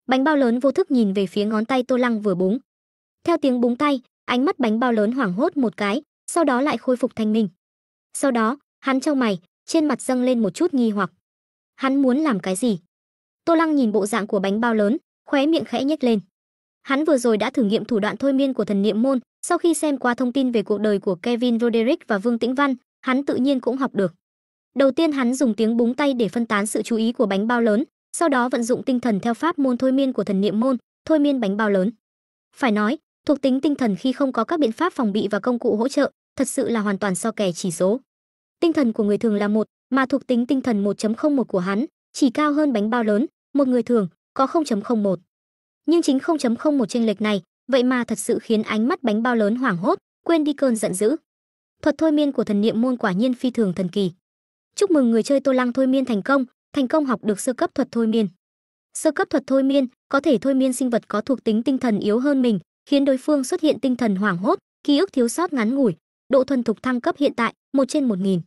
Bánh bao lớn vô thức nhìn về phía ngón tay Tô Lăng vừa búng. Theo tiếng búng tay, ánh mắt bánh bao lớn hoảng hốt một cái, sau đó lại khôi phục thanh minh. Sau đó, hắn chau mày, trên mặt dâng lên một chút nghi hoặc. Hắn muốn làm cái gì? Tô Lăng nhìn bộ dạng của bánh bao lớn, khóe miệng khẽ nhếch lên. Hắn vừa rồi đã thử nghiệm thủ đoạn thôi miên của thần niệm môn, sau khi xem qua thông tin về cuộc đời của Kevin Roderick và Vương Tĩnh Văn, hắn tự nhiên cũng học được. Đầu tiên hắn dùng tiếng búng tay để phân tán sự chú ý của bánh bao lớn, sau đó vận dụng tinh thần theo pháp môn thôi miên của thần niệm môn, thôi miên bánh bao lớn. Phải nói, thuộc tính tinh thần khi không có các biện pháp phòng bị và công cụ hỗ trợ, thật sự là hoàn toàn so kè chỉ số. Tinh thần của người thường là 1, mà thuộc tính tinh thần 1.01 của hắn chỉ cao hơn bánh bao lớn, một người thường có 0.01. Nhưng chính 0.01 chênh lệch này, vậy mà thật sự khiến ánh mắt bánh bao lớn hoảng hốt, quên đi cơn giận dữ. Thuật thôi miên của thần niệm môn quả nhiên phi thường thần kỳ. Chúc mừng người chơi Tô Lăng thôi miên thành công học được sơ cấp thuật thôi miên. Sơ cấp thuật thôi miên có thể thôi miên sinh vật có thuộc tính tinh thần yếu hơn mình, khiến đối phương xuất hiện tinh thần hoảng hốt, ký ức thiếu sót ngắn ngủi, độ thuần thục thăng cấp hiện tại 1/1000.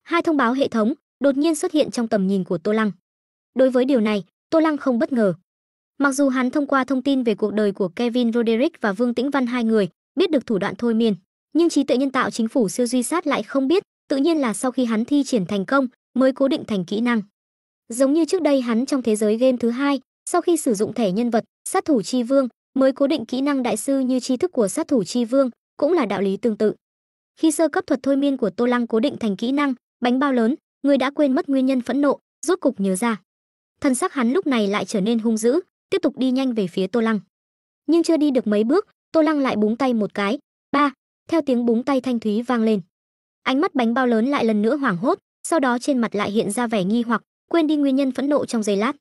Hai thông báo hệ thống đột nhiên xuất hiện trong tầm nhìn của Tô Lăng. Đối với điều này, Tô Lăng không bất ngờ. Mặc dù hắn thông qua thông tin về cuộc đời của Kevin Roderick và Vương Tĩnh Văn hai người, biết được thủ đoạn thôi miên, nhưng trí tuệ nhân tạo chính phủ siêu duy sát lại không biết, tự nhiên là sau khi hắn thi triển thành công mới cố định thành kỹ năng. Giống như trước đây hắn trong thế giới game thứ hai, sau khi sử dụng thẻ nhân vật sát thủ chi vương mới cố định kỹ năng đại sư như tri thức của sát thủ chi vương, cũng là đạo lý tương tự. Khi sơ cấp thuật thôi miên của Tô Lăng cố định thành kỹ năng bánh bao lớn, người đã quên mất nguyên nhân phẫn nộ, rốt cục nhớ ra. Thần sắc hắn lúc này lại trở nên hung dữ, tiếp tục đi nhanh về phía Tô Lăng. Nhưng chưa đi được mấy bước, Tô Lăng lại búng tay một cái. Ba, theo tiếng búng tay thanh thúy vang lên. Ánh mắt bánh bao lớn lại lần nữa hoảng hốt, sau đó trên mặt lại hiện ra vẻ nghi hoặc, quên đi nguyên nhân phẫn nộ trong giây lát.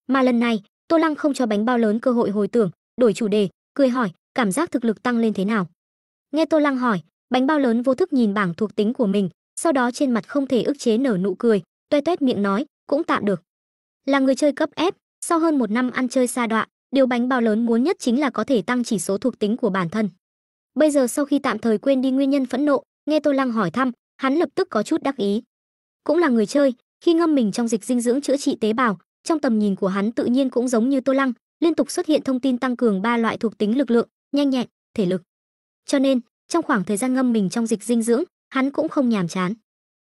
Mà lần này, Tô Lăng không cho bánh bao lớn cơ hội hồi tưởng, đổi chủ đề, cười hỏi, cảm giác thực lực tăng lên thế nào? Nghe Tô Lăng hỏi, bánh bao lớn vô thức nhìn bảng thuộc tính của mình, sau đó trên mặt không thể ức chế nở nụ cười, toét toét miệng nói, cũng tạm được. Là người chơi cấp F, sau hơn 1 năm ăn chơi sa đọa, điều bánh bao lớn muốn nhất chính là có thể tăng chỉ số thuộc tính của bản thân. Bây giờ sau khi tạm thời quên đi nguyên nhân phẫn nộ, nghe Tô Lăng hỏi thăm, hắn lập tức có chút đắc ý. Cũng là người chơi, khi ngâm mình trong dịch dinh dưỡng chữa trị tế bào, trong tầm nhìn của hắn tự nhiên cũng giống như Tô Lăng, liên tục xuất hiện thông tin tăng cường 3 loại thuộc tính lực lượng, nhanh nhẹn, thể lực. Cho nên, trong khoảng thời gian ngâm mình trong dịch dinh dưỡng, hắn cũng không nhàm chán.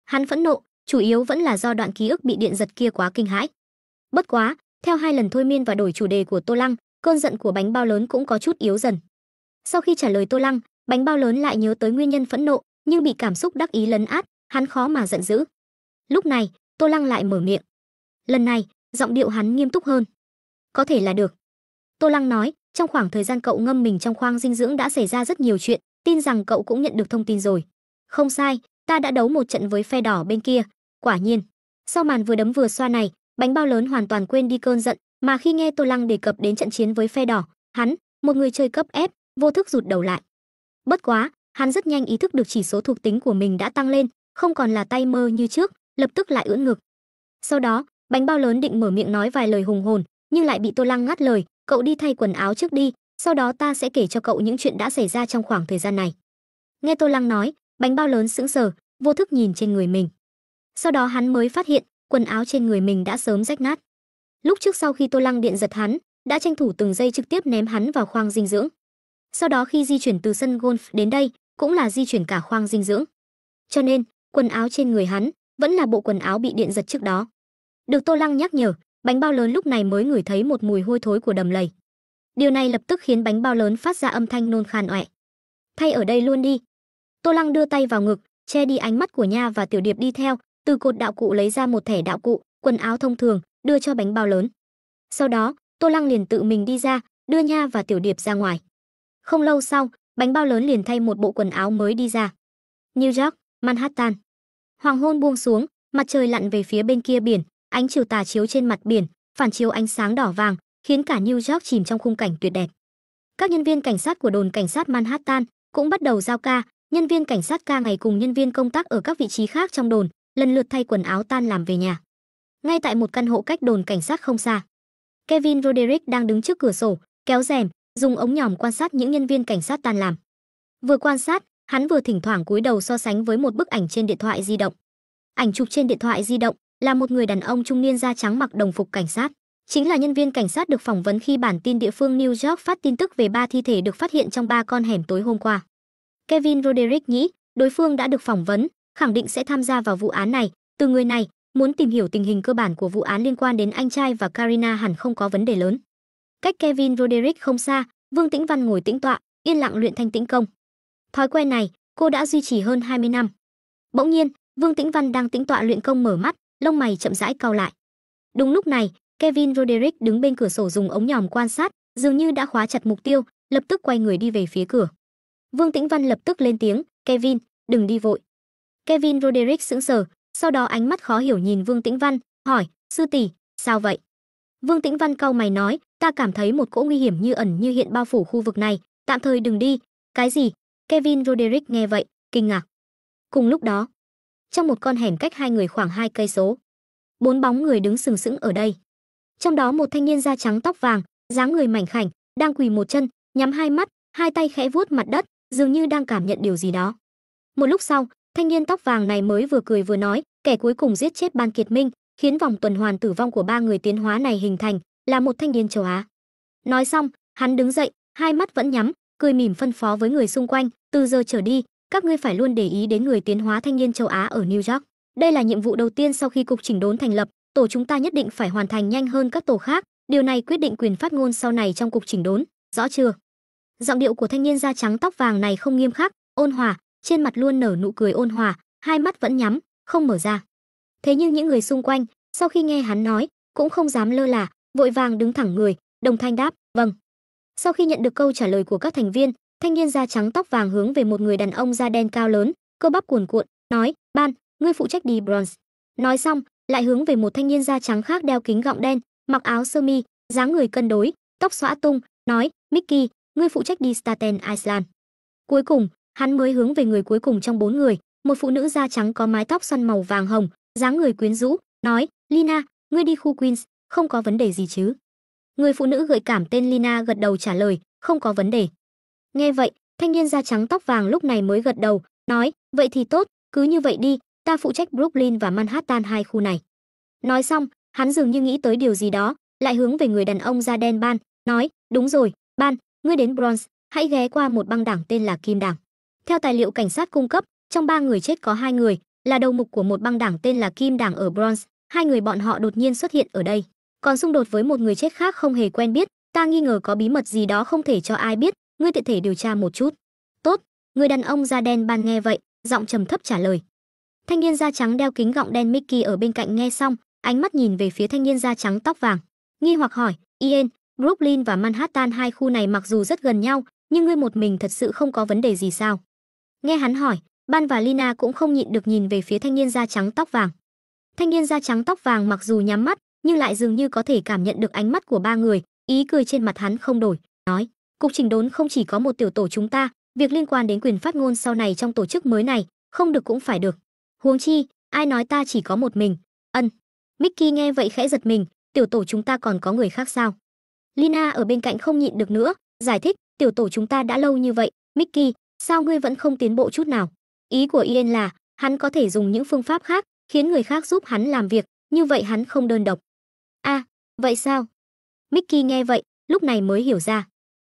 Hắn phẫn nộ, chủ yếu vẫn là do đoạn ký ức bị điện giật kia quá kinh hãi. Bất quá, theo 2 lần thôi miên và đổi chủ đề của Tô Lăng, cơn giận của bánh bao lớn cũng có chút yếu dần. Sau khi trả lời Tô Lăng, bánh bao lớn lại nhớ tới nguyên nhân phẫn nộ, nhưng bị cảm xúc đắc ý lấn át, hắn khó mà giận dữ. Lúc này, Tô Lăng lại mở miệng. Lần này, giọng điệu hắn nghiêm túc hơn. Có thể là được. Tô Lăng nói, trong khoảng thời gian cậu ngâm mình trong khoang dinh dưỡng đã xảy ra rất nhiều chuyện, tin rằng cậu cũng nhận được thông tin rồi. Không sai, ta đã đấu một trận với phe đỏ bên kia. Quả nhiên, sau màn vừa đấm vừa xoa này, bánh bao lớn hoàn toàn quên đi cơn giận, mà khi nghe Tô Lăng đề cập đến trận chiến với phe đỏ, hắn, một người chơi cấp F, vô thức rụt đầu lại. Bất quá, hắn rất nhanh ý thức được chỉ số thuộc tính của mình đã tăng lên, không còn là tay mơ như trước, lập tức lại ưỡn ngực. Sau đó, bánh bao lớn định mở miệng nói vài lời hùng hồn, nhưng lại bị Tô Lăng ngắt lời, cậu đi thay quần áo trước đi, sau đó ta sẽ kể cho cậu những chuyện đã xảy ra trong khoảng thời gian này. Nghe Tô Lăng nói, bánh bao lớn sững sờ, vô thức nhìn trên người mình. Sau đó hắn mới phát hiện, quần áo trên người mình đã sớm rách nát. Lúc trước sau khi Tô Lăng điện giật hắn, đã tranh thủ từng giây trực tiếp ném hắn vào khoang dinh dưỡng. Sau đó khi di chuyển từ sân golf đến đây, cũng là di chuyển cả khoang dinh dưỡng. Cho nên, quần áo trên người hắn vẫn là bộ quần áo bị điện giật trước đó. Được Tô Lăng nhắc nhở, bánh bao lớn lúc này mới ngửi thấy một mùi hôi thối của đầm lầy. Điều này lập tức khiến bánh bao lớn phát ra âm thanh nôn khan oẹ. Thay ở đây luôn đi. Tô Lăng đưa tay vào ngực, che đi ánh mắt của Nha và Tiểu Điệp đi theo, từ cột đạo cụ lấy ra một thẻ đạo cụ, quần áo thông thường, đưa cho bánh bao lớn. Sau đó, Tô Lăng liền tự mình đi ra, đưa Nha và Tiểu Điệp ra ngoài. Không lâu sau, bánh bao lớn liền thay một bộ quần áo mới đi ra. New York, Manhattan. Hoàng hôn buông xuống, mặt trời lặn về phía bên kia biển, ánh chiều tà chiếu trên mặt biển, phản chiếu ánh sáng đỏ vàng, khiến cả New York chìm trong khung cảnh tuyệt đẹp. Các nhân viên cảnh sát của đồn cảnh sát Manhattan cũng bắt đầu giao ca, nhân viên cảnh sát ca ngày cùng nhân viên công tác ở các vị trí khác trong đồn, lần lượt thay quần áo tan làm về nhà. Ngay tại một căn hộ cách đồn cảnh sát không xa, Kevin Roderick đang đứng trước cửa sổ, kéo rèm, dùng ống nhòm quan sát những nhân viên cảnh sát tan làm. Vừa quan sát, hắn vừa thỉnh thoảng cúi đầu so sánh với một bức ảnh trên điện thoại di động. Ảnh chụp trên điện thoại di động là một người đàn ông trung niên da trắng mặc đồng phục cảnh sát. Chính là nhân viên cảnh sát được phỏng vấn khi bản tin địa phương New York phát tin tức về 3 thi thể được phát hiện trong 3 con hẻm tối hôm qua. Kevin Roderick nghĩ đối phương đã được phỏng vấn, khẳng định sẽ tham gia vào vụ án này. Từ người này, muốn tìm hiểu tình hình cơ bản của vụ án liên quan đến anh trai và Karina hẳn không có vấn đề lớn. Cách Kevin Roderick không xa, Vương Tĩnh Văn ngồi tĩnh tọa, yên lặng luyện thanh tĩnh công. Thói quen này, cô đã duy trì hơn 20 năm. Bỗng nhiên, Vương Tĩnh Văn đang tĩnh tọa luyện công mở mắt, lông mày chậm rãi cau lại. Đúng lúc này, Kevin Roderick đứng bên cửa sổ dùng ống nhòm quan sát, dường như đã khóa chặt mục tiêu, lập tức quay người đi về phía cửa. Vương Tĩnh Văn lập tức lên tiếng, "Kevin, đừng đi vội." Kevin Roderick sững sờ, sau đó ánh mắt khó hiểu nhìn Vương Tĩnh Văn, hỏi, "Sư tỷ, sao vậy?" Vương Tĩnh Văn cau mày nói, "Ta cảm thấy một cỗ nguy hiểm như ẩn như hiện bao phủ khu vực này, tạm thời đừng đi." "Cái gì?" Kevin Roderick nghe vậy, kinh ngạc. Cùng lúc đó, trong một con hẻm cách hai người khoảng 2 cây số, 4 bóng người đứng sừng sững ở đây. Trong đó một thanh niên da trắng tóc vàng, dáng người mảnh khảnh, đang quỳ một chân, nhắm hai mắt, hai tay khẽ vuốt mặt đất, dường như đang cảm nhận điều gì đó. Một lúc sau, thanh niên tóc vàng này mới vừa cười vừa nói, kẻ cuối cùng giết chết Ban Kiệt Minh, khiến vòng tuần hoàn tử vong của 3 người tiến hóa này hình thành, là một thanh niên châu Á. Nói xong, hắn đứng dậy, hai mắt vẫn nhắm, cười mỉm phân phó với người xung quanh, "Từ giờ trở đi, các ngươi phải luôn để ý đến người tiến hóa thanh niên châu Á ở New York. Đây là nhiệm vụ đầu tiên sau khi cục chỉnh đốn thành lập, tổ chúng ta nhất định phải hoàn thành nhanh hơn các tổ khác, điều này quyết định quyền phát ngôn sau này trong cục chỉnh đốn, rõ chưa?" Giọng điệu của thanh niên da trắng tóc vàng này không nghiêm khắc, ôn hòa, trên mặt luôn nở nụ cười ôn hòa, hai mắt vẫn nhắm, không mở ra. Thế nhưng những người xung quanh, sau khi nghe hắn nói, cũng không dám lơ là, vội vàng đứng thẳng người, đồng thanh đáp, "Vâng." Sau khi nhận được câu trả lời của các thành viên, thanh niên da trắng tóc vàng hướng về một người đàn ông da đen cao lớn, cơ bắp cuồn cuộn, nói, "Ban, ngươi phụ trách đi Bronx." Nói xong, lại hướng về một thanh niên da trắng khác đeo kính gọng đen, mặc áo sơ mi, dáng người cân đối, tóc xõa tung, nói, "Mickey, ngươi phụ trách đi Staten Island." Cuối cùng, hắn mới hướng về người cuối cùng trong 4 người, một phụ nữ da trắng có mái tóc xoăn màu vàng hồng, dáng người quyến rũ, nói, "Lina, ngươi đi khu Queens, không có vấn đề gì chứ?" Người phụ nữ gợi cảm tên Lina gật đầu trả lời, "Không có vấn đề." Nghe vậy, thanh niên da trắng tóc vàng lúc này mới gật đầu, nói, "Vậy thì tốt, cứ như vậy đi, ta phụ trách Brooklyn và Manhattan, hai khu này." Nói xong, hắn dường như nghĩ tới điều gì đó, lại hướng về người đàn ông da đen Ban, nói, "Đúng rồi, Ban, ngươi đến Bronx, hãy ghé qua một băng đảng tên là Kim Đảng." Theo tài liệu cảnh sát cung cấp, trong 3 người chết có 2 người là đầu mục của một băng đảng tên là Kim Đảng ở Bronx, hai người bọn họ đột nhiên xuất hiện ở đây. Còn xung đột với một người chết khác không hề quen biết, ta nghi ngờ có bí mật gì đó không thể cho ai biết, ngươi tiện thể điều tra một chút. "Tốt." Người đàn ông da đen Ban nghe vậy, giọng trầm thấp trả lời. Thanh niên da trắng đeo kính gọng đen Mickey ở bên cạnh nghe xong, ánh mắt nhìn về phía thanh niên da trắng tóc vàng, nghi hoặc hỏi, "Ian, Brooklyn và Manhattan, hai khu này mặc dù rất gần nhau, nhưng ngươi một mình thật sự không có vấn đề gì sao?" Nghe hắn hỏi, Ban và Lina cũng không nhịn được nhìn về phía thanh niên da trắng tóc vàng. Thanh niên da trắng tóc vàng mặc dù nhắm mắt, nhưng lại dường như có thể cảm nhận được ánh mắt của 3 người, ý cười trên mặt hắn không đổi, nói, "Cục chỉnh đốn không chỉ có một tiểu tổ chúng ta, việc liên quan đến quyền phát ngôn sau này trong tổ chức mới này, không được cũng phải được. Huống chi, ai nói ta chỉ có một mình?" "Ân." Mickey nghe vậy khẽ giật mình, "Tiểu tổ chúng ta còn có người khác sao?" Lina ở bên cạnh không nhịn được nữa, giải thích, "Tiểu tổ chúng ta đã lâu như vậy, Mickey, sao ngươi vẫn không tiến bộ chút nào?" Ý của Ian là, hắn có thể dùng những phương pháp khác, khiến người khác giúp hắn làm việc, như vậy hắn không đơn độc. "À, vậy sao?" Mickey nghe vậy, lúc này mới hiểu ra.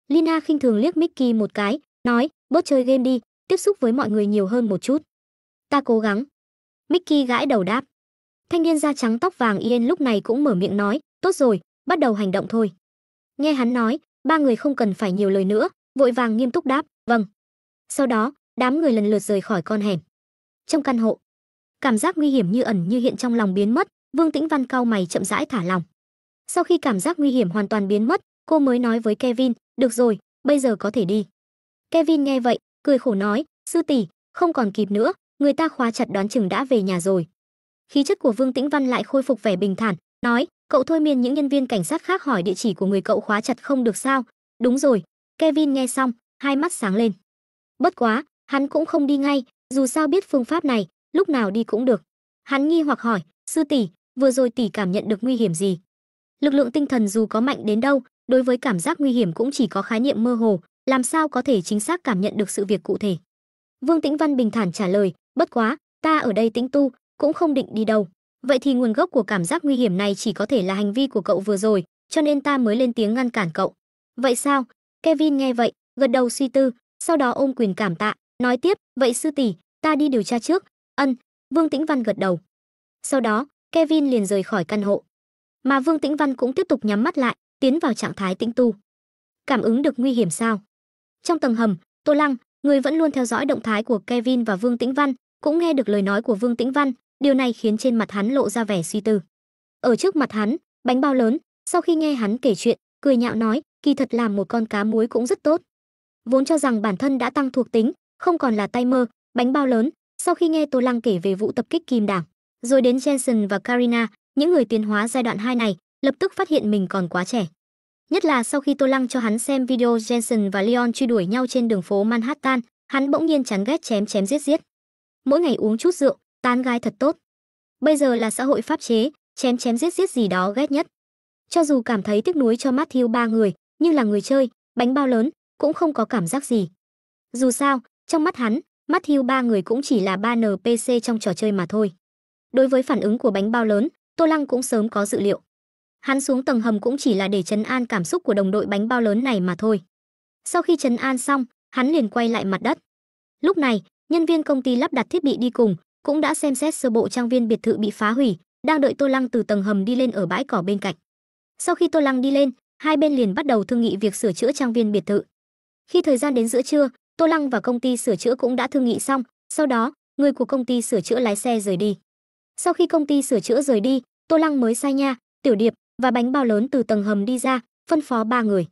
Lina khinh thường liếc Mickey một cái, nói, "Bớt chơi game đi, tiếp xúc với mọi người nhiều hơn một chút." "Ta cố gắng." Mickey gãi đầu đáp. Thanh niên da trắng tóc vàng Ian lúc này cũng mở miệng nói, "Tốt rồi, bắt đầu hành động thôi." Nghe hắn nói, 3 người không cần phải nhiều lời nữa, vội vàng nghiêm túc đáp, "Vâng." Sau đó, đám người lần lượt rời khỏi con hẻm. Trong căn hộ, cảm giác nguy hiểm như ẩn như hiện trong lòng biến mất, Vương Tĩnh Văn cau mày chậm rãi thả lỏng. Sau khi cảm giác nguy hiểm hoàn toàn biến mất, cô mới nói với Kevin, "Được rồi, bây giờ có thể đi." Kevin nghe vậy, cười khổ nói, "Sư tỷ, không còn kịp nữa, người ta khóa chặt đoán chừng đã về nhà rồi." Khí chất của Vương Tĩnh Văn lại khôi phục vẻ bình thản, nói, "Cậu thôi miên những nhân viên cảnh sát khác hỏi địa chỉ của người cậu khóa chặt không được sao?" "Đúng rồi." Kevin nghe xong, hai mắt sáng lên. Bất quá, hắn cũng không đi ngay, dù sao biết phương pháp này, lúc nào đi cũng được. Hắn nghi hoặc hỏi, "Sư tỷ, vừa rồi tỷ cảm nhận được nguy hiểm gì?" Lực lượng tinh thần dù có mạnh đến đâu, đối với cảm giác nguy hiểm cũng chỉ có khái niệm mơ hồ, làm sao có thể chính xác cảm nhận được sự việc cụ thể. Vương Tĩnh Văn bình thản trả lời, "Bất quá, ta ở đây tĩnh tu, cũng không định đi đâu." Vậy thì nguồn gốc của cảm giác nguy hiểm này chỉ có thể là hành vi của cậu vừa rồi, cho nên ta mới lên tiếng ngăn cản cậu. Vậy sao? Kevin nghe vậy, gật đầu suy tư, sau đó ôm quyền cảm tạ, nói tiếp, vậy sư tỷ, ta đi điều tra trước. Ân, Vương Tĩnh Văn gật đầu. Sau đó, Kevin liền rời khỏi căn hộ. Mà Vương Tĩnh Văn cũng tiếp tục nhắm mắt lại, tiến vào trạng thái tĩnh tu. Cảm ứng được nguy hiểm sao? Trong tầng hầm, Tô Lăng, người vẫn luôn theo dõi động thái của Kevin và Vương Tĩnh Văn, cũng nghe được lời nói của Vương Tĩnh Văn, điều này khiến trên mặt hắn lộ ra vẻ suy tư. Ở trước mặt hắn, bánh bao lớn, sau khi nghe hắn kể chuyện, cười nhạo nói, kỳ thật làm một con cá muối cũng rất tốt. Vốn cho rằng bản thân đã tăng thuộc tính, không còn là tay mơ, bánh bao lớn, sau khi nghe Tô Lăng kể về vụ tập kích Kim Đảng, rồi đến Jensen và Karina, những người tiến hóa giai đoạn 2 này, lập tức phát hiện mình còn quá trẻ. Nhất là sau khi Tô Lăng cho hắn xem video Jensen và Leon truy đuổi nhau trên đường phố Manhattan, hắn bỗng nhiên chán ghét chém chém giết giết. Mỗi ngày uống chút rượu, tán gái thật tốt. Bây giờ là xã hội pháp chế, chém chém giết giết gì đó ghét nhất. Cho dù cảm thấy tiếc nuối cho Matthew ba người, nhưng là người chơi, bánh bao lớn, cũng không có cảm giác gì. Dù sao, trong mắt hắn, Matthew ba người cũng chỉ là 3 NPC trong trò chơi mà thôi. Đối với phản ứng của bánh bao lớn, Tô Lăng cũng sớm có dự liệu. Hắn xuống tầng hầm cũng chỉ là để trấn an cảm xúc của đồng đội bánh bao lớn này mà thôi. Sau khi trấn an xong, hắn liền quay lại mặt đất. Lúc này, nhân viên công ty lắp đặt thiết bị đi cùng cũng đã xem xét sơ bộ trang viên biệt thự bị phá hủy, đang đợi Tô Lăng từ tầng hầm đi lên ở bãi cỏ bên cạnh. Sau khi Tô Lăng đi lên, hai bên liền bắt đầu thương nghị việc sửa chữa trang viên biệt thự. Khi thời gian đến giữa trưa, Tô Lăng và công ty sửa chữa cũng đã thương nghị xong, sau đó, người của công ty sửa chữa lái xe rời đi. Sau khi công ty sửa chữa rời đi, Tô Lăng mới sai Nha, Tiểu Điệp và bánh bao lớn từ tầng hầm đi ra, phân phó ba người.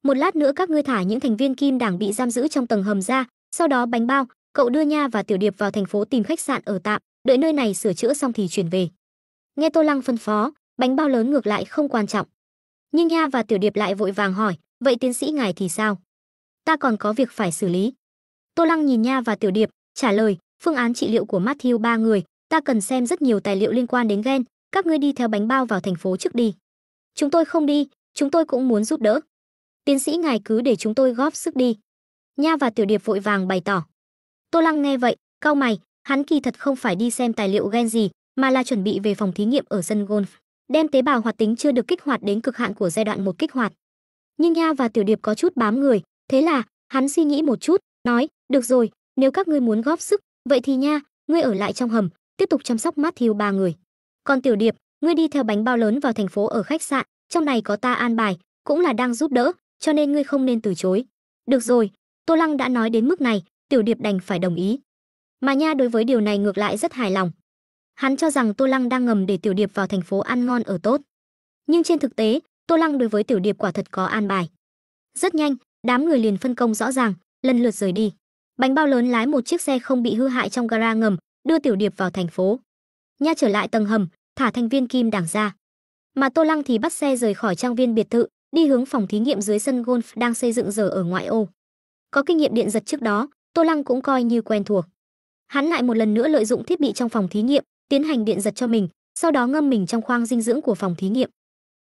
Một lát nữa các ngươi thả những thành viên Kim Đảng bị giam giữ trong tầng hầm ra, sau đó bánh bao, cậu đưa Nha và Tiểu Điệp vào thành phố tìm khách sạn ở tạm, đợi nơi này sửa chữa xong thì chuyển về. Nghe Tô Lăng phân phó, bánh bao lớn ngược lại không quan trọng. Nhưng Nha và Tiểu Điệp lại vội vàng hỏi, vậy tiến sĩ ngài thì sao? Ta còn có việc phải xử lý. Tô Lăng nhìn Nha và Tiểu Điệp, trả lời, phương án trị liệu của Matthew ba người, ta cần xem rất nhiều tài liệu liên quan đến gen, các ngươi đi theo bánh bao vào thành phố trước đi. Chúng tôi không đi, chúng tôi cũng muốn giúp đỡ. Tiến sĩ ngài cứ để chúng tôi góp sức đi. Nha và Tiểu Điệp vội vàng bày tỏ. Tô Lăng nghe vậy, cau mày, hắn kỳ thật không phải đi xem tài liệu gen gì, mà là chuẩn bị về phòng thí nghiệm ở sân golf, đem tế bào hoạt tính chưa được kích hoạt đến cực hạn của giai đoạn 1 kích hoạt. Nhưng Nha và Tiểu Điệp có chút bám người, thế là hắn suy nghĩ một chút, nói, được rồi, nếu các ngươi muốn góp sức, vậy thì Nha, ngươi ở lại trong hầm, tiếp tục chăm sóc Matthew ba người. Còn Tiểu Điệp, ngươi đi theo bánh bao lớn vào thành phố ở khách sạn, trong này có ta an bài, cũng là đang giúp đỡ, cho nên ngươi không nên từ chối. Được rồi, Tô Lăng đã nói đến mức này, Tiểu Điệp đành phải đồng ý. Mà Nha đối với điều này ngược lại rất hài lòng. Hắn cho rằng Tô Lăng đang ngầm để Tiểu Điệp vào thành phố ăn ngon ở tốt. Nhưng trên thực tế, Tô Lăng đối với Tiểu Điệp quả thật có an bài. Rất nhanh, đám người liền phân công rõ ràng, lần lượt rời đi. Bánh bao lớn lái một chiếc xe không bị hư hại trong gara ngầm, đưa Tiểu Điệp vào thành phố. Nha trở lại tầng hầm, thả thành viên Kim Đảng ra. Mà Tô Lăng thì bắt xe rời khỏi trang viên biệt thự, đi hướng phòng thí nghiệm dưới sân golf đang xây dựng giờ ở ngoại ô. Có kinh nghiệm điện giật trước đó, Tô Lăng cũng coi như quen thuộc. Hắn lại một lần nữa lợi dụng thiết bị trong phòng thí nghiệm, tiến hành điện giật cho mình, sau đó ngâm mình trong khoang dinh dưỡng của phòng thí nghiệm.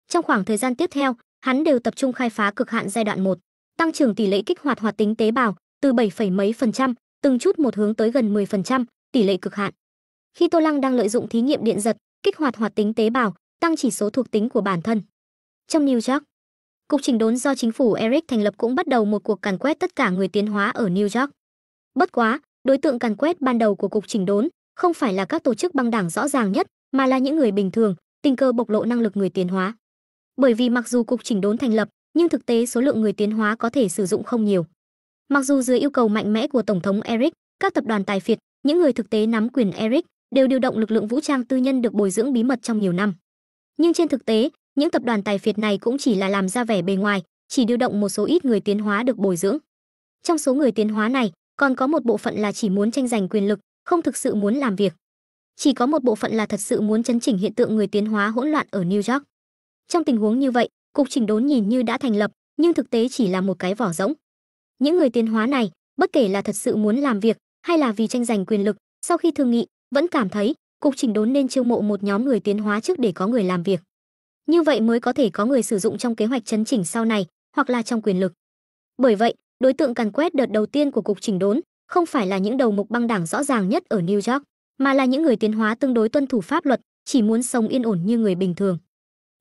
Trong khoảng thời gian tiếp theo, hắn đều tập trung khai phá cực hạn giai đoạn 1, tăng trưởng tỷ lệ kích hoạt hoạt tính tế bào từ 7 phẩy mấy %, từng chút một hướng tới gần 10%, tỷ lệ cực hạn. Khi Tô Lăng đang lợi dụng thí nghiệm điện giật, kích hoạt hoạt tính tế bào, tăng chỉ số thuộc tính của bản thân. Trong New York, cục chỉnh đốn do chính phủ Eric thành lập cũng bắt đầu một cuộc càn quét tất cả người tiến hóa ở New York. Bất quá, đối tượng càn quét ban đầu của cục chỉnh đốn không phải là các tổ chức băng đảng rõ ràng nhất, mà là những người bình thường, tình cờ bộc lộ năng lực người tiến hóa. Bởi vì mặc dù cục chỉnh đốn thành lập, nhưng thực tế số lượng người tiến hóa có thể sử dụng không nhiều. Mặc dù dưới yêu cầu mạnh mẽ của tổng thống Eric, các tập đoàn tài phiệt, những người thực tế nắm quyền Eric đều điều động lực lượng vũ trang tư nhân được bồi dưỡng bí mật trong nhiều năm. Nhưng trên thực tế, những tập đoàn tài phiệt này cũng chỉ là làm ra vẻ bề ngoài, chỉ điều động một số ít người tiến hóa được bồi dưỡng. Trong số người tiến hóa này, còn có một bộ phận là chỉ muốn tranh giành quyền lực, không thực sự muốn làm việc. Chỉ có một bộ phận là thật sự muốn chấn chỉnh hiện tượng người tiến hóa hỗn loạn ở New York. Trong tình huống như vậy, cục chỉnh đốn nhìn như đã thành lập, nhưng thực tế chỉ là một cái vỏ rỗng. Những người tiến hóa này, bất kể là thật sự muốn làm việc hay là vì tranh giành quyền lực, sau khi thương nghị, vẫn cảm thấy cục chỉnh đốn nên chiêu mộ một nhóm người tiến hóa trước để có người làm việc. Như vậy mới có thể có người sử dụng trong kế hoạch chấn chỉnh sau này, hoặc là trong quyền lực. Bởi vậy, đối tượng càn quét đợt đầu tiên của cục chỉnh đốn không phải là những đầu mục băng đảng rõ ràng nhất ở New York, mà là những người tiến hóa tương đối tuân thủ pháp luật, chỉ muốn sống yên ổn như người bình thường.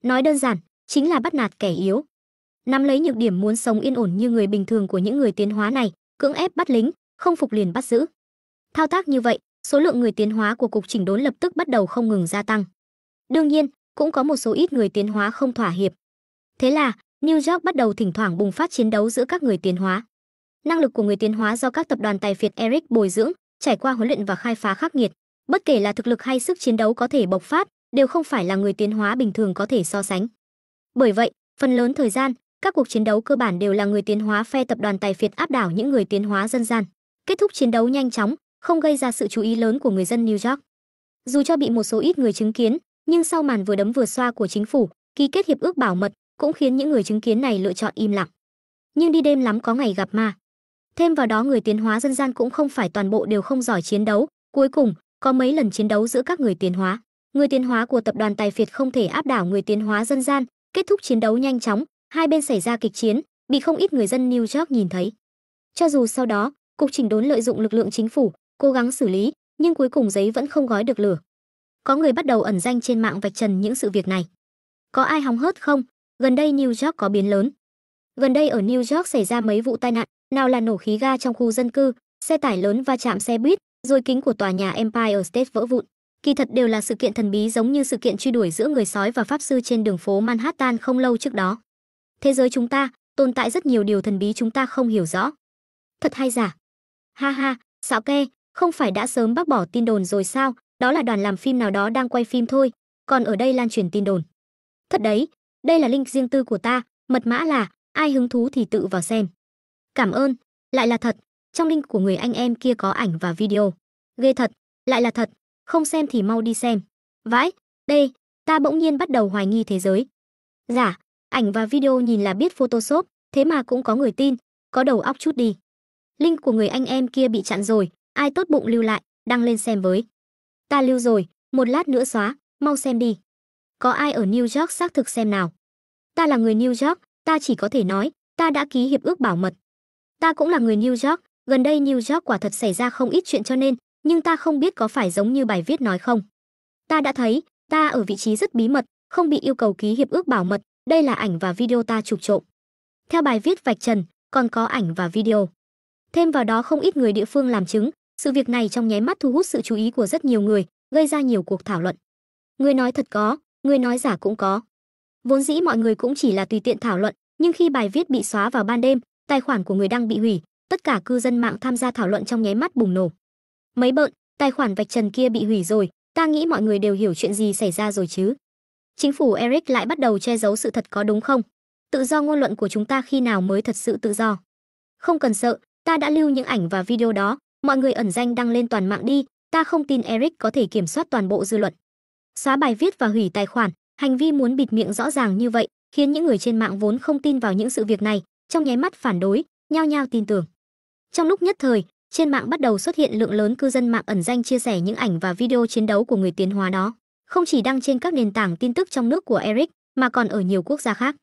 Nói đơn giản, chính là bắt nạt kẻ yếu. Nắm lấy nhược điểm muốn sống yên ổn như người bình thường của những người tiến hóa này, cưỡng ép bắt lính, không phục liền bắt giữ. Thao tác như vậy, số lượng người tiến hóa của cục chỉnh đốn lập tức bắt đầu không ngừng gia tăng. Đương nhiên, cũng có một số ít người tiến hóa không thỏa hiệp. Thế là, New York bắt đầu thỉnh thoảng bùng phát chiến đấu giữa các người tiến hóa. Năng lực của người tiến hóa do các tập đoàn tài phiệt Eric bồi dưỡng, trải qua huấn luyện và khai phá khắc nghiệt, bất kể là thực lực hay sức chiến đấu có thể bộc phát, đều không phải là người tiến hóa bình thường có thể so sánh. Bởi vậy, phần lớn thời gian, các cuộc chiến đấu cơ bản đều là người tiến hóa phe tập đoàn tài phiệt áp đảo những người tiến hóa dân gian, kết thúc chiến đấu nhanh chóng, không gây ra sự chú ý lớn của người dân New York. Dù cho bị một số ít người chứng kiến, nhưng sau màn vừa đấm vừa xoa của chính phủ, ký kết hiệp ước bảo mật, cũng khiến những người chứng kiến này lựa chọn im lặng. Nhưng đi đêm lắm có ngày gặp ma. Thêm vào đó người tiến hóa dân gian cũng không phải toàn bộ đều không giỏi chiến đấu, cuối cùng có mấy lần chiến đấu giữa các người tiến hóa. Người tiến hóa của tập đoàn tài phiệt không thể áp đảo người tiến hóa dân gian, kết thúc chiến đấu nhanh chóng, hai bên xảy ra kịch chiến, bị không ít người dân New York nhìn thấy. Cho dù sau đó, cục chỉnh đốn lợi dụng lực lượng chính phủ, cố gắng xử lý, nhưng cuối cùng giấy vẫn không gói được lửa. Có người bắt đầu ẩn danh trên mạng vạch trần những sự việc này. Có ai hóng hớt không? Gần đây New York có biến lớn. Gần đây ở New York xảy ra mấy vụ tai nạn, nào là nổ khí ga trong khu dân cư, xe tải lớn va chạm xe buýt, rồi kính của tòa nhà Empire State vỡ vụn. Kỳ thật đều là sự kiện thần bí giống như sự kiện truy đuổi giữa người sói và pháp sư trên đường phố Manhattan không lâu trước đó. Thế giới chúng ta tồn tại rất nhiều điều thần bí chúng ta không hiểu rõ. Thật hay giả? Ha ha, xạo ke, không phải đã sớm bác bỏ tin đồn rồi sao? Đó là đoàn làm phim nào đó đang quay phim thôi, còn ở đây lan truyền tin đồn. Thật đấy, đây là link riêng tư của ta, mật mã là ai hứng thú thì tự vào xem. Cảm ơn, lại là thật, trong link của người anh em kia có ảnh và video. Ghê thật, lại là thật, không xem thì mau đi xem. Vãi, đây, ta bỗng nhiên bắt đầu hoài nghi thế giới. Giả, ảnh và video nhìn là biết Photoshop, thế mà cũng có người tin, có đầu óc chút đi. Link của người anh em kia bị chặn rồi, ai tốt bụng lưu lại, đăng lên xem với. Ta lưu rồi, một lát nữa xóa, mau xem đi. Có ai ở New York xác thực xem nào? Ta là người New York, ta chỉ có thể nói, ta đã ký hiệp ước bảo mật. Ta cũng là người New York, gần đây New York quả thật xảy ra không ít chuyện cho nên, nhưng ta không biết có phải giống như bài viết nói không. Ta đã thấy, ta ở vị trí rất bí mật, không bị yêu cầu ký hiệp ước bảo mật, đây là ảnh và video ta chụp trộm. Theo bài viết vạch trần, còn có ảnh và video. Thêm vào đó không ít người địa phương làm chứng, sự việc này trong nháy mắt thu hút sự chú ý của rất nhiều người, gây ra nhiều cuộc thảo luận. Người nói thật có, người nói giả cũng có. Vốn dĩ mọi người cũng chỉ là tùy tiện thảo luận, nhưng khi bài viết bị xóa vào ban đêm, tài khoản của người đăng bị hủy, tất cả cư dân mạng tham gia thảo luận trong nháy mắt bùng nổ. Mấy bợn, tài khoản vạch trần kia bị hủy rồi, ta nghĩ mọi người đều hiểu chuyện gì xảy ra rồi chứ. Chính phủ Eric lại bắt đầu che giấu sự thật có đúng không? Tự do ngôn luận của chúng ta khi nào mới thật sự tự do? Không cần sợ, ta đã lưu những ảnh và video đó, mọi người ẩn danh đăng lên toàn mạng đi, ta không tin Eric có thể kiểm soát toàn bộ dư luận. Xóa bài viết và hủy tài khoản, hành vi muốn bịt miệng rõ ràng như vậy, khiến những người trên mạng vốn không tin vào những sự việc này, trong nháy mắt phản đối, nhao nhao tin tưởng. Trong lúc nhất thời, trên mạng bắt đầu xuất hiện lượng lớn cư dân mạng ẩn danh chia sẻ những ảnh và video chiến đấu của người tiến hóa đó, không chỉ đăng trên các nền tảng tin tức trong nước của Eric, mà còn ở nhiều quốc gia khác.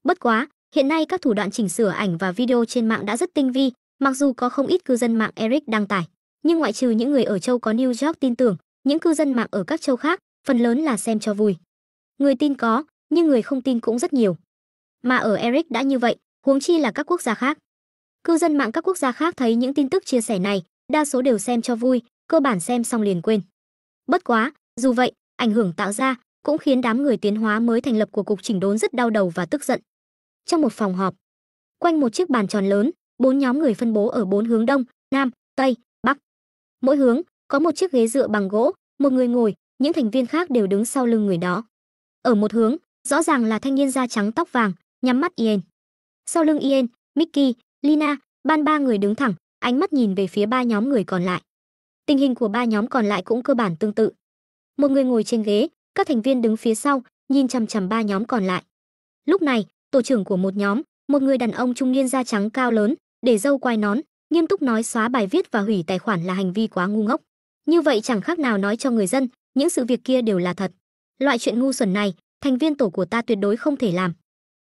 Bất quá, hiện nay các thủ đoạn chỉnh sửa ảnh và video trên mạng đã rất tinh vi, mặc dù có không ít cư dân mạng Eric đăng tải, nhưng ngoại trừ những người ở châu có New York tin tưởng, những cư dân mạng ở các châu khác, phần lớn là xem cho vui. Người tin có, nhưng người không tin cũng rất nhiều. Mà ở Eric đã như vậy, huống chi là các quốc gia khác. Cư dân mạng các quốc gia khác thấy những tin tức chia sẻ này, đa số đều xem cho vui, cơ bản xem xong liền quên. Bất quá, dù vậy, ảnh hưởng tạo ra cũng khiến đám người tiến hóa mới thành lập của cục chỉnh đốn rất đau đầu và tức giận. Trong một phòng họp, quanh một chiếc bàn tròn lớn, 4 nhóm người phân bố ở 4 hướng đông, nam, tây, bắc. Mỗi hướng có một chiếc ghế dựa bằng gỗ, một người ngồi, những thành viên khác đều đứng sau lưng người đó. Ở một hướng, rõ ràng là thanh niên da trắng tóc vàng, nhắm mắt Ian. Sau lưng Ian, Mickey, Lina, ba người đứng thẳng, ánh mắt nhìn về phía 3 nhóm người còn lại. Tình hình của 3 nhóm còn lại cũng cơ bản tương tự. Một người ngồi trên ghế, các thành viên đứng phía sau, nhìn chằm chằm 3 nhóm còn lại. Lúc này, tổ trưởng của một nhóm, một người đàn ông trung niên da trắng cao lớn, để râu quai nón, nghiêm túc nói xóa bài viết và hủy tài khoản là hành vi quá ngu ngốc. Như vậy chẳng khác nào nói cho người dân, những sự việc kia đều là thật. Loại chuyện ngu xuẩn này, thành viên tổ của ta tuyệt đối không thể làm.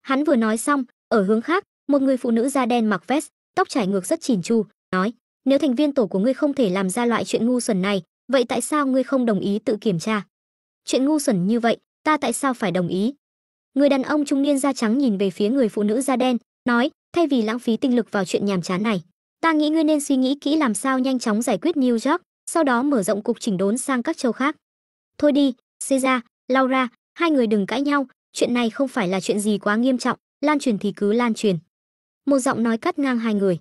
Hắn vừa nói xong, ở hướng khác, một người phụ nữ da đen mặc vest, tóc trải ngược rất chỉn chu, nói: "Nếu thành viên tổ của ngươi không thể làm ra loại chuyện ngu xuẩn này, vậy tại sao ngươi không đồng ý tự kiểm tra?" Chuyện ngu xuẩn như vậy, ta tại sao phải đồng ý? Người đàn ông trung niên da trắng nhìn về phía người phụ nữ da đen, nói, thay vì lãng phí tinh lực vào chuyện nhàm chán này, ta nghĩ ngươi nên suy nghĩ kỹ làm sao nhanh chóng giải quyết New York, sau đó mở rộng cuộc chỉnh đốn sang các châu khác. Thôi đi, Caesar, Laura, hai người đừng cãi nhau, chuyện này không phải là chuyện gì quá nghiêm trọng, lan truyền thì cứ lan truyền. Một giọng nói cắt ngang hai người.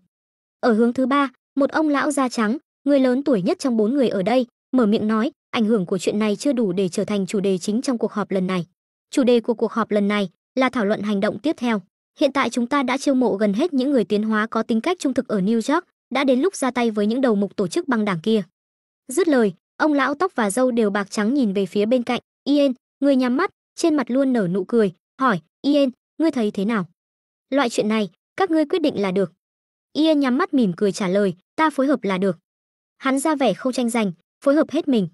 Ở hướng thứ ba, một ông lão da trắng, người lớn tuổi nhất trong 4 người ở đây, mở miệng nói, ảnh hưởng của chuyện này chưa đủ để trở thành chủ đề chính trong cuộc họp lần này. Chủ đề của cuộc họp lần này là thảo luận hành động tiếp theo. Hiện tại chúng ta đã chiêu mộ gần hết những người tiến hóa có tính cách trung thực ở New York, đã đến lúc ra tay với những đầu mục tổ chức băng đảng kia. Dứt lời, ông lão tóc và râu đều bạc trắng nhìn về phía bên cạnh, Ian, người nhắm mắt, trên mặt luôn nở nụ cười, hỏi, Ian, ngươi thấy thế nào? Loại chuyện này, các ngươi quyết định là được. Ian nhắm mắt mỉm cười trả lời, ta phối hợp là được. Hắn ra vẻ không tranh giành, phối hợp hết mình.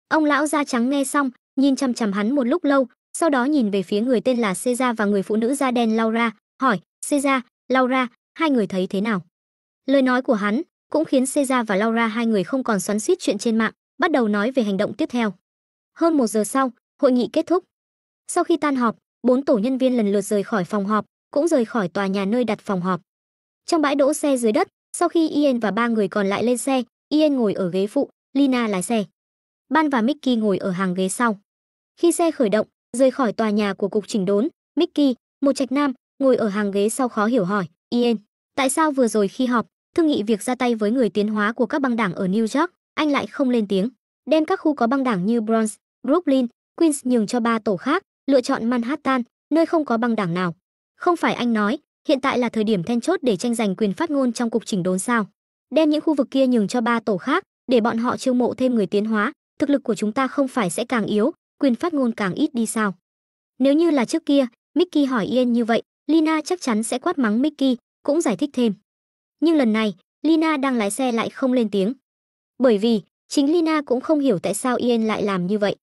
Ông lão da trắng nghe xong, nhìn chằm chằm hắn một lúc lâu, sau đó nhìn về phía người tên là Caesar và người phụ nữ da đen Laura, hỏi, Caesar, Laura, hai người thấy thế nào? Lời nói của hắn cũng khiến Caesar và Laura hai người không còn xoắn xuýt chuyện trên mạng, bắt đầu nói về hành động tiếp theo. Hơn 1 giờ sau, hội nghị kết thúc. Sau khi tan họp, 4 tổ nhân viên lần lượt rời khỏi phòng họp, cũng rời khỏi tòa nhà nơi đặt phòng họp. Trong bãi đỗ xe dưới đất, sau khi Ian và 3 người còn lại lên xe, Ian ngồi ở ghế phụ, Lina lái xe. Ban và Mickey ngồi ở hàng ghế sau. Khi xe khởi động, rời khỏi tòa nhà của cục chỉnh đốn, Mickey, một trạch nam, ngồi ở hàng ghế sau khó hiểu hỏi, Ian, tại sao vừa rồi khi họp, thương nghị việc ra tay với người tiến hóa của các băng đảng ở New York, anh lại không lên tiếng, đem các khu có băng đảng như Bronx, Brooklyn, Queens nhường cho 3 tổ khác, lựa chọn Manhattan, nơi không có băng đảng nào. Không phải anh nói, hiện tại là thời điểm then chốt để tranh giành quyền phát ngôn trong cuộc chỉnh đốn sao? Đem những khu vực kia nhường cho 3 tổ khác, để bọn họ chiêu mộ thêm người tiến hóa, thực lực của chúng ta không phải sẽ càng yếu, quyền phát ngôn càng ít đi sao? Nếu như là trước kia, Mickey hỏi Ian như vậy, Lina chắc chắn sẽ quát mắng Mickey, cũng giải thích thêm. Nhưng lần này, Lina đang lái xe lại không lên tiếng. Bởi vì, chính Lina cũng không hiểu tại sao Ian lại làm như vậy.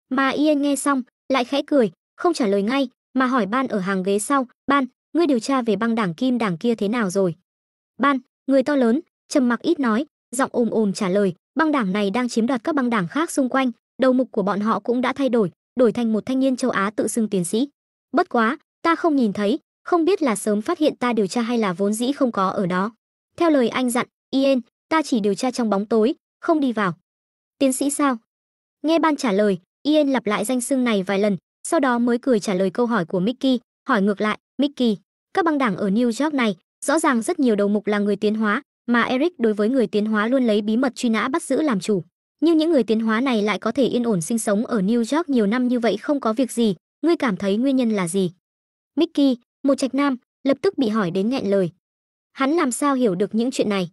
Mà Ian nghe xong, lại khẽ cười, không trả lời ngay, mà hỏi Ban ở hàng ghế sau, Ban, ngươi điều tra về băng đảng Kim đảng kia thế nào rồi? Ban, người to lớn, trầm mặc ít nói, giọng ồm ồm trả lời, băng đảng này đang chiếm đoạt các băng đảng khác xung quanh, đầu mục của bọn họ cũng đã thay đổi, đổi thành một thanh niên châu Á tự xưng tiến sĩ. Bất quá, ta không nhìn thấy, không biết là sớm phát hiện ta điều tra hay là vốn dĩ không có ở đó. Theo lời anh dặn, Ian, ta chỉ điều tra trong bóng tối, không đi vào. Tiến sĩ sao? Nghe Ban trả lời, Ian lặp lại danh xưng này vài lần, sau đó mới cười trả lời câu hỏi của Mickey, hỏi ngược lại, Mickey, các băng đảng ở New York này, rõ ràng rất nhiều đầu mục là người tiến hóa, mà Eric đối với người tiến hóa luôn lấy bí mật truy nã bắt giữ làm chủ. Nhưng những người tiến hóa này lại có thể yên ổn sinh sống ở New York nhiều năm như vậy không có việc gì, ngươi cảm thấy nguyên nhân là gì? Mickey, một trạch nam, lập tức bị hỏi đến nghẹn lời. Hắn làm sao hiểu được những chuyện này?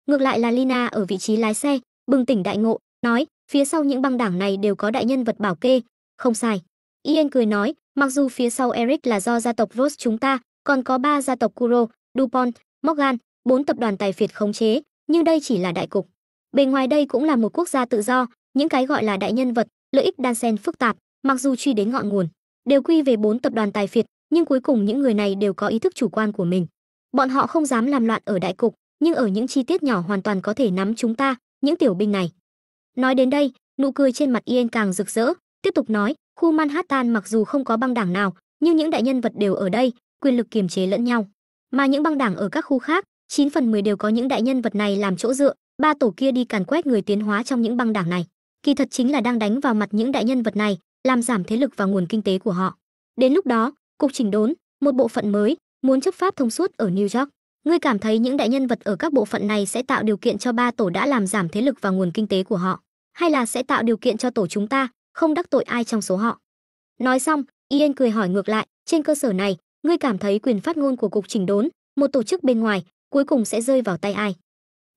Ngược lại là Lina ở vị trí lái xe, bừng tỉnh đại ngộ, nói, phía sau những băng đảng này đều có đại nhân vật bảo kê, không sai. Ian cười nói, mặc dù phía sau Eric là do gia tộc Ross chúng ta, còn có 3 gia tộc Kuro, DuPont, Morgan, 4 tập đoàn tài phiệt khống chế, nhưng đây chỉ là đại cục. Bề ngoài đây cũng là một quốc gia tự do, những cái gọi là đại nhân vật, lợi ích đan xen phức tạp, mặc dù truy đến ngọn nguồn, đều quy về 4 tập đoàn tài phiệt, nhưng cuối cùng những người này đều có ý thức chủ quan của mình. Bọn họ không dám làm loạn ở đại cục, nhưng ở những chi tiết nhỏ hoàn toàn có thể nắm chúng ta, những tiểu binh này. Nói đến đây, nụ cười trên mặt Ian càng rực rỡ, tiếp tục nói, khu Manhattan mặc dù không có băng đảng nào, nhưng những đại nhân vật đều ở đây, quyền lực kiềm chế lẫn nhau. Mà những băng đảng ở các khu khác, 9 phần 10 đều có những đại nhân vật này làm chỗ dựa, 3 tổ kia đi càn quét người tiến hóa trong những băng đảng này. Kỳ thật chính là đang đánh vào mặt những đại nhân vật này, làm giảm thế lực và nguồn kinh tế của họ. Đến lúc đó, cục chỉnh đốn, một bộ phận mới, muốn chấp pháp thông suốt ở New York. Ngươi cảm thấy những đại nhân vật ở các bộ phận này sẽ tạo điều kiện cho 3 tổ đã làm giảm thế lực và nguồn kinh tế của họ, hay là sẽ tạo điều kiện cho tổ chúng ta không đắc tội ai trong số họ? Nói xong, Ian cười hỏi ngược lại, trên cơ sở này, ngươi cảm thấy quyền phát ngôn của cục chỉnh đốn, một tổ chức bên ngoài, cuối cùng sẽ rơi vào tay ai?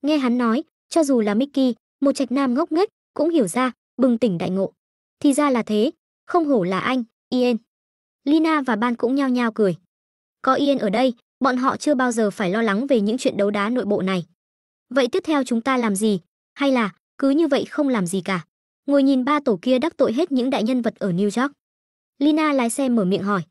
Nghe hắn nói, cho dù là Mickey, một trạch nam ngốc nghếch, cũng hiểu ra, bừng tỉnh đại ngộ. Thì ra là thế, không hổ là anh, Ian. Lina và Ban cũng nhao nhao cười. Có Ian ở đây, bọn họ chưa bao giờ phải lo lắng về những chuyện đấu đá nội bộ này. Vậy tiếp theo chúng ta làm gì? Hay là cứ như vậy không làm gì cả? Ngồi nhìn 3 tổ kia đắc tội hết những đại nhân vật ở New York. Lina lái xe mở miệng hỏi.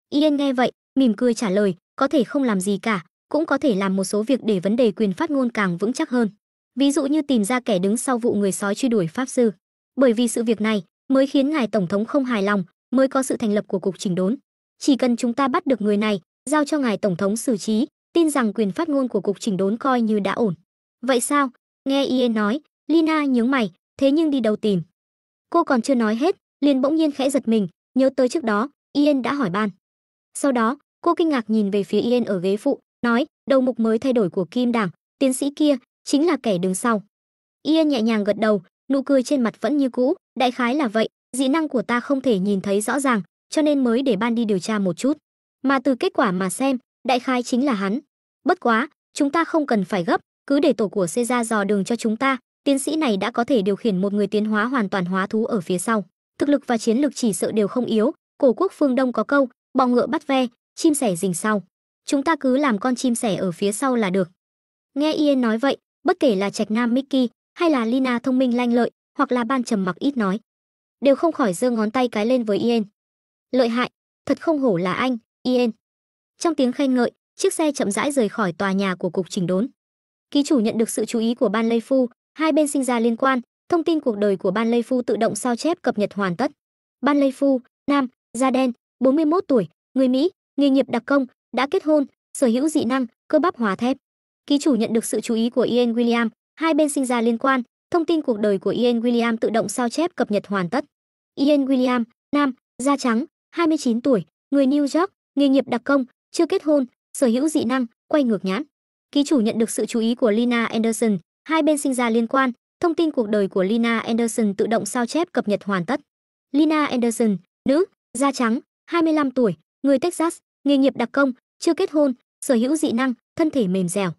Ian nghe vậy, mỉm cười trả lời, có thể không làm gì cả, cũng có thể làm một số việc để vấn đề quyền phát ngôn càng vững chắc hơn. Ví dụ như tìm ra kẻ đứng sau vụ người sói truy đuổi pháp sư. Bởi vì sự việc này mới khiến ngài tổng thống không hài lòng, mới có sự thành lập của cục chỉnh đốn. Chỉ cần chúng ta bắt được người này, giao cho ngài tổng thống xử trí, tin rằng quyền phát ngôn của cục chỉnh đốn coi như đã ổn. Vậy sao? Nghe Ian nói, Lina nhướng mày, thế nhưng đi đâu tìm? Cô còn chưa nói hết, liền bỗng nhiên khẽ giật mình, nhớ tới trước đó, Ian đã hỏi Ban. Sau đó, cô kinh ngạc nhìn về phía Ian ở ghế phụ, nói, đầu mục mới thay đổi của Kim Đảng, tiến sĩ kia chính là kẻ đứng sau. Ian nhẹ nhàng gật đầu, nụ cười trên mặt vẫn như cũ, đại khái là vậy, dị năng của ta không thể nhìn thấy rõ ràng, cho nên mới để Ban đi điều tra một chút. Mà từ kết quả mà xem, đại khái chính là hắn. Bất quá, chúng ta không cần phải gấp, cứ để tổ của Caesar dò đường cho chúng ta, tiến sĩ này đã có thể điều khiển một người tiến hóa hoàn toàn hóa thú ở phía sau. Thực lực và chiến lực chỉ sợ đều không yếu, cổ quốc phương Đông có câu, bọ ngựa bắt ve, chim sẻ rình sau. Chúng ta cứ làm con chim sẻ ở phía sau là được. Nghe Ian nói vậy, bất kể là Trạch Nam Mickey hay là Lina thông minh lanh lợi, hoặc là Ban trầm mặc ít nói, đều không khỏi giơ ngón tay cái lên với Ian. Lợi hại, thật không hổ là anh, Ian. Trong tiếng khen ngợi, chiếc xe chậm rãi rời khỏi tòa nhà của cục chỉnh đốn. Ký chủ nhận được sự chú ý của Ban Lê Phu, hai bên sinh ra liên quan, thông tin cuộc đời của Ban Lê Phu tự động sao chép cập nhật hoàn tất. Ban Lê Phu, nam, da đen, 41 tuổi, người Mỹ, nghề nghiệp đặc công, đã kết hôn, sở hữu dị năng, cơ bắp hóa thép. Ký chủ nhận được sự chú ý của Ian William, hai bên sinh ra liên quan, thông tin cuộc đời của Ian William tự động sao chép cập nhật hoàn tất. Ian William, nam, da trắng, 29 tuổi, người New York, nghề nghiệp đặc công, chưa kết hôn, sở hữu dị năng, quay ngược nhãn. Ký chủ nhận được sự chú ý của Lina Anderson, hai bên sinh ra liên quan, thông tin cuộc đời của Lina Anderson tự động sao chép cập nhật hoàn tất. Lina Anderson, nữ, da trắng, 25 tuổi, người Texas, nghề nghiệp đặc công, chưa kết hôn, sở hữu dị năng, thân thể mềm dẻo.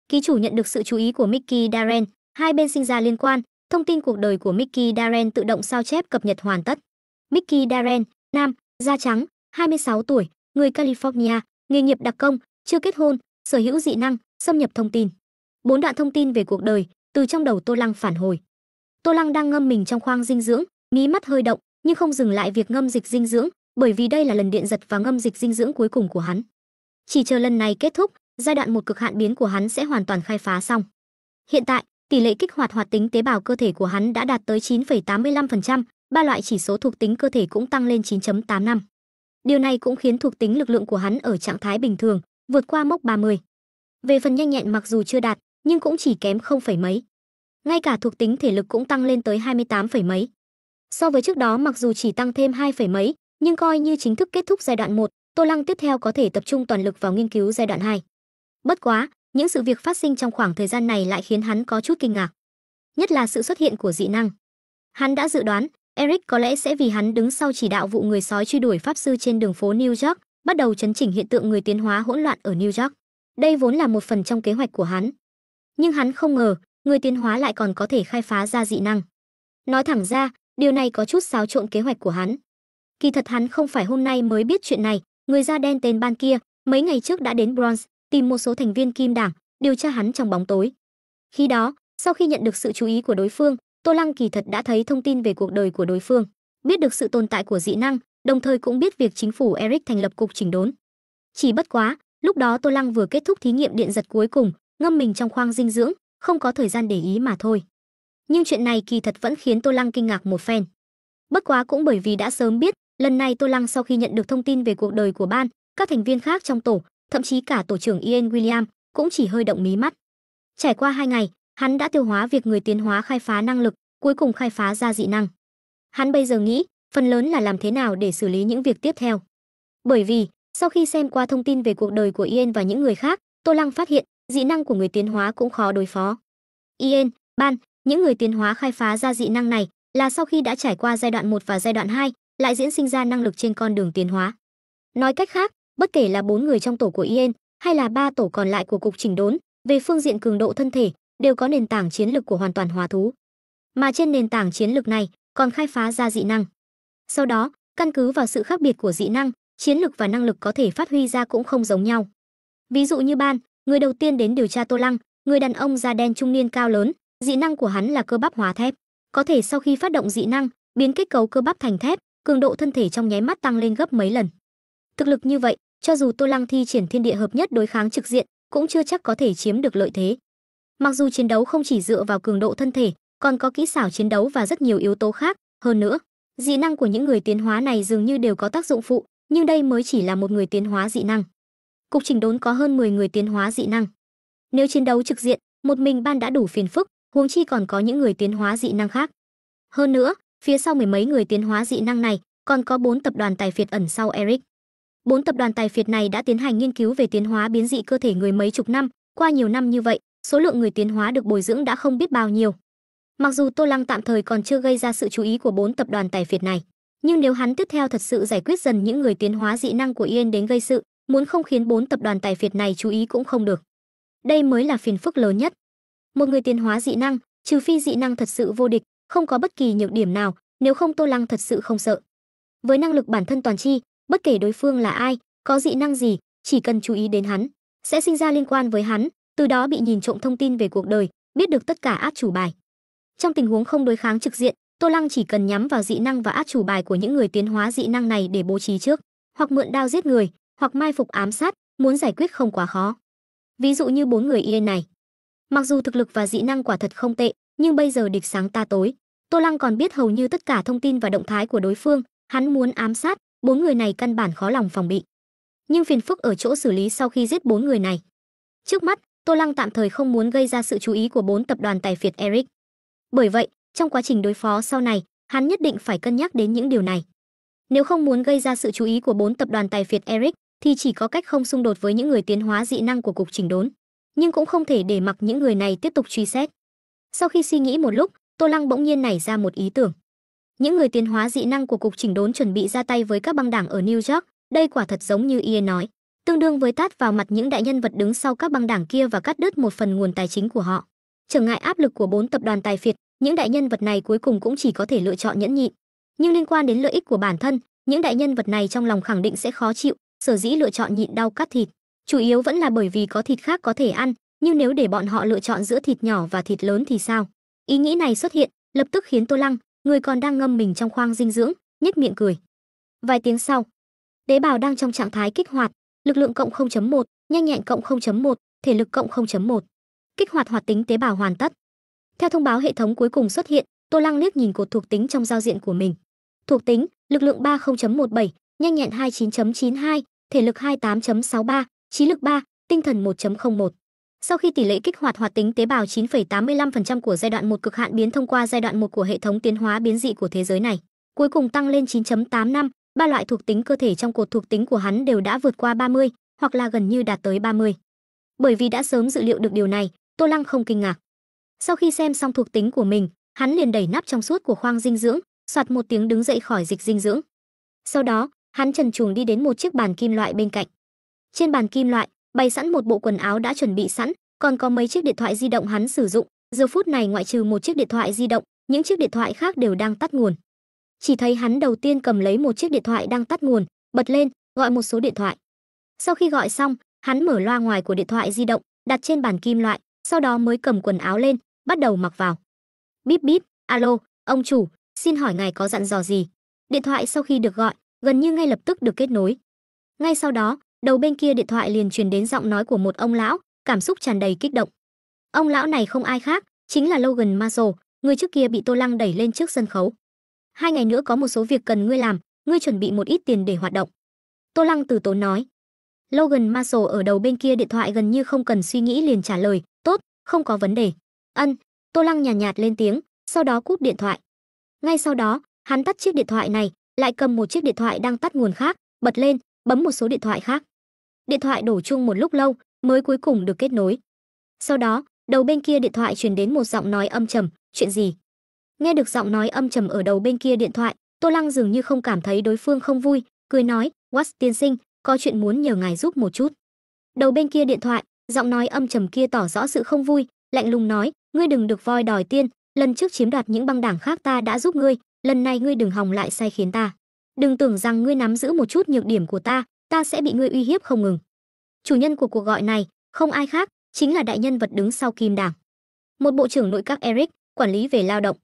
Ký chủ nhận được sự chú ý của Mickey Darren, hai bên sinh ra liên quan, thông tin cuộc đời của Mickey Darren tự động sao chép cập nhật hoàn tất. Mickey Darren, nam, da trắng, 26 tuổi, người California, nghề nghiệp đặc công, chưa kết hôn, sở hữu dị năng, xâm nhập thông tin. 4 đoạn thông tin về cuộc đời từ trong đầu Tô Lăng phản hồi. Tô Lăng đang ngâm mình trong khoang dinh dưỡng, mí mắt hơi động, nhưng không dừng lại việc ngâm dịch dinh dưỡng, bởi vì đây là lần điện giật và ngâm dịch dinh dưỡng cuối cùng của hắn. Chỉ chờ lần này kết thúc, giai đoạn một cực hạn biến của hắn sẽ hoàn toàn khai phá xong. Hiện tại, tỷ lệ kích hoạt hoạt tính tế bào cơ thể của hắn đã đạt tới 9,85%, ba loại chỉ số thuộc tính cơ thể cũng tăng lên 9.85. Điều này cũng khiến thuộc tính lực lượng của hắn ở trạng thái bình thường, vượt qua mốc 30. Về phần nhanh nhẹn mặc dù chưa đạt, nhưng cũng chỉ kém không phẩy mấy. Ngay cả thuộc tính thể lực cũng tăng lên tới 28 phẩy mấy. So với trước đó mặc dù chỉ tăng thêm 2 phẩy mấy, nhưng coi như chính thức kết thúc giai đoạn 1, Tô Lăng tiếp theo có thể tập trung toàn lực vào nghiên cứu giai đoạn 2. Bất quá, những sự việc phát sinh trong khoảng thời gian này lại khiến hắn có chút kinh ngạc. Nhất là sự xuất hiện của dị năng. Hắn đã dự đoán, Eric có lẽ sẽ vì hắn đứng sau chỉ đạo vụ người sói truy đuổi pháp sư trên đường phố New York, bắt đầu chấn chỉnh hiện tượng người tiến hóa hỗn loạn ở New York. Đây vốn là một phần trong kế hoạch của hắn. Nhưng hắn không ngờ, người tiến hóa lại còn có thể khai phá ra dị năng. Nói thẳng ra, điều này có chút xáo trộn kế hoạch của hắn. Kỳ thật hắn không phải hôm nay mới biết chuyện này, người da đen tên Ban kia, mấy ngày trước đã đến Bronx, tìm một số thành viên Kim Đảng, điều tra hắn trong bóng tối. Khi đó, sau khi nhận được sự chú ý của đối phương, Tô Lăng kỳ thật đã thấy thông tin về cuộc đời của đối phương, biết được sự tồn tại của dị năng, đồng thời cũng biết việc chính phủ Eric thành lập cục chỉnh đốn. Chỉ bất quá, lúc đó Tô Lăng vừa kết thúc thí nghiệm điện giật cuối cùng, ngâm mình trong khoang dinh dưỡng, không có thời gian để ý mà thôi. Nhưng chuyện này kỳ thật vẫn khiến Tô Lăng kinh ngạc một phen. Bất quá cũng bởi vì đã sớm biết, lần này Tô Lăng sau khi nhận được thông tin về cuộc đời của Ban, các thành viên khác trong tổ, thậm chí cả tổ trưởng Ian William cũng chỉ hơi động mí mắt. Trải qua 2 ngày, hắn đã tiêu hóa việc người tiến hóa khai phá năng lực, cuối cùng khai phá ra dị năng. Hắn bây giờ nghĩ, phần lớn là làm thế nào để xử lý những việc tiếp theo. Bởi vì, sau khi xem qua thông tin về cuộc đời của Ian và những người khác, Tô Lăng phát hiện, dị năng của người tiến hóa cũng khó đối phó. Ian, Ban, những người tiến hóa khai phá ra dị năng này là sau khi đã trải qua giai đoạn 1 và giai đoạn 2, lại diễn sinh ra năng lực trên con đường tiến hóa. Nói cách khác, bất kể là 4 người trong tổ của Ian hay là 3 tổ còn lại của cục chỉnh đốn, về phương diện cường độ thân thể đều có nền tảng chiến lực của hoàn toàn hóa thú. Mà trên nền tảng chiến lực này còn khai phá ra dị năng. Sau đó, căn cứ vào sự khác biệt của dị năng, chiến lực và năng lực có thể phát huy ra cũng không giống nhau. Ví dụ như Ban, người đầu tiên đến điều tra Tô Lăng, người đàn ông da đen trung niên cao lớn, dị năng của hắn là cơ bắp hóa thép, có thể sau khi phát động dị năng, biến kết cấu cơ bắp thành thép, cường độ thân thể trong nháy mắt tăng lên gấp mấy lần. Thực lực như vậy, cho dù Tô Lăng thi triển thiên địa hợp nhất đối kháng trực diện, cũng chưa chắc có thể chiếm được lợi thế. Mặc dù chiến đấu không chỉ dựa vào cường độ thân thể, còn có kỹ xảo chiến đấu và rất nhiều yếu tố khác, hơn nữa, Dị năng của những người tiến hóa này dường như đều có tác dụng phụ, nhưng đây mới chỉ là một người tiến hóa dị năng. Cục chỉnh đốn có hơn 10 người tiến hóa dị năng. Nếu chiến đấu trực diện, một mình ban đã đủ phiền phức, huống chi còn có những người tiến hóa dị năng khác. Hơn nữa, phía sau mười mấy người tiến hóa dị năng này, còn có 4 tập đoàn tài phiệt ẩn sau Eric. 4 tập đoàn tài phiệt này đã tiến hành nghiên cứu về tiến hóa biến dị cơ thể người mấy chục năm, qua nhiều năm như vậy, số lượng người tiến hóa được bồi dưỡng đã không biết bao nhiêu. Mặc dù Tô Lăng tạm thời còn chưa gây ra sự chú ý của 4 tập đoàn tài phiệt này, nhưng nếu hắn tiếp theo thật sự giải quyết dần những người tiến hóa dị năng của Yên đến gây sự, muốn không khiến 4 tập đoàn tài phiệt này chú ý cũng không được. Đây mới là phiền phức lớn nhất. Một người tiến hóa dị năng, trừ phi dị năng thật sự vô địch, không có bất kỳ nhược điểm nào, nếu không Tô Lăng thật sự không sợ. Với năng lực bản thân toàn chi, bất kể đối phương là ai, có dị năng gì, chỉ cần chú ý đến hắn, sẽ sinh ra liên quan với hắn, từ đó bị nhìn trộm thông tin về cuộc đời, biết được tất cả át chủ bài. Trong tình huống không đối kháng trực diện, Tô Lăng chỉ cần nhắm vào dị năng và át chủ bài của những người tiến hóa dị năng này để bố trí trước, hoặc mượn đao giết người, hoặc mai phục ám sát, muốn giải quyết không quá khó. Ví dụ như 4 người Yên này. Mặc dù thực lực và dị năng quả thật không tệ, nhưng bây giờ địch sáng ta tối, Tô Lăng còn biết hầu như tất cả thông tin và động thái của đối phương, hắn muốn ám sát 4 người này căn bản khó lòng phòng bị. Nhưng phiền phức ở chỗ xử lý sau khi giết 4 người này. Trước mắt, Tô Lăng tạm thời không muốn gây ra sự chú ý của 4 tập đoàn tài phiệt Eric. Bởi vậy, trong quá trình đối phó sau này, hắn nhất định phải cân nhắc đến những điều này. Nếu không muốn gây ra sự chú ý của 4 tập đoàn tài phiệt Eric, thì chỉ có cách không xung đột với những người tiến hóa dị năng của cục chỉnh đốn, nhưng cũng không thể để mặc những người này tiếp tục truy xét. Sau khi suy nghĩ một lúc, Tô Lăng bỗng nhiên nảy ra một ý tưởng. Những người tiến hóa dị năng của cục chỉnh đốn chuẩn bị ra tay với các băng đảng ở New York, đây quả thật giống như Ian nói, tương đương với tát vào mặt những đại nhân vật đứng sau các băng đảng kia và cắt đứt một phần nguồn tài chính của họ. Trở ngại áp lực của 4 tập đoàn tài phiệt, những đại nhân vật này cuối cùng cũng chỉ có thể lựa chọn nhẫn nhịn. Nhưng liên quan đến lợi ích của bản thân, những đại nhân vật này trong lòng khẳng định sẽ khó chịu, sở dĩ lựa chọn nhịn đau cắt thịt, chủ yếu vẫn là bởi vì có thịt khác có thể ăn, nhưng nếu để bọn họ lựa chọn giữa thịt nhỏ và thịt lớn thì sao? Ý nghĩ này xuất hiện, lập tức khiến Tô Lăng, người còn đang ngâm mình trong khoang dinh dưỡng, nhếch miệng cười. Vài tiếng sau, tế bào đang trong trạng thái kích hoạt, lực lượng cộng 0.1, nhanh nhẹn cộng 0.1, thể lực cộng 0.1. Kích hoạt hoạt tính tế bào hoàn tất. Theo thông báo hệ thống cuối cùng xuất hiện, Tô Lăng liếc nhìn cột thuộc tính trong giao diện của mình. Thuộc tính: lực lượng 30.17, nhanh nhẹn 29.92, thể lực 28.63, trí lực 3, tinh thần 1.01. Sau khi tỷ lệ kích hoạt hoạt tính tế bào 9,85% của giai đoạn 1 cực hạn biến thông qua giai đoạn 1 của hệ thống tiến hóa biến dị của thế giới này, cuối cùng tăng lên 9.85, ba loại thuộc tính cơ thể trong cột thuộc tính của hắn đều đã vượt qua 30, hoặc là gần như đạt tới 30. Bởi vì đã sớm dự liệu được điều này, Tô Lăng không kinh ngạc. Sau khi xem xong thuộc tính của mình, hắn liền đẩy nắp trong suốt của khoang dinh dưỡng, soạt một tiếng đứng dậy khỏi dịch dinh dưỡng. Sau đó, hắn trần truồng đi đến một chiếc bàn kim loại bên cạnh. Trên bàn kim loại, bày sẵn một bộ quần áo đã chuẩn bị sẵn, còn có mấy chiếc điện thoại di động hắn sử dụng. Giờ phút này ngoại trừ một chiếc điện thoại di động, những chiếc điện thoại khác đều đang tắt nguồn. Chỉ thấy hắn đầu tiên cầm lấy một chiếc điện thoại đang tắt nguồn, bật lên, gọi một số điện thoại. Sau khi gọi xong, hắn mở loa ngoài của điện thoại di động, đặt trên bàn kim loại, sau đó mới cầm quần áo lên, bắt đầu mặc vào. Bíp bíp, alo, ông chủ, xin hỏi ngài có dặn dò gì? Điện thoại sau khi được gọi, gần như ngay lập tức được kết nối. Ngay sau đó, đầu bên kia điện thoại liền truyền đến giọng nói của một ông lão, cảm xúc tràn đầy kích động. Ông lão này không ai khác, chính là Logan Marshall, người trước kia bị Tô Lăng đẩy lên trước sân khấu. 2 ngày nữa có một số việc cần ngươi làm, ngươi chuẩn bị một ít tiền để hoạt động. Tô Lăng từ tốn nói. Logan Marshall ở đầu bên kia điện thoại gần như không cần suy nghĩ liền trả lời, tốt, không có vấn đề. Ân, Tô Lăng nhàn nhạt lên tiếng, sau đó cúp điện thoại. Ngay sau đó, hắn tắt chiếc điện thoại này, lại cầm một chiếc điện thoại đang tắt nguồn khác, bật lên, bấm một số điện thoại khác. Điện thoại đổ chuông một lúc lâu, mới cuối cùng được kết nối. Sau đó, đầu bên kia điện thoại truyền đến một giọng nói âm trầm, chuyện gì? Nghe được giọng nói âm trầm ở đầu bên kia điện thoại, Tô Lăng dường như không cảm thấy đối phương không vui, cười nói, Watts tiên sinh, có chuyện muốn nhờ ngài giúp một chút. Đầu bên kia điện thoại, giọng nói âm trầm kia tỏ rõ sự không vui, lạnh lùng nói, ngươi đừng được voi đòi tiên, lần trước chiếm đoạt những băng đảng khác ta đã giúp ngươi, lần này ngươi đừng hòng lại sai khiến ta. Đừng tưởng rằng ngươi nắm giữ một chút nhược điểm của ta sẽ bị ngươi uy hiếp không ngừng. Chủ nhân của cuộc gọi này, không ai khác, chính là đại nhân vật đứng sau Kim Đảng. Một bộ trưởng nội các Eric, quản lý về lao động.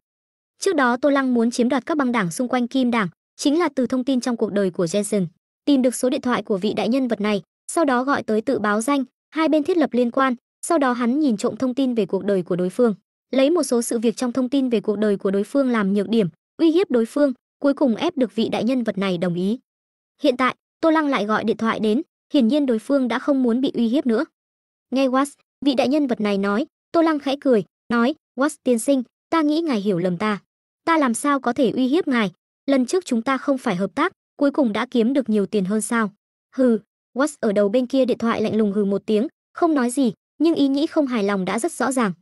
Trước đó Tô Lăng muốn chiếm đoạt các băng đảng xung quanh Kim Đảng, chính là từ thông tin trong cuộc đời của Jensen, tìm được số điện thoại của vị đại nhân vật này, sau đó gọi tới tự báo danh, hai bên thiết lập liên quan, sau đó hắn nhìn trộm thông tin về cuộc đời của đối phương, lấy một số sự việc trong thông tin về cuộc đời của đối phương làm nhược điểm, uy hiếp đối phương, cuối cùng ép được vị đại nhân vật này đồng ý. Hiện tại, Tô Lăng lại gọi điện thoại đến, hiển nhiên đối phương đã không muốn bị uy hiếp nữa. Nghe Watts, vị đại nhân vật này nói, Tô Lăng khẽ cười, nói, Watts tiên sinh, ta nghĩ ngài hiểu lầm ta. Ta làm sao có thể uy hiếp ngài? Lần trước chúng ta không phải hợp tác, cuối cùng đã kiếm được nhiều tiền hơn sao? Hừ, Watts ở đầu bên kia điện thoại lạnh lùng hừ một tiếng, không nói gì, nhưng ý nghĩ không hài lòng đã rất rõ ràng.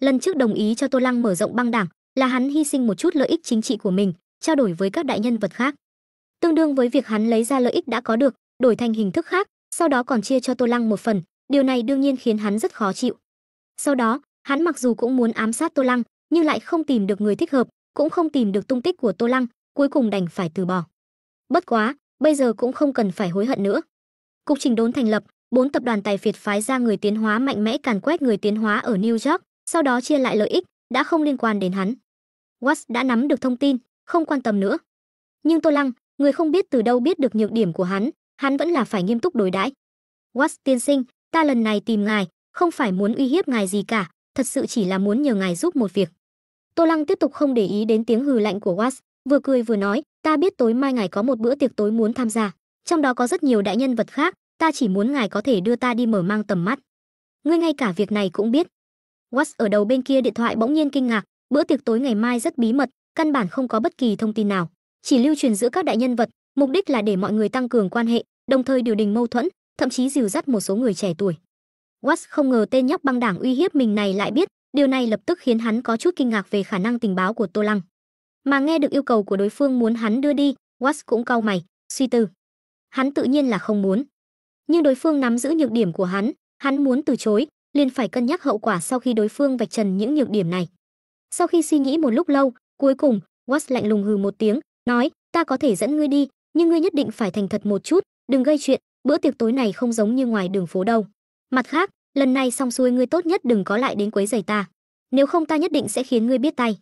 Lần trước đồng ý cho Tô Lăng mở rộng băng đảng, là hắn hy sinh một chút lợi ích chính trị của mình, trao đổi với các đại nhân vật khác. Tương đương với việc hắn lấy ra lợi ích đã có được, đổi thành hình thức khác, sau đó còn chia cho Tô Lăng một phần, điều này đương nhiên khiến hắn rất khó chịu. Sau đó, hắn mặc dù cũng muốn ám sát Tô Lăng, nhưng lại không tìm được người thích hợp, cũng không tìm được tung tích của Tô Lăng, cuối cùng đành phải từ bỏ. Bất quá, bây giờ cũng không cần phải hối hận nữa. Cục chỉnh đốn thành lập, 4 tập đoàn tài phiệt phái ra người tiến hóa mạnh mẽ càn quét người tiến hóa ở New York, sau đó chia lại lợi ích, đã không liên quan đến hắn. Watts đã nắm được thông tin, không quan tâm nữa. Nhưng Tô Lăng, người không biết từ đâu biết được nhược điểm của hắn vẫn là phải nghiêm túc đối đãi. Watts tiên sinh, ta lần này tìm ngài, không phải muốn uy hiếp ngài gì cả, thật sự chỉ là muốn nhờ ngài giúp một việc. Tô Lăng tiếp tục không để ý đến tiếng hừ lạnh của Watts, vừa cười vừa nói, ta biết tối mai ngài có một bữa tiệc tối muốn tham gia, trong đó có rất nhiều đại nhân vật khác, ta chỉ muốn ngài có thể đưa ta đi mở mang tầm mắt. Ngươi ngay cả việc này cũng biết. Watts ở đầu bên kia điện thoại bỗng nhiên kinh ngạc, bữa tiệc tối ngày mai rất bí mật, căn bản không có bất kỳ thông tin nào, chỉ lưu truyền giữa các đại nhân vật, mục đích là để mọi người tăng cường quan hệ, đồng thời điều đình mâu thuẫn, thậm chí dìu dắt một số người trẻ tuổi. Watts không ngờ tên nhóc băng đảng uy hiếp mình này lại biết, điều này lập tức khiến hắn có chút kinh ngạc về khả năng tình báo của Tô Lăng. Mà nghe được yêu cầu của đối phương muốn hắn đưa đi, Watts cũng cau mày, suy tư. Hắn tự nhiên là không muốn, nhưng đối phương nắm giữ nhược điểm của hắn muốn từ chối, liền phải cân nhắc hậu quả sau khi đối phương vạch trần những nhược điểm này. Sau khi suy nghĩ một lúc lâu, cuối cùng, Watts lạnh lùng hừ một tiếng, nói, ta có thể dẫn ngươi đi, nhưng ngươi nhất định phải thành thật một chút, đừng gây chuyện, bữa tiệc tối này không giống như ngoài đường phố đâu. Mặt khác, lần này xong xuôi ngươi tốt nhất đừng có lại đến quấy rầy ta, nếu không ta nhất định sẽ khiến ngươi biết tay.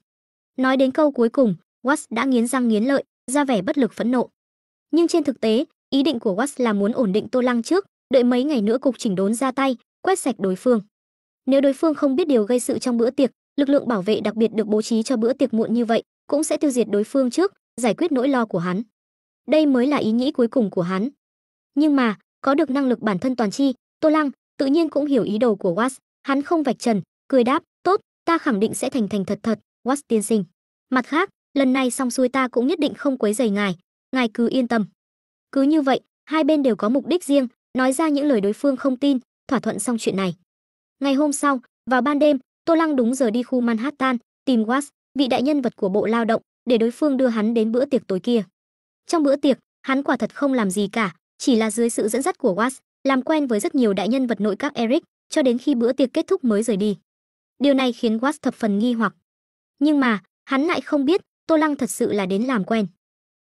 Nói đến câu cuối cùng, Watts đã nghiến răng nghiến lợi, ra vẻ bất lực phẫn nộ. Nhưng trên thực tế, ý định của Watts là muốn ổn định Tô Lăng trước, đợi mấy ngày nữa cục chỉnh đốn ra tay, quét sạch đối phương. Nếu đối phương không biết điều gây sự trong bữa tiệc, lực lượng bảo vệ đặc biệt được bố trí cho bữa tiệc muộn như vậy, cũng sẽ tiêu diệt đối phương trước, giải quyết nỗi lo của hắn. Đây mới là ý nghĩ cuối cùng của hắn. Nhưng mà, có được năng lực bản thân toàn chi, Tô Lăng tự nhiên cũng hiểu ý đồ của Watts, hắn không vạch trần, cười đáp, tốt, ta khẳng định sẽ thành thành thật thật, Watts tiên sinh. Mặt khác, lần này xong xuôi ta cũng nhất định không quấy rầy ngài cứ yên tâm. Cứ như vậy, hai bên đều có mục đích riêng, nói ra những lời đối phương không tin, thỏa thuận xong chuyện này. Ngày hôm sau, vào ban đêm, Tô Lăng đúng giờ đi khu Manhattan, tìm Watts, vị đại nhân vật của Bộ Lao động, để đối phương đưa hắn đến bữa tiệc tối kia. Trong bữa tiệc, hắn quả thật không làm gì cả, chỉ là dưới sự dẫn dắt của Watts, làm quen với rất nhiều đại nhân vật nội các Eric, cho đến khi bữa tiệc kết thúc mới rời đi. Điều này khiến Watts thập phần nghi hoặc. Nhưng mà, hắn lại không biết, Tô Lăng thật sự là đến làm quen.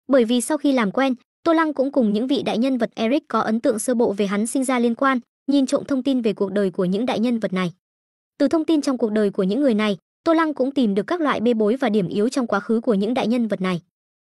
Bởi vì sau khi làm quen, Tô Lăng cũng cùng những vị đại nhân vật Eric có ấn tượng sơ bộ về hắn sinh ra liên quan, nhìn trộm thông tin về cuộc đời của những đại nhân vật này. Từ thông tin trong cuộc đời của những người này, Tô Lăng cũng tìm được các loại bê bối và điểm yếu trong quá khứ của những đại nhân vật này.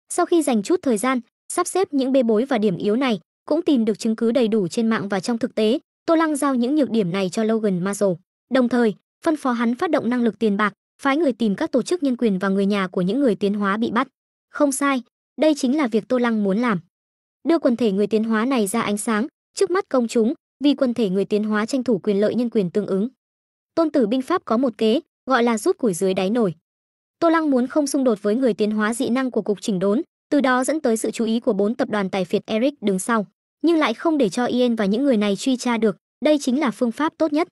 Sau khi dành chút thời gian, sắp xếp những bê bối và điểm yếu này, cũng tìm được chứng cứ đầy đủ trên mạng và trong thực tế, Tô Lăng giao những nhược điểm này cho Logan Marshall, đồng thời phân phó hắn phát động năng lực tiền bạc, phái người tìm các tổ chức nhân quyền và người nhà của những người tiến hóa bị bắt. Không sai, đây chính là việc Tô Lăng muốn làm. Đưa quần thể người tiến hóa này ra ánh sáng, trước mắt công chúng, vì quần thể người tiến hóa tranh thủ quyền lợi nhân quyền tương ứng. Tôn Tử binh pháp có một kế, gọi là rút củi dưới đáy nồi. Tô Lăng muốn không xung đột với người tiến hóa dị năng của cục chỉnh đốn, từ đó dẫn tới sự chú ý của 4 tập đoàn tài phiệt Eric đứng sau, nhưng lại không để cho Ian và những người này truy tra được, đây chính là phương pháp tốt nhất.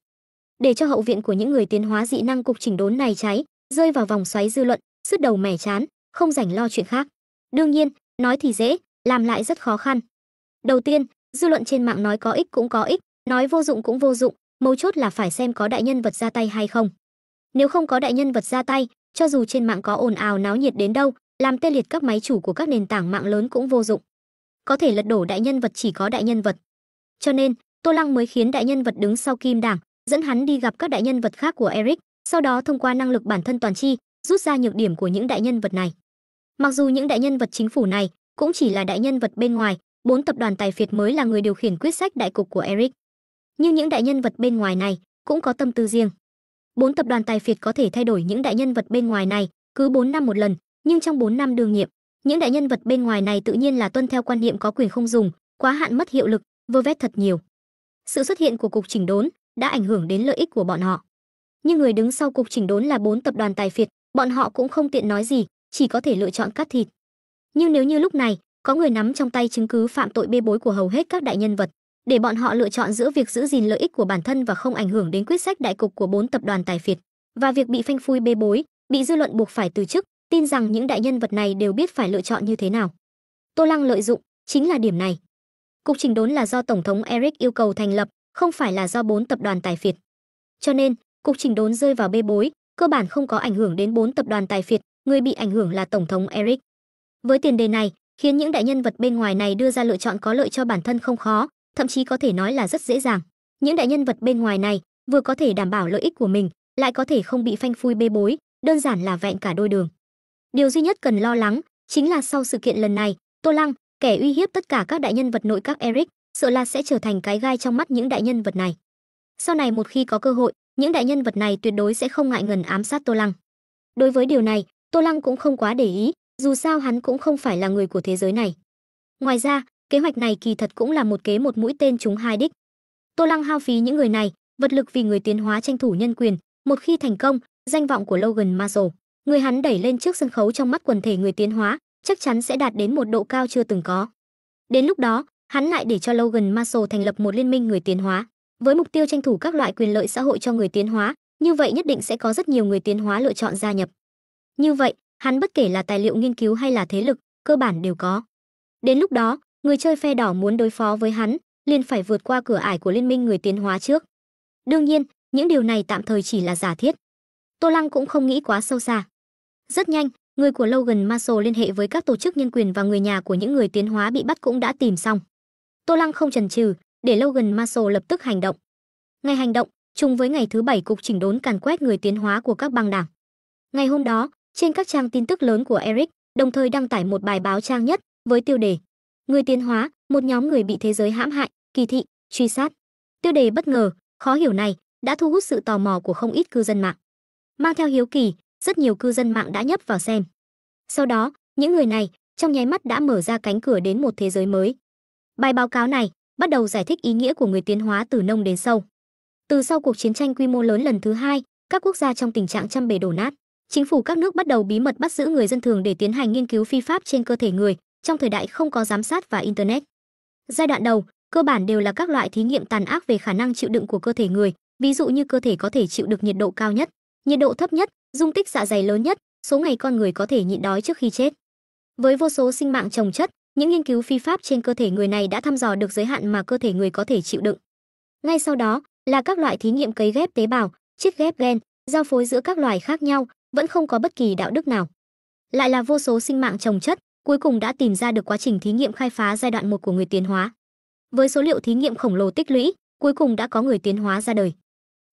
Để cho hậu viện của những người tiến hóa dị năng cục chỉnh đốn này cháy, rơi vào vòng xoáy dư luận, sứt đầu mẻ chán, không rảnh lo chuyện khác. Đương nhiên, nói thì dễ, làm lại rất khó khăn. Đầu tiên, dư luận trên mạng nói có ích cũng có ích, nói vô dụng cũng vô dụng, mấu chốt là phải xem có đại nhân vật ra tay hay không. Nếu không có đại nhân vật ra tay, cho dù trên mạng có ồn ào náo nhiệt đến đâu, làm tê liệt các máy chủ của các nền tảng mạng lớn cũng vô dụng. Có thể lật đổ đại nhân vật chỉ có đại nhân vật. Cho nên, Tô Lăng mới khiến đại nhân vật đứng sau Kim Đảng, dẫn hắn đi gặp các đại nhân vật khác của Eric, sau đó thông qua năng lực bản thân toàn chi, rút ra nhược điểm của những đại nhân vật này. Mặc dù những đại nhân vật chính phủ này cũng chỉ là đại nhân vật bên ngoài, 4 tập đoàn tài phiệt mới là người điều khiển quyết sách đại cục của Eric. Nhưng những đại nhân vật bên ngoài này cũng có tâm tư riêng. 4 tập đoàn tài phiệt có thể thay đổi những đại nhân vật bên ngoài này, cứ 4 năm một lần, nhưng trong 4 năm đương nhiệm, Những đại nhân vật bên ngoài này tự nhiên là tuân theo quan niệm có quyền không dùng, quá hạn mất hiệu lực, vơ vét thật nhiều. Sự xuất hiện của cục chỉnh đốn đã ảnh hưởng đến lợi ích của bọn họ. Nhưng người đứng sau cục chỉnh đốn là 4 tập đoàn tài phiệt, bọn họ cũng không tiện nói gì, chỉ có thể lựa chọn cắt thịt. Nhưng nếu như lúc này có người nắm trong tay chứng cứ phạm tội bê bối của hầu hết các đại nhân vật, để bọn họ lựa chọn giữa việc giữ gìn lợi ích của bản thân và không ảnh hưởng đến quyết sách đại cục của 4 tập đoàn tài phiệt, và việc bị phanh phui bê bối, bị dư luận buộc phải từ chức, tin rằng những đại nhân vật này đều biết phải lựa chọn như thế nào. Tô Lăng lợi dụng chính là điểm này. Cục chỉnh đốn là do Tổng thống Eric yêu cầu thành lập, không phải là do 4 tập đoàn tài phiệt. Cho nên, cục chỉnh đốn rơi vào bê bối, cơ bản không có ảnh hưởng đến 4 tập đoàn tài phiệt, người bị ảnh hưởng là Tổng thống Eric. Với tiền đề này, khiến những đại nhân vật bên ngoài này đưa ra lựa chọn có lợi cho bản thân không khó, thậm chí có thể nói là rất dễ dàng. Những đại nhân vật bên ngoài này vừa có thể đảm bảo lợi ích của mình, lại có thể không bị phanh phui bê bối, đơn giản là vẹn cả đôi đường. Điều duy nhất cần lo lắng chính là sau sự kiện lần này, Tô Lăng, kẻ uy hiếp tất cả các đại nhân vật nội các Eric, sợ là sẽ trở thành cái gai trong mắt những đại nhân vật này. Sau này một khi có cơ hội, những đại nhân vật này tuyệt đối sẽ không ngại ngần ám sát Tô Lăng. Đối với điều này, Tô Lăng cũng không quá để ý, dù sao hắn cũng không phải là người của thế giới này. Ngoài ra, kế hoạch này kỳ thật cũng là một mũi tên trúng hai đích. Tô Lăng hao phí những người này, vật lực vì người tiến hóa tranh thủ nhân quyền, một khi thành công, danh vọng của Logan Marshall, người hắn đẩy lên trước sân khấu trong mắt quần thể người tiến hóa, chắc chắn sẽ đạt đến một độ cao chưa từng có. Đến lúc đó, hắn lại để cho Logan Marshall thành lập một liên minh người tiến hóa, với mục tiêu tranh thủ các loại quyền lợi xã hội cho người tiến hóa, như vậy nhất định sẽ có rất nhiều người tiến hóa lựa chọn gia nhập. Như vậy, hắn bất kể là tài liệu nghiên cứu hay là thế lực, cơ bản đều có. Đến lúc đó, người chơi phe đỏ muốn đối phó với hắn, liền phải vượt qua cửa ải của liên minh người tiến hóa trước. Đương nhiên, những điều này tạm thời chỉ là giả thiết. Tô Lăng cũng không nghĩ quá sâu xa. Rất nhanh, người của Logan Marshall liên hệ với các tổ chức nhân quyền và người nhà của những người tiến hóa bị bắt cũng đã tìm xong. Tô Lăng không chần chừ, để Logan Marshall lập tức hành động. Ngày hành động, trùng với ngày thứ 7 cục chỉnh đốn càn quét người tiến hóa của các băng đảng. Ngày hôm đó, trên các trang tin tức lớn của Eric, đồng thời đăng tải một bài báo trang nhất với tiêu đề: Người tiến hóa, một nhóm người bị thế giới hãm hại, kỳ thị, truy sát. Tiêu đề bất ngờ, khó hiểu này đã thu hút sự tò mò của không ít cư dân mạng. Mang theo hiếu kỳ, rất nhiều cư dân mạng đã nhấp vào xem. Sau đó, những người này trong nháy mắt đã mở ra cánh cửa đến một thế giới mới. Bài báo cáo này bắt đầu giải thích ý nghĩa của người tiến hóa từ nông đến sâu. Từ sau cuộc chiến tranh quy mô lớn lần thứ 2, các quốc gia trong tình trạng trăm bề đổ nát, chính phủ các nước bắt đầu bí mật bắt giữ người dân thường để tiến hành nghiên cứu phi pháp trên cơ thể người, trong thời đại không có giám sát và internet. Giai đoạn đầu, cơ bản đều là các loại thí nghiệm tàn ác về khả năng chịu đựng của cơ thể người, ví dụ như cơ thể có thể chịu được nhiệt độ cao nhất, nhiệt độ thấp nhất, dung tích dạ dày lớn nhất, số ngày con người có thể nhịn đói trước khi chết. Với vô số sinh mạng chồng chất, những nghiên cứu phi pháp trên cơ thể người này đã thăm dò được giới hạn mà cơ thể người có thể chịu đựng. Ngay sau đó là các loại thí nghiệm cấy ghép tế bào, chiết ghép gen, giao phối giữa các loài khác nhau, vẫn không có bất kỳ đạo đức nào. Lại là vô số sinh mạng chồng chất, cuối cùng đã tìm ra được quá trình thí nghiệm khai phá giai đoạn 1 của người tiến hóa. Với số liệu thí nghiệm khổng lồ tích lũy, cuối cùng đã có người tiến hóa ra đời.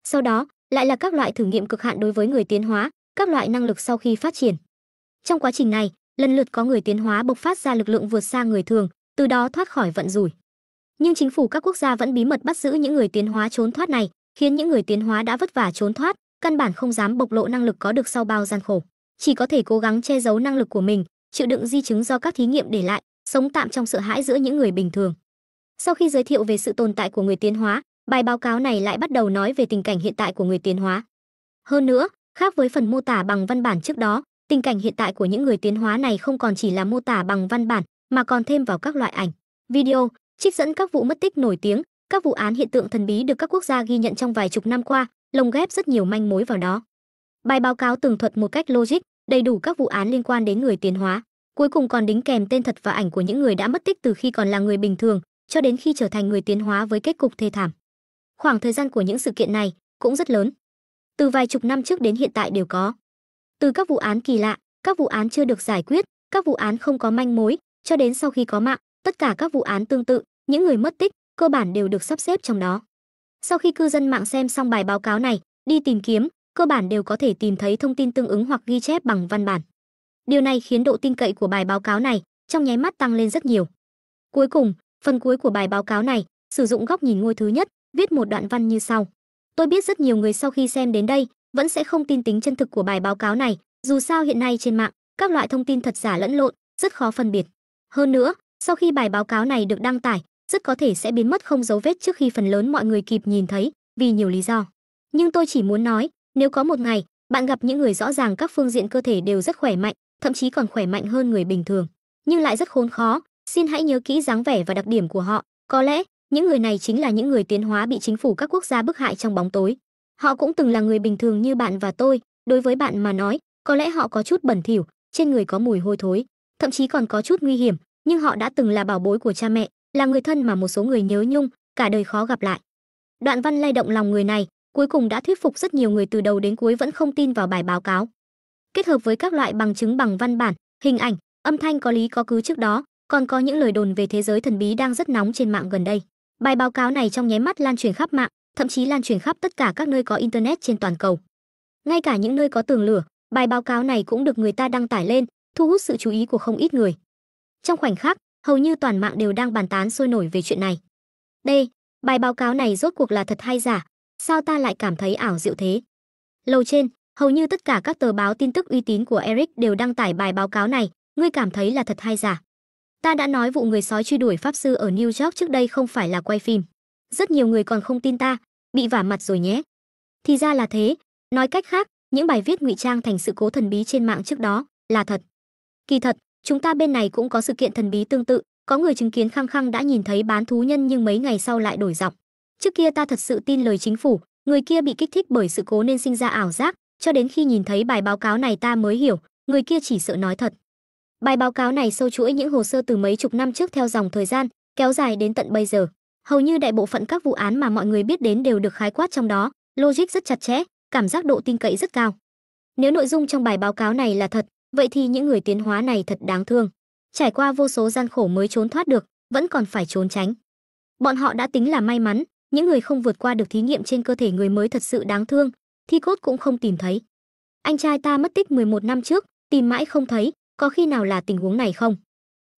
Sau đó, lại là các loại thử nghiệm cực hạn đối với người tiến hóa, các loại năng lực sau khi phát triển. Trong quá trình này, lần lượt có người tiến hóa bộc phát ra lực lượng vượt xa người thường, từ đó thoát khỏi vận rủi. Nhưng chính phủ các quốc gia vẫn bí mật bắt giữ những người tiến hóa trốn thoát này, khiến những người tiến hóa đã vất vả trốn thoát, căn bản không dám bộc lộ năng lực có được sau bao gian khổ, chỉ có thể cố gắng che giấu năng lực của mình, chịu đựng di chứng do các thí nghiệm để lại, sống tạm trong sợ hãi giữa những người bình thường. Sau khi giới thiệu về sự tồn tại của người tiến hóa, bài báo cáo này lại bắt đầu nói về tình cảnh hiện tại của người tiến hóa. Hơn nữa, khác với phần mô tả bằng văn bản trước đó, tình cảnh hiện tại của những người tiến hóa này không còn chỉ là mô tả bằng văn bản, mà còn thêm vào các loại ảnh, video, trích dẫn các vụ mất tích nổi tiếng, các vụ án hiện tượng thần bí được các quốc gia ghi nhận trong vài chục năm qua, lồng ghép rất nhiều manh mối vào đó. Bài báo cáo tường thuật một cách logic, đầy đủ các vụ án liên quan đến người tiến hóa, cuối cùng còn đính kèm tên thật và ảnh của những người đã mất tích từ khi còn là người bình thường cho đến khi trở thành người tiến hóa với kết cục thê thảm. Khoảng thời gian của những sự kiện này cũng rất lớn, từ vài chục năm trước đến hiện tại đều có. Từ các vụ án kỳ lạ, các vụ án chưa được giải quyết, các vụ án không có manh mối, cho đến sau khi có mạng, tất cả các vụ án tương tự, những người mất tích, cơ bản đều được sắp xếp trong đó. Sau khi cư dân mạng xem xong bài báo cáo này, đi tìm kiếm, cơ bản đều có thể tìm thấy thông tin tương ứng hoặc ghi chép bằng văn bản. Điều này khiến độ tin cậy của bài báo cáo này trong nháy mắt tăng lên rất nhiều. Cuối cùng, phần cuối của bài báo cáo này sử dụng góc nhìn ngôi thứ nhất, viết một đoạn văn như sau. Tôi biết rất nhiều người sau khi xem đến đây vẫn sẽ không tin tính chân thực của bài báo cáo này, dù sao hiện nay trên mạng, các loại thông tin thật giả lẫn lộn, rất khó phân biệt. Hơn nữa, sau khi bài báo cáo này được đăng tải, rất có thể sẽ biến mất không dấu vết trước khi phần lớn mọi người kịp nhìn thấy, vì nhiều lý do. Nhưng tôi chỉ muốn nói, nếu có một ngày, bạn gặp những người rõ ràng các phương diện cơ thể đều rất khỏe mạnh, thậm chí còn khỏe mạnh hơn người bình thường, nhưng lại rất khốn khó, xin hãy nhớ kỹ dáng vẻ và đặc điểm của họ. Có lẽ, những người này chính là những người tiến hóa bị chính phủ các quốc gia bức hại trong bóng tối. Họ cũng từng là người bình thường như bạn và tôi, đối với bạn mà nói, có lẽ họ có chút bẩn thỉu, trên người có mùi hôi thối, thậm chí còn có chút nguy hiểm, nhưng họ đã từng là bảo bối của cha mẹ, là người thân mà một số người nhớ nhung, cả đời khó gặp lại. Đoạn văn lay động lòng người này, cuối cùng đã thuyết phục rất nhiều người từ đầu đến cuối vẫn không tin vào bài báo cáo. Kết hợp với các loại bằng chứng bằng văn bản, hình ảnh, âm thanh có lý có cứ trước đó, còn có những lời đồn về thế giới thần bí đang rất nóng trên mạng gần đây. Bài báo cáo này trong nháy mắt lan truyền khắp mạng, thậm chí lan truyền khắp tất cả các nơi có internet trên toàn cầu. Ngay cả những nơi có tường lửa, bài báo cáo này cũng được người ta đăng tải lên, thu hút sự chú ý của không ít người. Trong khoảnh khắc, hầu như toàn mạng đều đang bàn tán sôi nổi về chuyện này. Đây, bài báo cáo này rốt cuộc là thật hay giả? Sao ta lại cảm thấy ảo diệu thế? Lầu trên, hầu như tất cả các tờ báo tin tức uy tín của Eric đều đăng tải bài báo cáo này, ngươi cảm thấy là thật hay giả? Ta đã nói vụ người sói truy đuổi pháp sư ở New York trước đây không phải là quay phim. Rất nhiều người còn không tin ta, bị vả mặt rồi nhé. Thì ra là thế, nói cách khác, những bài viết ngụy trang thành sự cố thần bí trên mạng trước đó là thật. Kỳ thật, chúng ta bên này cũng có sự kiện thần bí tương tự, có người chứng kiến khăng khăng đã nhìn thấy bán thú nhân nhưng mấy ngày sau lại đổi giọng. Trước kia ta thật sự tin lời chính phủ, người kia bị kích thích bởi sự cố nên sinh ra ảo giác, cho đến khi nhìn thấy bài báo cáo này ta mới hiểu, người kia chỉ sợ nói thật. Bài báo cáo này sâu chuỗi những hồ sơ từ mấy chục năm trước theo dòng thời gian, kéo dài đến tận bây giờ. Hầu như đại bộ phận các vụ án mà mọi người biết đến đều được khái quát trong đó, logic rất chặt chẽ, cảm giác độ tin cậy rất cao. Nếu nội dung trong bài báo cáo này là thật, vậy thì những người tiến hóa này thật đáng thương. Trải qua vô số gian khổ mới trốn thoát được, vẫn còn phải trốn tránh. Bọn họ đã tính là may mắn, những người không vượt qua được thí nghiệm trên cơ thể người mới thật sự đáng thương, thi cốt cũng không tìm thấy. Anh trai ta mất tích 11 năm trước, tìm mãi không thấy, có khi nào là tình huống này không?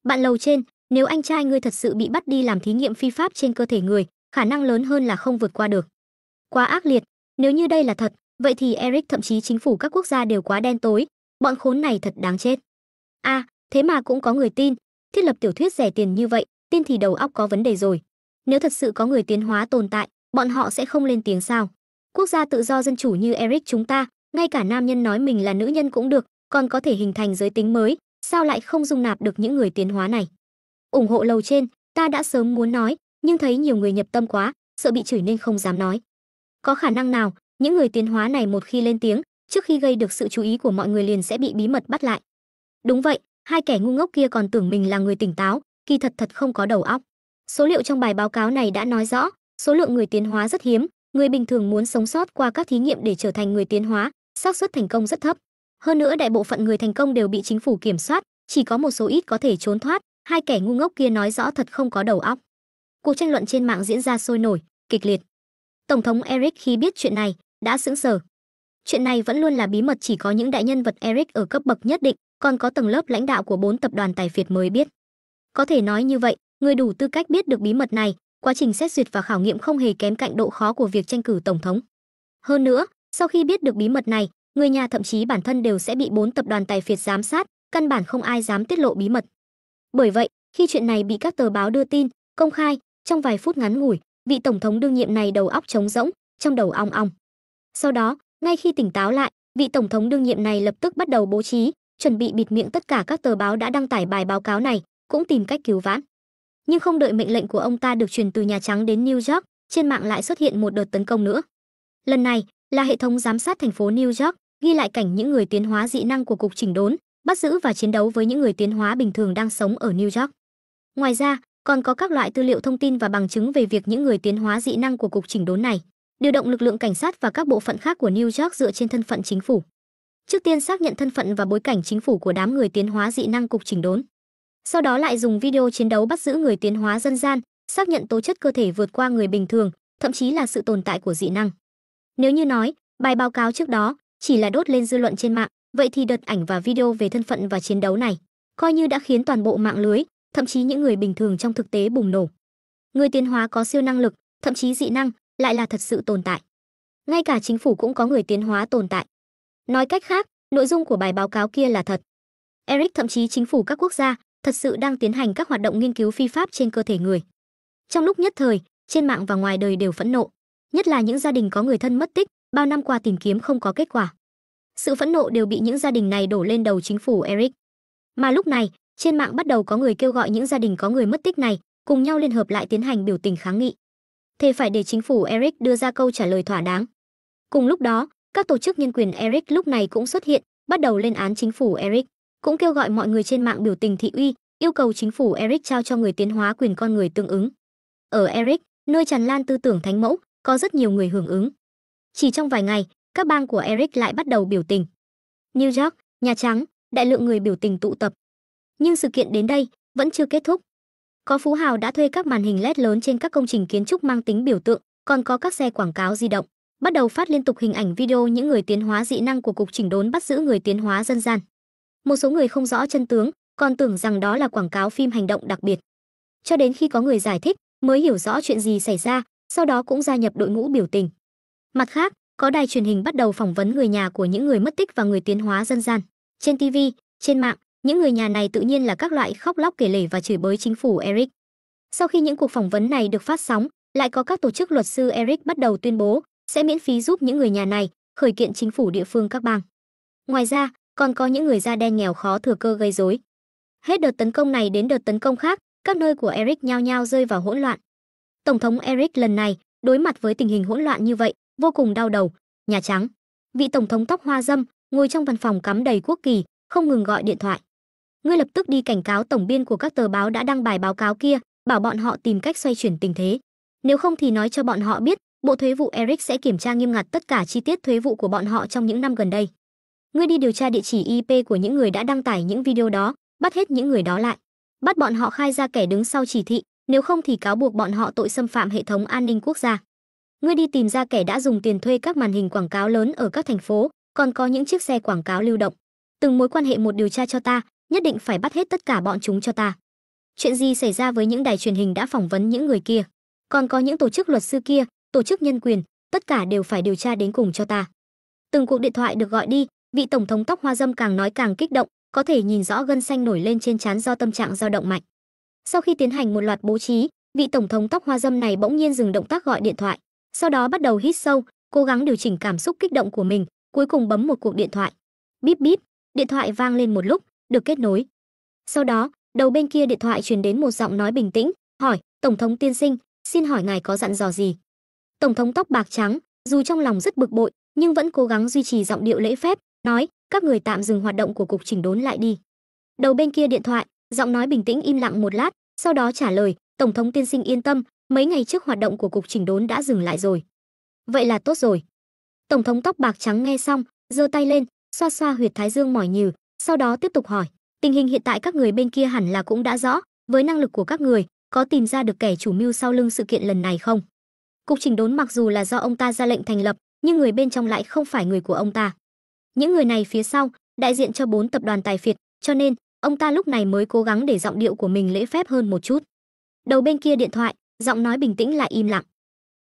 Bạn lầu trên, nếu anh trai ngươi thật sự bị bắt đi làm thí nghiệm phi pháp trên cơ thể người, khả năng lớn hơn là không vượt qua được. Quá ác liệt, nếu như đây là thật, vậy thì Eric thậm chí chính phủ các quốc gia đều quá đen tối, bọn khốn này thật đáng chết. Thế mà cũng có người tin, thiết lập tiểu thuyết rẻ tiền như vậy, tin thì đầu óc có vấn đề rồi. Nếu thật sự có người tiến hóa tồn tại, bọn họ sẽ không lên tiếng sao? Quốc gia tự do dân chủ như Eric chúng ta, ngay cả nam nhân nói mình là nữ nhân cũng được, còn có thể hình thành giới tính mới, sao lại không dung nạp được những người tiến hóa này? Ủng hộ lầu trên, ta đã sớm muốn nói, nhưng thấy nhiều người nhập tâm quá, sợ bị chửi nên không dám nói. Có khả năng nào, những người tiến hóa này một khi lên tiếng, trước khi gây được sự chú ý của mọi người liền sẽ bị bí mật bắt lại? Đúng vậy, hai kẻ ngu ngốc kia còn tưởng mình là người tỉnh táo, kỳ thật không có đầu óc. Số liệu trong bài báo cáo này đã nói rõ, số lượng người tiến hóa rất hiếm, người bình thường muốn sống sót qua các thí nghiệm để trở thành người tiến hóa, xác suất thành công rất thấp. Hơn nữa đại bộ phận người thành công đều bị chính phủ kiểm soát, chỉ có một số ít có thể trốn thoát, hai kẻ ngu ngốc kia nói rõ thật không có đầu óc. Cuộc tranh luận trên mạng diễn ra sôi nổi, kịch liệt. Tổng thống Eric khi biết chuyện này, đã sững sờ. Chuyện này vẫn luôn là bí mật, chỉ có những đại nhân vật Eric ở cấp bậc nhất định, còn có tầng lớp lãnh đạo của 4 tập đoàn tài phiệt mới biết. Có thể nói như vậy, người đủ tư cách biết được bí mật này, quá trình xét duyệt và khảo nghiệm không hề kém cạnh độ khó của việc tranh cử tổng thống. Hơn nữa, sau khi biết được bí mật này, người nhà thậm chí bản thân đều sẽ bị 4 tập đoàn tài phiệt giám sát, căn bản không ai dám tiết lộ bí mật. Bởi vậy, khi chuyện này bị các tờ báo đưa tin, công khai, trong vài phút ngắn ngủi, vị tổng thống đương nhiệm này đầu óc trống rỗng, trong đầu ong ong. Sau đó, ngay khi tỉnh táo lại, vị tổng thống đương nhiệm này lập tức bắt đầu bố trí, chuẩn bị bịt miệng tất cả các tờ báo đã đăng tải bài báo cáo này, cũng tìm cách cứu vãn. Nhưng không đợi mệnh lệnh của ông ta được truyền từ Nhà Trắng đến New York, trên mạng lại xuất hiện một đợt tấn công nữa. Lần này là hệ thống giám sát thành phố New York, ghi lại cảnh những người tiến hóa dị năng của cục chỉnh đốn, bắt giữ và chiến đấu với những người tiến hóa bình thường đang sống ở New York. Ngoài ra, còn có các loại tư liệu thông tin và bằng chứng về việc những người tiến hóa dị năng của cục chỉnh đốn này điều động lực lượng cảnh sát và các bộ phận khác của New York dựa trên thân phận chính phủ. Trước tiên xác nhận thân phận và bối cảnh chính phủ của đám người tiến hóa dị năng cục chỉnh đốn. Sau đó lại dùng video chiến đấu bắt giữ người tiến hóa dân gian, xác nhận tố chất cơ thể vượt qua người bình thường, thậm chí là sự tồn tại của dị năng. Nếu như nói, bài báo cáo trước đó chỉ là đốt lên dư luận trên mạng, vậy thì đợt ảnh và video về thân phận và chiến đấu này, coi như đã khiến toàn bộ mạng lưới, thậm chí những người bình thường trong thực tế bùng nổ. Người tiến hóa có siêu năng lực, thậm chí dị năng, lại là thật sự tồn tại. Ngay cả chính phủ cũng có người tiến hóa tồn tại. Nói cách khác, nội dung của bài báo cáo kia là thật. Eric thậm chí chính phủ các quốc gia thật sự đang tiến hành các hoạt động nghiên cứu phi pháp trên cơ thể người. Trong lúc nhất thời, trên mạng và ngoài đời đều phẫn nộ, nhất là những gia đình có người thân mất tích, bao năm qua tìm kiếm không có kết quả. Sự phẫn nộ đều bị những gia đình này đổ lên đầu chính phủ Eric. Mà lúc này, trên mạng bắt đầu có người kêu gọi những gia đình có người mất tích này cùng nhau liên hợp lại tiến hành biểu tình kháng nghị. Thề phải để chính phủ Eric đưa ra câu trả lời thỏa đáng. Cùng lúc đó, các tổ chức nhân quyền Eric lúc này cũng xuất hiện, bắt đầu lên án chính phủ Eric, cũng kêu gọi mọi người trên mạng biểu tình thị uy, yêu cầu chính phủ Eric trao cho người tiến hóa quyền con người tương ứng. Ở Eric, nơi tràn lan tư tưởng thánh mẫu, có rất nhiều người hưởng ứng. Chỉ trong vài ngày, các bang của Eric lại bắt đầu biểu tình. New York, Nhà Trắng, đại lượng người biểu tình tụ tập. Nhưng sự kiện đến đây vẫn chưa kết thúc. Có phú hào đã thuê các màn hình LED lớn trên các công trình kiến trúc mang tính biểu tượng, còn có các xe quảng cáo di động, bắt đầu phát liên tục hình ảnh video những người tiến hóa dị năng của cục chỉnh đốn bắt giữ người tiến hóa dân gian. Một số người không rõ chân tướng, còn tưởng rằng đó là quảng cáo phim hành động đặc biệt. Cho đến khi có người giải thích, mới hiểu rõ chuyện gì xảy ra, sau đó cũng gia nhập đội ngũ biểu tình. Mặt khác, có đài truyền hình bắt đầu phỏng vấn người nhà của những người mất tích và người tiến hóa dân gian. Trên TV, trên mạng, những người nhà này tự nhiên là các loại khóc lóc kể lể và chửi bới chính phủ Eric. Sau khi những cuộc phỏng vấn này được phát sóng, lại có các tổ chức luật sư Eric bắt đầu tuyên bố sẽ miễn phí giúp những người nhà này khởi kiện chính phủ địa phương các bang. Ngoài ra, còn có những người da đen nghèo khó thừa cơ gây rối. Hết đợt tấn công này đến đợt tấn công khác, các nơi của Eric nhao nhao rơi vào hỗn loạn. Tổng thống Eric lần này đối mặt với tình hình hỗn loạn như vậy, vô cùng đau đầu. Nhà Trắng, vị tổng thống tóc hoa râm ngồi trong văn phòng cắm đầy quốc kỳ, không ngừng gọi điện thoại. Ngươi lập tức đi cảnh cáo tổng biên của các tờ báo đã đăng bài báo cáo kia, bảo bọn họ tìm cách xoay chuyển tình thế. Nếu không thì nói cho bọn họ biết, Bộ Thuế vụ Eric sẽ kiểm tra nghiêm ngặt tất cả chi tiết thuế vụ của bọn họ trong những năm gần đây. Ngươi đi điều tra địa chỉ IP của những người đã đăng tải những video đó, bắt hết những người đó lại. Bắt bọn họ khai ra kẻ đứng sau chỉ thị, nếu không thì cáo buộc bọn họ tội xâm phạm hệ thống an ninh quốc gia. Ngươi đi tìm ra kẻ đã dùng tiền thuê các màn hình quảng cáo lớn ở các thành phố, còn có những chiếc xe quảng cáo lưu động. Từng mối quan hệ một điều tra cho ta, nhất định phải bắt hết tất cả bọn chúng cho ta. Chuyện gì xảy ra với những đài truyền hình đã phỏng vấn những người kia, còn có những tổ chức luật sư kia, tổ chức nhân quyền, tất cả đều phải điều tra đến cùng cho ta. Từng cuộc điện thoại được gọi đi, vị tổng thống tóc hoa râm càng nói càng kích động, có thể nhìn rõ gân xanh nổi lên trên trán do tâm trạng dao động mạnh. Sau khi tiến hành một loạt bố trí, vị tổng thống tóc hoa râm này bỗng nhiên dừng động tác gọi điện thoại, sau đó bắt đầu hít sâu, cố gắng điều chỉnh cảm xúc kích động của mình, cuối cùng bấm một cuộc điện thoại. Bíp bíp, điện thoại vang lên một lúc, được kết nối. Sau đó, đầu bên kia điện thoại truyền đến một giọng nói bình tĩnh, hỏi: "Tổng thống tiên sinh, xin hỏi ngài có dặn dò gì?" Tổng thống tóc bạc trắng, dù trong lòng rất bực bội, nhưng vẫn cố gắng duy trì giọng điệu lễ phép, nói: "Các người tạm dừng hoạt động của cục chỉnh đốn lại đi." Đầu bên kia điện thoại, giọng nói bình tĩnh im lặng một lát, sau đó trả lời: "Tổng thống tiên sinh yên tâm, mấy ngày trước hoạt động của cục chỉnh đốn đã dừng lại rồi." "Vậy là tốt rồi." Tổng thống tóc bạc trắng nghe xong, giơ tay lên, xoa xoa huyệt thái dương mỏi nhừ, sau đó tiếp tục hỏi: "Tình hình hiện tại các người bên kia hẳn là cũng đã rõ, với năng lực của các người, có tìm ra được kẻ chủ mưu sau lưng sự kiện lần này không?" Cục chỉnh đốn mặc dù là do ông ta ra lệnh thành lập, nhưng người bên trong lại không phải người của ông ta. Những người này phía sau đại diện cho 4 tập đoàn tài phiệt, cho nên ông ta lúc này mới cố gắng để giọng điệu của mình lễ phép hơn một chút. Đầu bên kia điện thoại, giọng nói bình tĩnh lại im lặng.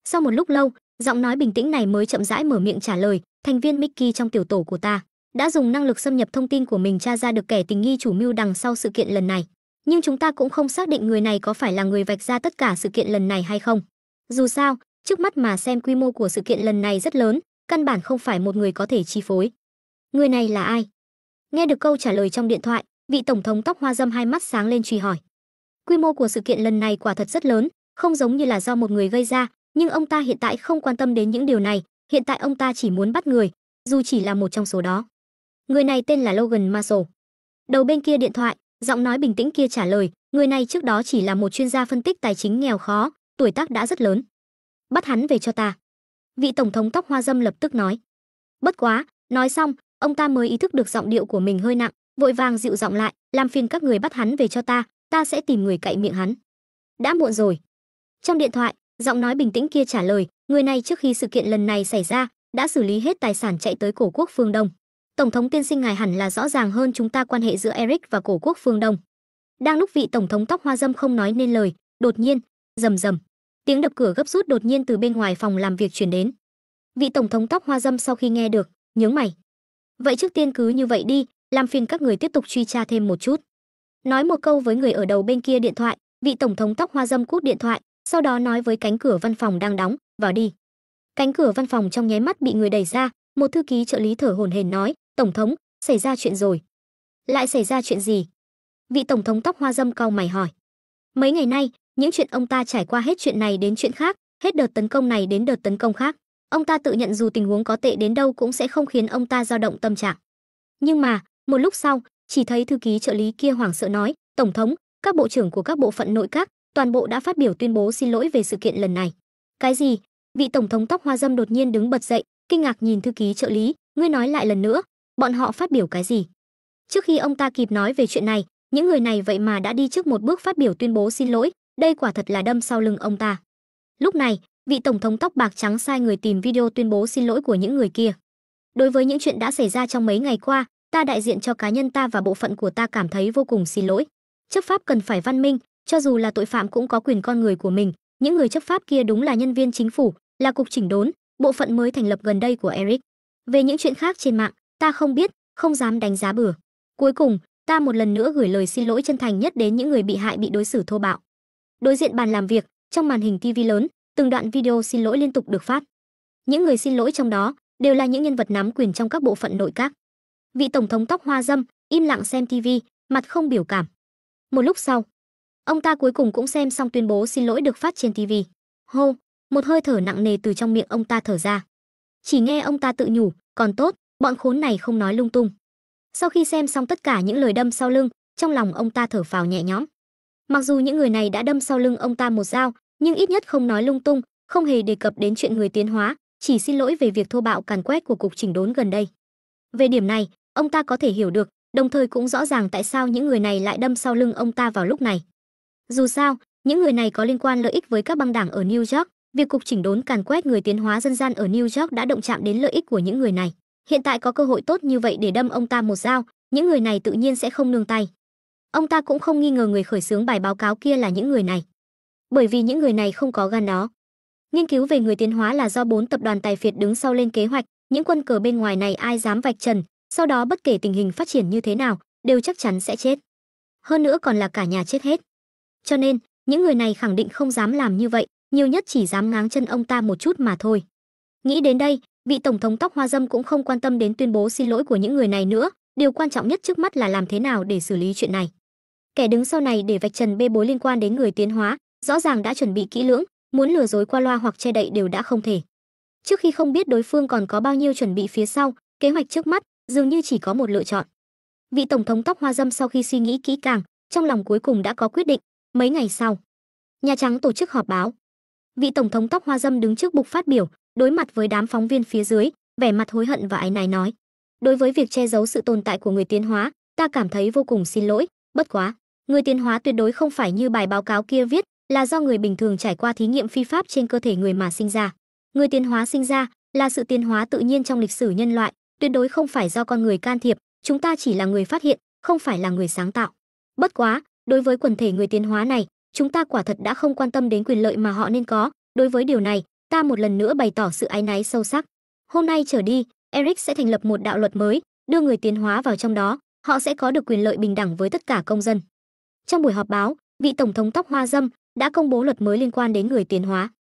Sau một lúc lâu, giọng nói bình tĩnh này mới chậm rãi mở miệng trả lời: "Thành viên Mickey trong tiểu tổ của ta đã dùng năng lực xâm nhập thông tin của mình tra ra được kẻ tình nghi chủ mưu đằng sau sự kiện lần này, nhưng chúng ta cũng không xác định người này có phải là người vạch ra tất cả sự kiện lần này hay không. Dù sao, trước mắt mà xem quy mô của sự kiện lần này rất lớn, căn bản không phải một người có thể chi phối." "Người này là ai?" Nghe được câu trả lời trong điện thoại, vị tổng thống tóc hoa râm hai mắt sáng lên truy hỏi. Quy mô của sự kiện lần này quả thật rất lớn, không giống như là do một người gây ra, nhưng ông ta hiện tại không quan tâm đến những điều này, hiện tại ông ta chỉ muốn bắt người, dù chỉ là một trong số đó. Người này tên là Logan Marshall. Đầu bên kia điện thoại, giọng nói bình tĩnh kia trả lời: "Người này trước đó chỉ là một chuyên gia phân tích tài chính nghèo khó, tuổi tác đã rất lớn. Bắt hắn về cho ta." Vị tổng thống tóc hoa râm lập tức nói. Bất quá, nói xong, ông ta mới ý thức được giọng điệu của mình hơi nặng, vội vàng dịu giọng lại: "Làm phiền các người bắt hắn về cho ta, ta sẽ tìm người cạy miệng hắn." "Đã muộn rồi." Trong điện thoại, giọng nói bình tĩnh kia trả lời: "Người này trước khi sự kiện lần này xảy ra, đã xử lý hết tài sản chạy tới cổ quốc phương Đông. Tổng thống tiên sinh ngài hẳn là rõ ràng hơn chúng ta quan hệ giữa Eric và cổ quốc phương Đông." Đang lúc vị tổng thống tóc hoa râm không nói nên lời, đột nhiên, rầm rầm, tiếng đập cửa gấp rút đột nhiên từ bên ngoài phòng làm việc truyền đến. Vị tổng thống tóc hoa râm sau khi nghe được, nhướng mày. "Vậy trước tiên cứ như vậy đi, làm phiền các người tiếp tục truy tra thêm một chút. Nói một câu với người ở đầu bên kia điện thoại, vị tổng thống tóc hoa râm cút điện thoại, sau đó nói với cánh cửa văn phòng đang đóng, vào đi. Cánh cửa văn phòng trong nháy mắt bị người đẩy ra, một thư ký trợ lý thở hổn hển nói, tổng thống, xảy ra chuyện rồi. Lại xảy ra chuyện gì? Vị tổng thống tóc hoa râm cau mày hỏi. Mấy ngày nay, những chuyện ông ta trải qua hết chuyện này đến chuyện khác, hết đợt tấn công này đến đợt tấn công khác. Ông ta tự nhận dù tình huống có tệ đến đâu cũng sẽ không khiến ông ta dao động tâm trạng. Nhưng mà, một lúc sau, chỉ thấy thư ký trợ lý kia hoảng sợ nói, tổng thống, các bộ trưởng của các bộ phận nội các, toàn bộ đã phát biểu tuyên bố xin lỗi về sự kiện lần này. Cái gì? Vị tổng thống tóc hoa râm đột nhiên đứng bật dậy, kinh ngạc nhìn thư ký trợ lý, ngươi nói lại lần nữa, bọn họ phát biểu cái gì? Trước khi ông ta kịp nói về chuyện này, những người này vậy mà đã đi trước một bước phát biểu tuyên bố xin lỗi, đây quả thật là đâm sau lưng ông ta. Lúc này, vị tổng thống tóc bạc trắng sai người tìm video tuyên bố xin lỗi của những người kia. Đối với những chuyện đã xảy ra trong mấy ngày qua, ta đại diện cho cá nhân ta và bộ phận của ta cảm thấy vô cùng xin lỗi. Chấp pháp cần phải văn minh, cho dù là tội phạm cũng có quyền con người của mình, những người chấp pháp kia đúng là nhân viên chính phủ, là cục chỉnh đốn, bộ phận mới thành lập gần đây của Eric. Về những chuyện khác trên mạng, ta không biết, không dám đánh giá bừa. Cuối cùng, ta một lần nữa gửi lời xin lỗi chân thành nhất đến những người bị hại bị đối xử thô bạo. Đối diện bàn làm việc, trong màn hình TV lớn, từng đoạn video xin lỗi liên tục được phát. Những người xin lỗi trong đó đều là những nhân vật nắm quyền trong các bộ phận nội các. Vị tổng thống tóc hoa râm im lặng xem TV, mặt không biểu cảm. Một lúc sau, ông ta cuối cùng cũng xem xong tuyên bố xin lỗi được phát trên TV. Hô, một hơi thở nặng nề từ trong miệng ông ta thở ra. Chỉ nghe ông ta tự nhủ, còn tốt, bọn khốn này không nói lung tung. Sau khi xem xong tất cả những lời đâm sau lưng, trong lòng ông ta thở phào nhẹ nhõm. Mặc dù những người này đã đâm sau lưng ông ta một dao, nhưng ít nhất không nói lung tung, không hề đề cập đến chuyện người tiến hóa, chỉ xin lỗi về việc thô bạo càn quét của cục chỉnh đốn gần đây. Về điểm này, ông ta có thể hiểu được, đồng thời cũng rõ ràng tại sao những người này lại đâm sau lưng ông ta vào lúc này. Dù sao, những người này có liên quan lợi ích với các băng đảng ở New York, việc cục chỉnh đốn càn quét người tiến hóa dân gian ở New York đã động chạm đến lợi ích của những người này. Hiện tại có cơ hội tốt như vậy để đâm ông ta một dao, những người này tự nhiên sẽ không nương tay. Ông ta cũng không nghi ngờ người khởi xướng bài báo cáo kia là những người này, bởi vì những người này không có gan đó. Nghiên cứu về người tiến hóa là do 4 tập đoàn tài phiệt đứng sau lên kế hoạch, những quân cờ bên ngoài này ai dám vạch trần, sau đó bất kể tình hình phát triển như thế nào, đều chắc chắn sẽ chết. Hơn nữa còn là cả nhà chết hết. Cho nên, những người này khẳng định không dám làm như vậy, nhiều nhất chỉ dám ngáng chân ông ta một chút mà thôi. Nghĩ đến đây, vị tổng thống tóc hoa râm cũng không quan tâm đến tuyên bố xin lỗi của những người này nữa, điều quan trọng nhất trước mắt là làm thế nào để xử lý chuyện này. Kẻ đứng sau này để vạch trần bê bối liên quan đến người tiến hóa, rõ ràng đã chuẩn bị kỹ lưỡng, muốn lừa dối qua loa hoặc che đậy đều đã không thể. Trước khi không biết đối phương còn có bao nhiêu chuẩn bị phía sau, kế hoạch trước mắt dường như chỉ có một lựa chọn. Vị tổng thống tóc hoa râm sau khi suy nghĩ kỹ càng, trong lòng cuối cùng đã có quyết định. Mấy ngày sau, Nhà Trắng tổ chức họp báo. Vị tổng thống tóc hoa râm đứng trước bục phát biểu, đối mặt với đám phóng viên phía dưới, vẻ mặt hối hận và áy náy nói: đối với việc che giấu sự tồn tại của người tiến hóa, ta cảm thấy vô cùng xin lỗi, bất quá, người tiến hóa tuyệt đối không phải như bài báo cáo kia viết, là do người bình thường trải qua thí nghiệm phi pháp trên cơ thể người mà sinh ra. Người tiến hóa sinh ra là sự tiến hóa tự nhiên trong lịch sử nhân loại, tuyệt đối không phải do con người can thiệp, chúng ta chỉ là người phát hiện, không phải là người sáng tạo. Bất quá, đối với quần thể người tiến hóa này, chúng ta quả thật đã không quan tâm đến quyền lợi mà họ nên có, đối với điều này, ta một lần nữa bày tỏ sự áy náy sâu sắc. Hôm nay trở đi, Eric sẽ thành lập một đạo luật mới, đưa người tiến hóa vào trong đó, họ sẽ có được quyền lợi bình đẳng với tất cả công dân. Trong buổi họp báo, vị tổng thống tóc hoa râm đã công bố luật mới liên quan đến người tiến hóa.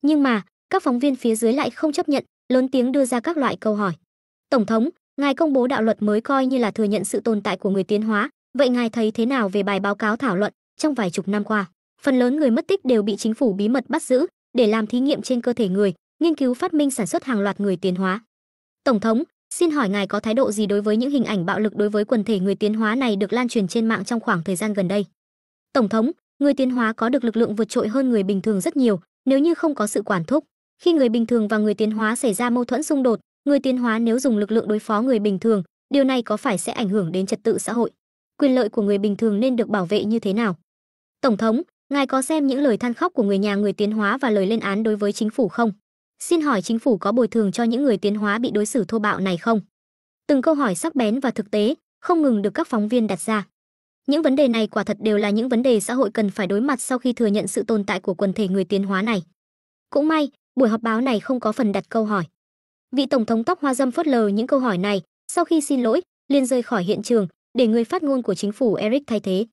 Nhưng mà, các phóng viên phía dưới lại không chấp nhận, lớn tiếng đưa ra các loại câu hỏi. Tổng thống, ngài công bố đạo luật mới coi như là thừa nhận sự tồn tại của người tiến hóa, vậy ngài thấy thế nào về bài báo cáo thảo luận trong vài chục năm qua, phần lớn người mất tích đều bị chính phủ bí mật bắt giữ để làm thí nghiệm trên cơ thể người, nghiên cứu phát minh sản xuất hàng loạt người tiến hóa. Tổng thống, xin hỏi ngài có thái độ gì đối với những hình ảnh bạo lực đối với quần thể người tiến hóa này được lan truyền trên mạng trong khoảng thời gian gần đây? Tổng thống, người tiến hóa có được lực lượng vượt trội hơn người bình thường rất nhiều, nếu như không có sự quản thúc, khi người bình thường và người tiến hóa xảy ra mâu thuẫn xung đột, người tiến hóa nếu dùng lực lượng đối phó người bình thường, điều này có phải sẽ ảnh hưởng đến trật tự xã hội? Quyền lợi của người bình thường nên được bảo vệ như thế nào? Tổng thống, ngài có xem những lời than khóc của người nhà người tiến hóa và lời lên án đối với chính phủ không? Xin hỏi chính phủ có bồi thường cho những người tiến hóa bị đối xử thô bạo này không? Từng câu hỏi sắc bén và thực tế, không ngừng được các phóng viên đặt ra. Những vấn đề này quả thật đều là những vấn đề xã hội cần phải đối mặt sau khi thừa nhận sự tồn tại của quần thể người tiến hóa này. Cũng may, buổi họp báo này không có phần đặt câu hỏi. Vị tổng thống tóc hoa râm phớt lờ những câu hỏi này, sau khi xin lỗi, liền rời khỏi hiện trường, để người phát ngôn của chính phủ Eric thay thế.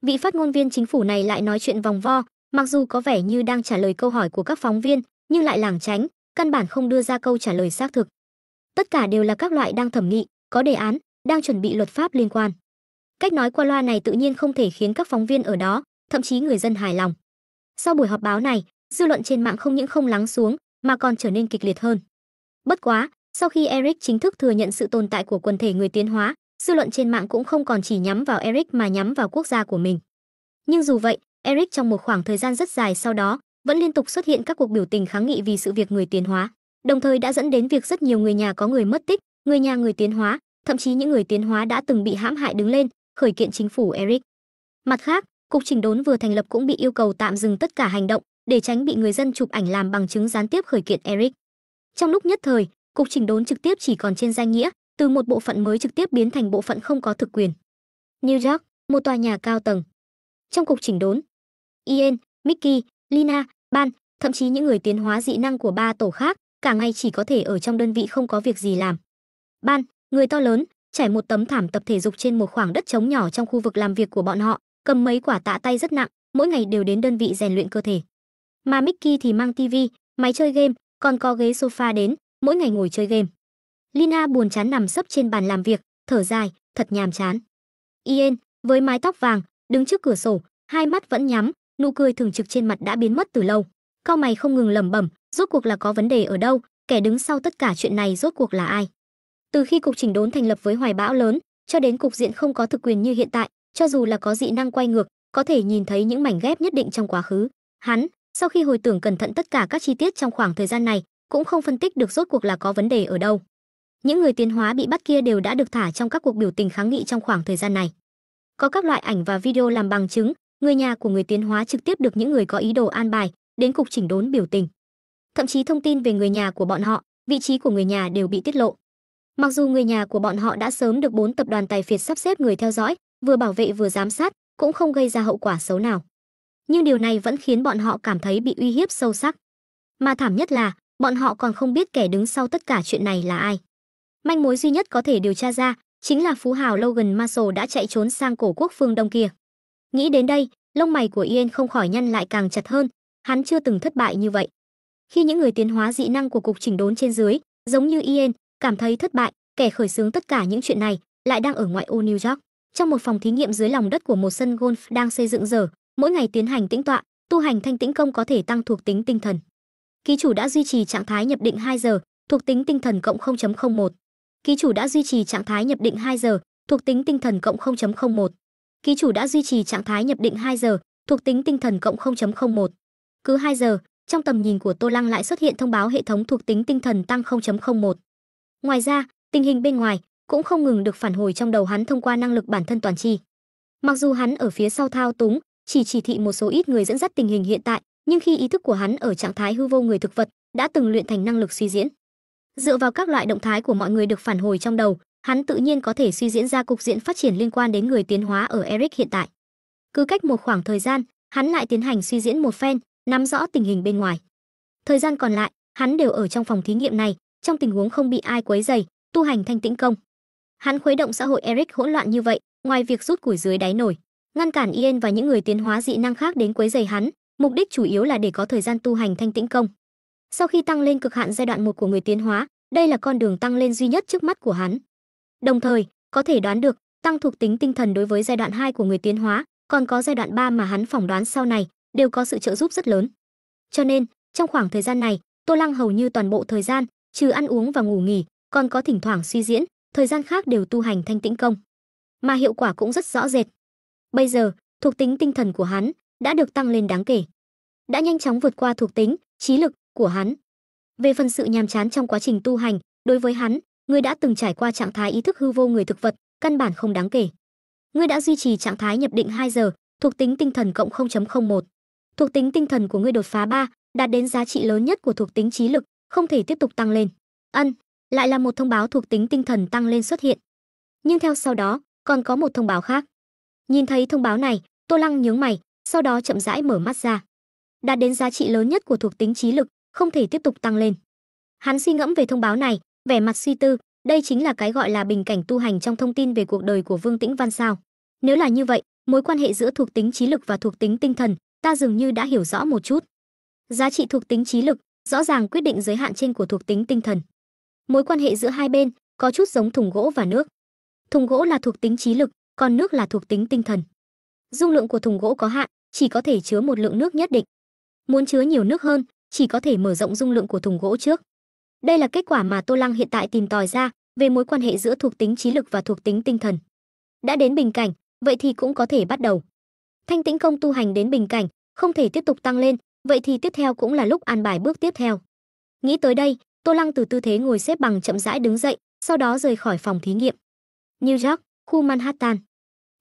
Vị phát ngôn viên chính phủ này lại nói chuyện vòng vo, mặc dù có vẻ như đang trả lời câu hỏi của các phóng viên, nhưng lại lảng tránh, căn bản không đưa ra câu trả lời xác thực. Tất cả đều là các loại đang thẩm nghị, có đề án, đang chuẩn bị luật pháp liên quan. Cách nói qua loa này tự nhiên không thể khiến các phóng viên ở đó, thậm chí người dân hài lòng. Sau buổi họp báo này, dư luận trên mạng không những không lắng xuống, mà còn trở nên kịch liệt hơn. Bất quá, sau khi Eric chính thức thừa nhận sự tồn tại của quần thể người tiến hóa, dư luận trên mạng cũng không còn chỉ nhắm vào Eric mà nhắm vào quốc gia của mình. Nhưng dù vậy, Eric trong một khoảng thời gian rất dài sau đó vẫn liên tục xuất hiện các cuộc biểu tình kháng nghị vì sự việc người tiến hóa, đồng thời đã dẫn đến việc rất nhiều người nhà có người mất tích, người nhà người tiến hóa, thậm chí những người tiến hóa đã từng bị hãm hại đứng lên khởi kiện chính phủ Eric. Mặt khác, cục chỉnh đốn vừa thành lập cũng bị yêu cầu tạm dừng tất cả hành động để tránh bị người dân chụp ảnh làm bằng chứng gián tiếp khởi kiện Eric. Trong lúc nhất thời, cục chỉnh đốn trực tiếp chỉ còn trên danh nghĩa, từ một bộ phận mới trực tiếp biến thành bộ phận không có thực quyền. New York, một tòa nhà cao tầng. Trong cục chỉnh đốn, Ian, Mickey, Lina, Ban, thậm chí những người tiến hóa dị năng của 3 tổ khác, cả ngày chỉ có thể ở trong đơn vị không có việc gì làm. Ban, người to lớn, trải một tấm thảm tập thể dục trên một khoảng đất trống nhỏ trong khu vực làm việc của bọn họ, cầm mấy quả tạ tay rất nặng, mỗi ngày đều đến đơn vị rèn luyện cơ thể. Mà Mickey thì mang tivi, máy chơi game, còn có ghế sofa đến, mỗi ngày ngồi chơi game. Lina buồn chán nằm sấp trên bàn làm việc, thở dài, thật nhàm chán. Ian, với mái tóc vàng, đứng trước cửa sổ, hai mắt vẫn nhắm, nụ cười thường trực trên mặt đã biến mất từ lâu. Cau mày không ngừng lẩm bẩm, rốt cuộc là có vấn đề ở đâu, kẻ đứng sau tất cả chuyện này rốt cuộc là ai? Từ khi cục chỉnh đốn thành lập với hoài bão lớn, cho đến cục diện không có thực quyền như hiện tại, cho dù là có dị năng quay ngược, có thể nhìn thấy những mảnh ghép nhất định trong quá khứ. Hắn, sau khi hồi tưởng cẩn thận tất cả các chi tiết trong khoảng thời gian này, cũng không phân tích được rốt cuộc là có vấn đề ở đâu. Những người tiến hóa bị bắt kia đều đã được thả trong các cuộc biểu tình kháng nghị trong khoảng thời gian này. Có các loại ảnh và video làm bằng chứng, người nhà của người tiến hóa trực tiếp được những người có ý đồ an bài đến cục chỉnh đốn biểu tình. Thậm chí thông tin về người nhà của bọn họ, vị trí của người nhà đều bị tiết lộ. Mặc dù người nhà của bọn họ đã sớm được 4 tập đoàn tài phiệt sắp xếp người theo dõi, vừa bảo vệ vừa giám sát, cũng không gây ra hậu quả xấu nào. Nhưng điều này vẫn khiến bọn họ cảm thấy bị uy hiếp sâu sắc. Mà thảm nhất là, bọn họ còn không biết kẻ đứng sau tất cả chuyện này là ai. Manh mối duy nhất có thể điều tra ra chính là phú hào Logan Marshall đã chạy trốn sang cổ quốc phương Đông kia. Nghĩ đến đây, lông mày của Ian không khỏi nhăn lại càng chặt hơn, hắn chưa từng thất bại như vậy. Khi những người tiến hóa dị năng của cục chỉnh đốn trên dưới, giống như Ian, cảm thấy thất bại, kẻ khởi xướng tất cả những chuyện này lại đang ở ngoại ô New York, trong một phòng thí nghiệm dưới lòng đất của một sân golf đang xây dựng dở, mỗi ngày tiến hành tĩnh tọa, tu hành thanh tĩnh công có thể tăng thuộc tính tinh thần. Ký chủ đã duy trì trạng thái nhập định 2 giờ, thuộc tính tinh thần cộng 0.01. Ký chủ đã duy trì trạng thái nhập định 2 giờ, thuộc tính tinh thần cộng 0.01. Ký chủ đã duy trì trạng thái nhập định 2 giờ, thuộc tính tinh thần cộng 0.01. Cứ 2 giờ, trong tầm nhìn của Tô Lăng lại xuất hiện thông báo hệ thống thuộc tính tinh thần tăng 0.01. Ngoài ra, tình hình bên ngoài cũng không ngừng được phản hồi trong đầu hắn thông qua năng lực bản thân toàn tri. Mặc dù hắn ở phía sau thao túng, chỉ thị một số ít người dẫn dắt tình hình hiện tại, nhưng khi ý thức của hắn ở trạng thái hư vô người thực vật, đã từng luyện thành năng lực suy diễn. Dựa vào các loại động thái của mọi người được phản hồi trong đầu, hắn tự nhiên có thể suy diễn ra cục diện phát triển liên quan đến người tiến hóa ở Eric hiện tại. Cứ cách một khoảng thời gian, hắn lại tiến hành suy diễn một phen, nắm rõ tình hình bên ngoài. Thời gian còn lại, hắn đều ở trong phòng thí nghiệm này, trong tình huống không bị ai quấy rầy, tu hành thanh tĩnh công. Hắn khuấy động xã hội Eric hỗn loạn như vậy, ngoài việc rút củi dưới đáy nồi, ngăn cản Ian và những người tiến hóa dị năng khác đến quấy rầy hắn, mục đích chủ yếu là để có thời gian tu hành thanh tĩnh công. Sau khi tăng lên cực hạn giai đoạn 1 của người tiến hóa, đây là con đường tăng lên duy nhất trước mắt của hắn. Đồng thời, có thể đoán được, tăng thuộc tính tinh thần đối với giai đoạn 2 của người tiến hóa, còn có giai đoạn 3 mà hắn phỏng đoán sau này, đều có sự trợ giúp rất lớn. Cho nên, trong khoảng thời gian này, Tô Lăng hầu như toàn bộ thời gian, trừ ăn uống và ngủ nghỉ, còn có thỉnh thoảng suy diễn, thời gian khác đều tu hành thanh tĩnh công. Mà hiệu quả cũng rất rõ rệt. Bây giờ, thuộc tính tinh thần của hắn đã được tăng lên đáng kể. Đã nhanh chóng vượt qua thuộc tính trí lực của hắn. Về phần sự nhàm chán trong quá trình tu hành, đối với hắn, người đã từng trải qua trạng thái ý thức hư vô người thực vật, căn bản không đáng kể. Ngươi đã duy trì trạng thái nhập định 2 giờ, thuộc tính tinh thần cộng 0.01. Thuộc tính tinh thần của ngươi đột phá 3, đạt đến giá trị lớn nhất của thuộc tính trí lực, không thể tiếp tục tăng lên. Lại là một thông báo thuộc tính tinh thần tăng lên xuất hiện. Nhưng theo sau đó, còn có một thông báo khác. Nhìn thấy thông báo này, Tô Lăng nhướng mày, sau đó chậm rãi mở mắt ra. Đạt đến giá trị lớn nhất của thuộc tính trí lực, không thể tiếp tục tăng lên. Hắn suy ngẫm về thông báo này, vẻ mặt suy tư, Đây chính là cái gọi là bình cảnh tu hành trong thông tin về cuộc đời của Vương Tĩnh Văn sao? Nếu là như vậy, mối quan hệ giữa thuộc tính trí lực và thuộc tính tinh thần, ta dường như đã hiểu rõ một chút. Giá trị thuộc tính trí lực rõ ràng quyết định giới hạn trên của thuộc tính tinh thần. Mối quan hệ giữa hai bên có chút giống thùng gỗ và nước. Thùng gỗ là thuộc tính trí lực, còn nước là thuộc tính tinh thần. Dung lượng của thùng gỗ có hạn, chỉ có thể chứa một lượng nước nhất định. Muốn chứa nhiều nước hơn, chỉ có thể mở rộng dung lượng của thùng gỗ trước. Đây là kết quả mà Tô Lăng hiện tại tìm tòi ra về mối quan hệ giữa thuộc tính trí lực và thuộc tính tinh thần. Đã đến bình cảnh, vậy thì cũng có thể bắt đầu. Thanh tĩnh công tu hành đến bình cảnh, không thể tiếp tục tăng lên, vậy thì tiếp theo cũng là lúc an bài bước tiếp theo. Nghĩ tới đây, Tô Lăng từ tư thế ngồi xếp bằng chậm rãi đứng dậy, sau đó rời khỏi phòng thí nghiệm. New York, khu Manhattan.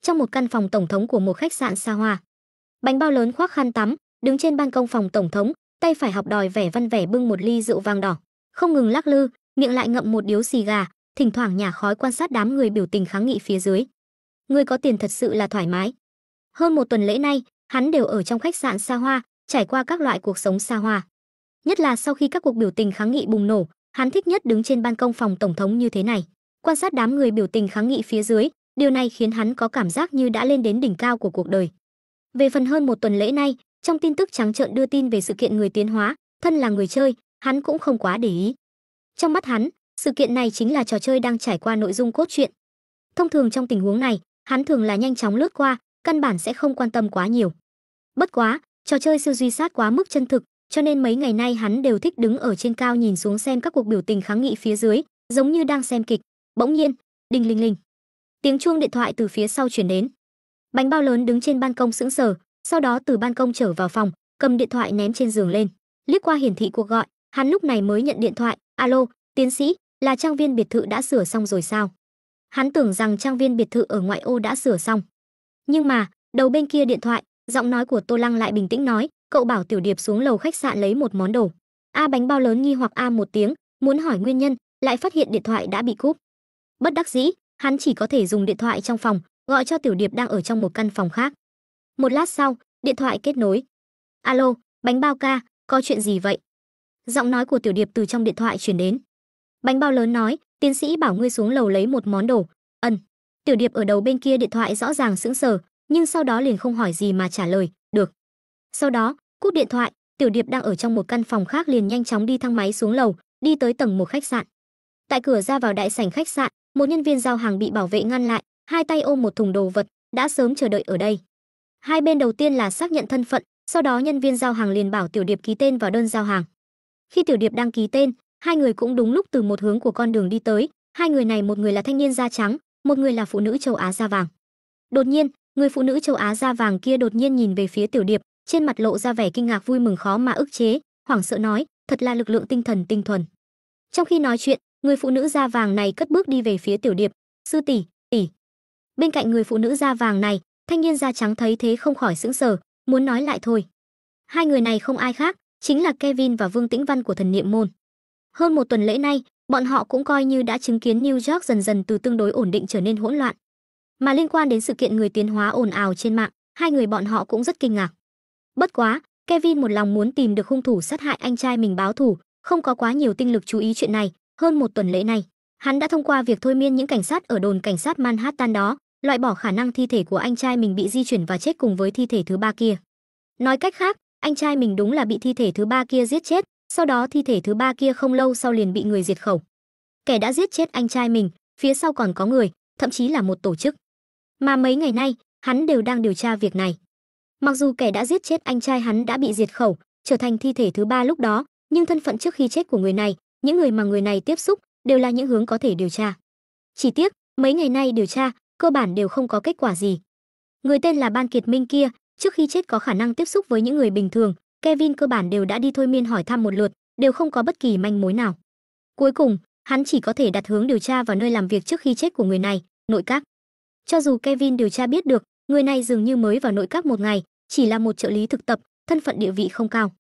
Trong một căn phòng tổng thống của một khách sạn xa hoa. Bánh bao lớn khoác khăn tắm, đứng trên ban công phòng tổng thống, tay phải học đòi vẻ văn vẻ bưng một ly rượu vang đỏ, không ngừng lắc lư, miệng lại ngậm một điếu xì gà, thỉnh thoảng nhả khói quan sát đám người biểu tình kháng nghị phía dưới. Người có tiền thật sự là thoải mái. Hơn một tuần lễ nay, hắn đều ở trong khách sạn xa hoa, trải qua các loại cuộc sống xa hoa. Nhất là sau khi các cuộc biểu tình kháng nghị bùng nổ, hắn thích nhất đứng trên ban công phòng tổng thống như thế này, quan sát đám người biểu tình kháng nghị phía dưới, điều này khiến hắn có cảm giác như đã lên đến đỉnh cao của cuộc đời. Về phần hơn một tuần lễ nay, trong tin tức trắng trợn đưa tin về sự kiện người tiến hóa, thân là người chơi, hắn cũng không quá để ý. Trong mắt hắn, sự kiện này chính là trò chơi đang trải qua nội dung cốt truyện. Thông thường trong tình huống này, hắn thường là nhanh chóng lướt qua, căn bản sẽ không quan tâm quá nhiều. Bất quá, trò chơi siêu duy sát quá mức chân thực, cho nên mấy ngày nay hắn đều thích đứng ở trên cao nhìn xuống xem các cuộc biểu tình kháng nghị phía dưới, giống như đang xem kịch. Bỗng nhiên, đinh linh linh, tiếng chuông điện thoại từ phía sau truyền đến. Bánh bao lớn đứng trên ban công sững sờ, sau đó từ ban công trở vào phòng, cầm điện thoại ném trên giường lên, liếc qua hiển thị cuộc gọi, hắn lúc này mới nhận điện thoại. Alo, tiến sĩ, là trang viên biệt thự đã sửa xong rồi sao? Hắn tưởng rằng trang viên biệt thự ở ngoại ô đã sửa xong. Nhưng mà, đầu bên kia điện thoại, giọng nói của Tô Lăng lại bình tĩnh nói, cậu bảo Tiểu Điệp xuống lầu khách sạn lấy một món đồ. Bánh bao lớn nghi hoặc một tiếng, muốn hỏi nguyên nhân, lại phát hiện điện thoại đã bị cúp. Bất đắc dĩ, hắn chỉ có thể dùng điện thoại trong phòng, gọi cho Tiểu Điệp đang ở trong một căn phòng khác. Một lát sau, điện thoại kết nối. Alo, bánh bao ca, có chuyện gì vậy? Giọng nói của Tiểu Điệp từ trong điện thoại truyền đến. Bánh bao lớn nói, tiến sĩ bảo ngươi xuống lầu lấy một món đồ. Tiểu Điệp ở đầu bên kia điện thoại rõ ràng sững sờ, nhưng sau đó liền không hỏi gì mà trả lời, được. Sau đó, cúp điện thoại, Tiểu Điệp đang ở trong một căn phòng khác liền nhanh chóng đi thang máy xuống lầu, đi tới tầng 1 khách sạn. Tại cửa ra vào đại sảnh khách sạn, một nhân viên giao hàng bị bảo vệ ngăn lại, hai tay ôm một thùng đồ vật, đã sớm chờ đợi ở đây. Hai bên đầu tiên là xác nhận thân phận, sau đó nhân viên giao hàng liền bảo Tiểu Điệp ký tên vào đơn giao hàng. Khi Tiểu Điệp đang ký tên, hai người cũng đúng lúc từ một hướng của con đường đi tới, hai người này một người là thanh niên da trắng, một người là phụ nữ châu Á da vàng. Đột nhiên, người phụ nữ châu Á da vàng kia đột nhiên nhìn về phía Tiểu Điệp, trên mặt lộ ra vẻ kinh ngạc vui mừng khó mà ức chế, hoảng sợ nói, thật là lực lượng tinh thần tinh thuần. Trong khi nói chuyện, người phụ nữ da vàng này cất bước đi về phía Tiểu Điệp, sư tỷ, tỷ. Bên cạnh người phụ nữ da vàng này, thanh niên da trắng thấy thế không khỏi sững sờ, muốn nói lại thôi. Hai người này không ai khác, chính là Kevin và Vương Tĩnh Văn của Thần Niệm Môn. Hơn một tuần lễ nay, bọn họ cũng coi như đã chứng kiến New York dần dần từ tương đối ổn định trở nên hỗn loạn. Mà liên quan đến sự kiện người tiến hóa ồn ào trên mạng, hai người bọn họ cũng rất kinh ngạc. Bất quá, Kevin một lòng muốn tìm được hung thủ sát hại anh trai mình báo thù, không có quá nhiều tinh lực chú ý chuyện này. Hơn một tuần lễ này, hắn đã thông qua việc thôi miên những cảnh sát ở đồn cảnh sát Manhattan đó, loại bỏ khả năng thi thể của anh trai mình bị di chuyển và chết cùng với thi thể thứ ba kia. Nói cách khác, anh trai mình đúng là bị thi thể thứ ba kia giết chết, sau đó thi thể thứ ba kia không lâu sau liền bị người diệt khẩu. Kẻ đã giết chết anh trai mình, phía sau còn có người, thậm chí là một tổ chức. Mà mấy ngày nay, hắn đều đang điều tra việc này. Mặc dù kẻ đã giết chết anh trai hắn đã bị diệt khẩu, trở thành thi thể thứ ba lúc đó, nhưng thân phận trước khi chết của người này, những người mà người này tiếp xúc, đều là những hướng có thể điều tra. Chỉ tiếc, mấy ngày nay điều tra, cơ bản đều không có kết quả gì. Người tên là Ban Kiệt Minh kia, trước khi chết có khả năng tiếp xúc với những người bình thường, Kevin cơ bản đều đã đi thôi miên hỏi thăm một lượt, đều không có bất kỳ manh mối nào. Cuối cùng, hắn chỉ có thể đặt hướng điều tra vào nơi làm việc trước khi chết của người này, nội các. Cho dù Kevin điều tra biết được, người này dường như mới vào nội các một ngày, chỉ là một trợ lý thực tập, thân phận địa vị không cao.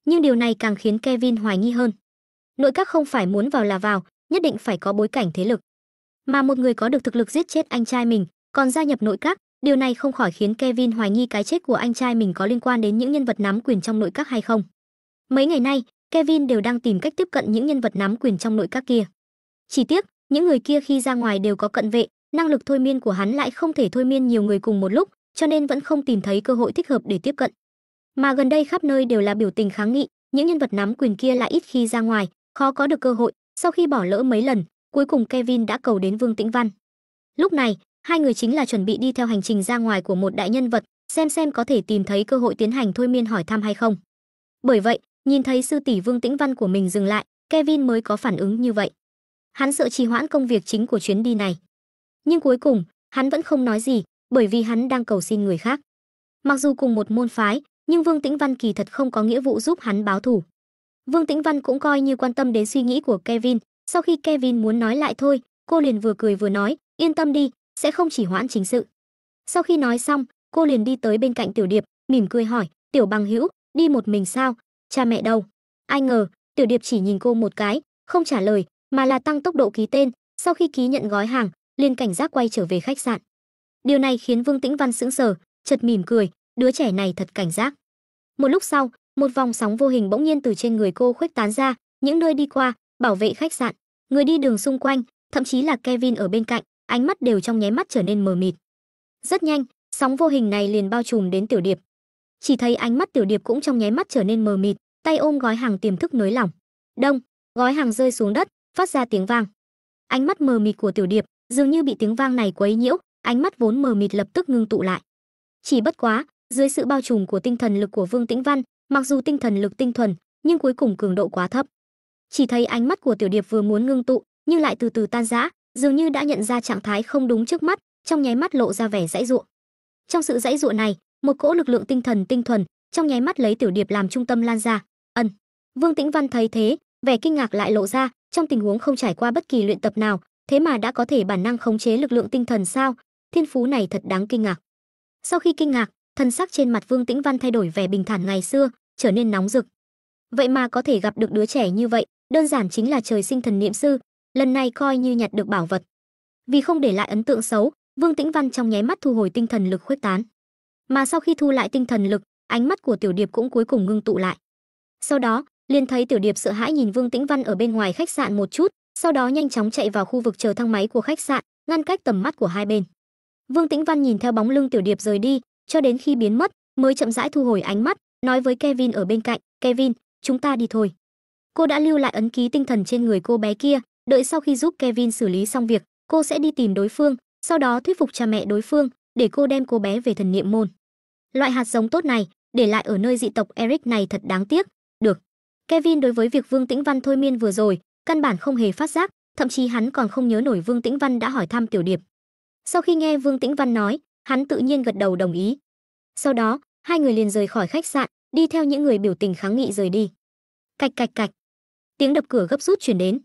Nhưng điều này càng khiến Kevin hoài nghi hơn. Nội các không phải muốn vào là vào, nhất định phải có bối cảnh thế lực. Mà một người có được thực lực giết chết anh trai mình, còn gia nhập nội các, điều này không khỏi khiến Kevin hoài nghi cái chết của anh trai mình có liên quan đến những nhân vật nắm quyền trong nội các hay không. Mấy ngày nay, Kevin đều đang tìm cách tiếp cận những nhân vật nắm quyền trong nội các kia. Chỉ tiếc, Những người kia khi ra ngoài đều có cận vệ, năng lực thôi miên của hắn lại không thể thôi miên nhiều người cùng một lúc, cho nên vẫn không tìm thấy cơ hội thích hợp để tiếp cận. Mà gần đây khắp nơi đều là biểu tình kháng nghị, những nhân vật nắm quyền kia lại ít khi ra ngoài, khó có được cơ hội. Sau khi bỏ lỡ mấy lần, cuối cùng Kevin đã cầu đến Vương Tĩnh Văn. Lúc này, hai người chính là chuẩn bị đi theo hành trình ra ngoài của một đại nhân vật, xem có thể tìm thấy cơ hội tiến hành thôi miên hỏi thăm hay không. Bởi vậy, nhìn thấy sư tỷ Vương Tĩnh Văn của mình dừng lại, Kevin mới có phản ứng như vậy. Hắn sợ trì hoãn công việc chính của chuyến đi này. Nhưng cuối cùng, hắn vẫn không nói gì, bởi vì hắn đang cầu xin người khác. Mặc dù cùng một môn phái, nhưng Vương Tĩnh Văn kỳ thật không có nghĩa vụ giúp hắn báo thù. Vương Tĩnh Văn cũng coi như quan tâm đến suy nghĩ của Kevin, sau khi Kevin muốn nói lại thôi, cô liền vừa cười vừa nói, yên tâm đi, sẽ không chỉ hoãn chính sự. Sau khi nói xong, cô liền đi tới bên cạnh Tiểu Điệp, mỉm cười hỏi, Tiểu bằng hữu, đi một mình sao? Cha mẹ đâu? Ai ngờ, Tiểu Điệp chỉ nhìn cô một cái, không trả lời, mà là tăng tốc độ ký tên, sau khi ký nhận gói hàng, liền cảnh giác quay trở về khách sạn. Điều này khiến Vương Tĩnh Văn sững sờ, chợt mỉm cười, đứa trẻ này thật cảnh giác. Một lúc sau, một vòng sóng vô hình bỗng nhiên từ trên người cô khuếch tán ra, những nơi đi qua, bảo vệ khách sạn, người đi đường xung quanh, thậm chí là Kevin ở bên cạnh, ánh mắt đều trong nháy mắt trở nên mờ mịt. Rất nhanh, sóng vô hình này liền bao trùm đến Tiểu Điệp. Chỉ thấy ánh mắt Tiểu Điệp cũng trong nháy mắt trở nên mờ mịt, tay ôm gói hàng tiềm thức nới lỏng. Đông, gói hàng rơi xuống đất, phát ra tiếng vang. Ánh mắt mờ mịt của Tiểu Điệp dường như bị tiếng vang này quấy nhiễu, ánh mắt vốn mờ mịt lập tức ngưng tụ lại. Chỉ bất quá, dưới sự bao trùm của tinh thần lực của Vương Tĩnh Văn, mặc dù tinh thần lực tinh thuần, nhưng cuối cùng cường độ quá thấp. Chỉ thấy ánh mắt của Tiểu Điệp vừa muốn ngưng tụ, nhưng lại từ từ tan rã, dường như đã nhận ra trạng thái không đúng trước mắt, trong nháy mắt lộ ra vẻ giãy giụa. Trong sự giãy giụa này, một cỗ lực lượng tinh thần tinh thuần, trong nháy mắt lấy Tiểu Điệp làm trung tâm lan ra. Vương Tĩnh Văn thấy thế, vẻ kinh ngạc lại lộ ra, trong tình huống không trải qua bất kỳ luyện tập nào, thế mà đã có thể bản năng khống chế lực lượng tinh thần sao? Thiên phú này thật đáng kinh ngạc. Sau khi kinh ngạc, thần sắc trên mặt Vương Tĩnh Văn thay đổi vẻ bình thản ngày xưa, trở nên nóng rực. Vậy mà có thể gặp được đứa trẻ như vậy, đơn giản chính là trời sinh thần niệm sư, lần này coi như nhặt được bảo vật. Vì không để lại ấn tượng xấu, Vương Tĩnh Văn trong nháy mắt thu hồi tinh thần lực khuếch tán. Mà sau khi thu lại tinh thần lực, ánh mắt của Tiểu Điệp cũng cuối cùng ngưng tụ lại. Sau đó, liền thấy Tiểu Điệp sợ hãi nhìn Vương Tĩnh Văn ở bên ngoài khách sạn một chút, sau đó nhanh chóng chạy vào khu vực chờ thang máy của khách sạn, ngăn cách tầm mắt của hai bên. Vương Tĩnh Văn nhìn theo bóng lưng Tiểu Điệp rời đi, cho đến khi biến mất, mới chậm rãi thu hồi ánh mắt, nói với Kevin ở bên cạnh, "Kevin, chúng ta đi thôi." Cô đã lưu lại ấn ký tinh thần trên người cô bé kia, đợi sau khi giúp Kevin xử lý xong việc, cô sẽ đi tìm đối phương, sau đó thuyết phục cha mẹ đối phương để cô đem cô bé về thần niệm môn. Loại hạt giống tốt này, để lại ở nơi dị tộc Eric này thật đáng tiếc. Được. Kevin đối với việc Vương Tĩnh Văn thôi miên vừa rồi, căn bản không hề phát giác, thậm chí hắn còn không nhớ nổi Vương Tĩnh Văn đã hỏi thăm Tiểu Điệp. Sau khi nghe Vương Tĩnh Văn nói, hắn tự nhiên gật đầu đồng ý. Sau đó, hai người liền rời khỏi khách sạn, đi theo những người biểu tình kháng nghị rời đi. Cạch cạch cạch. Tiếng đập cửa gấp rút truyền đến.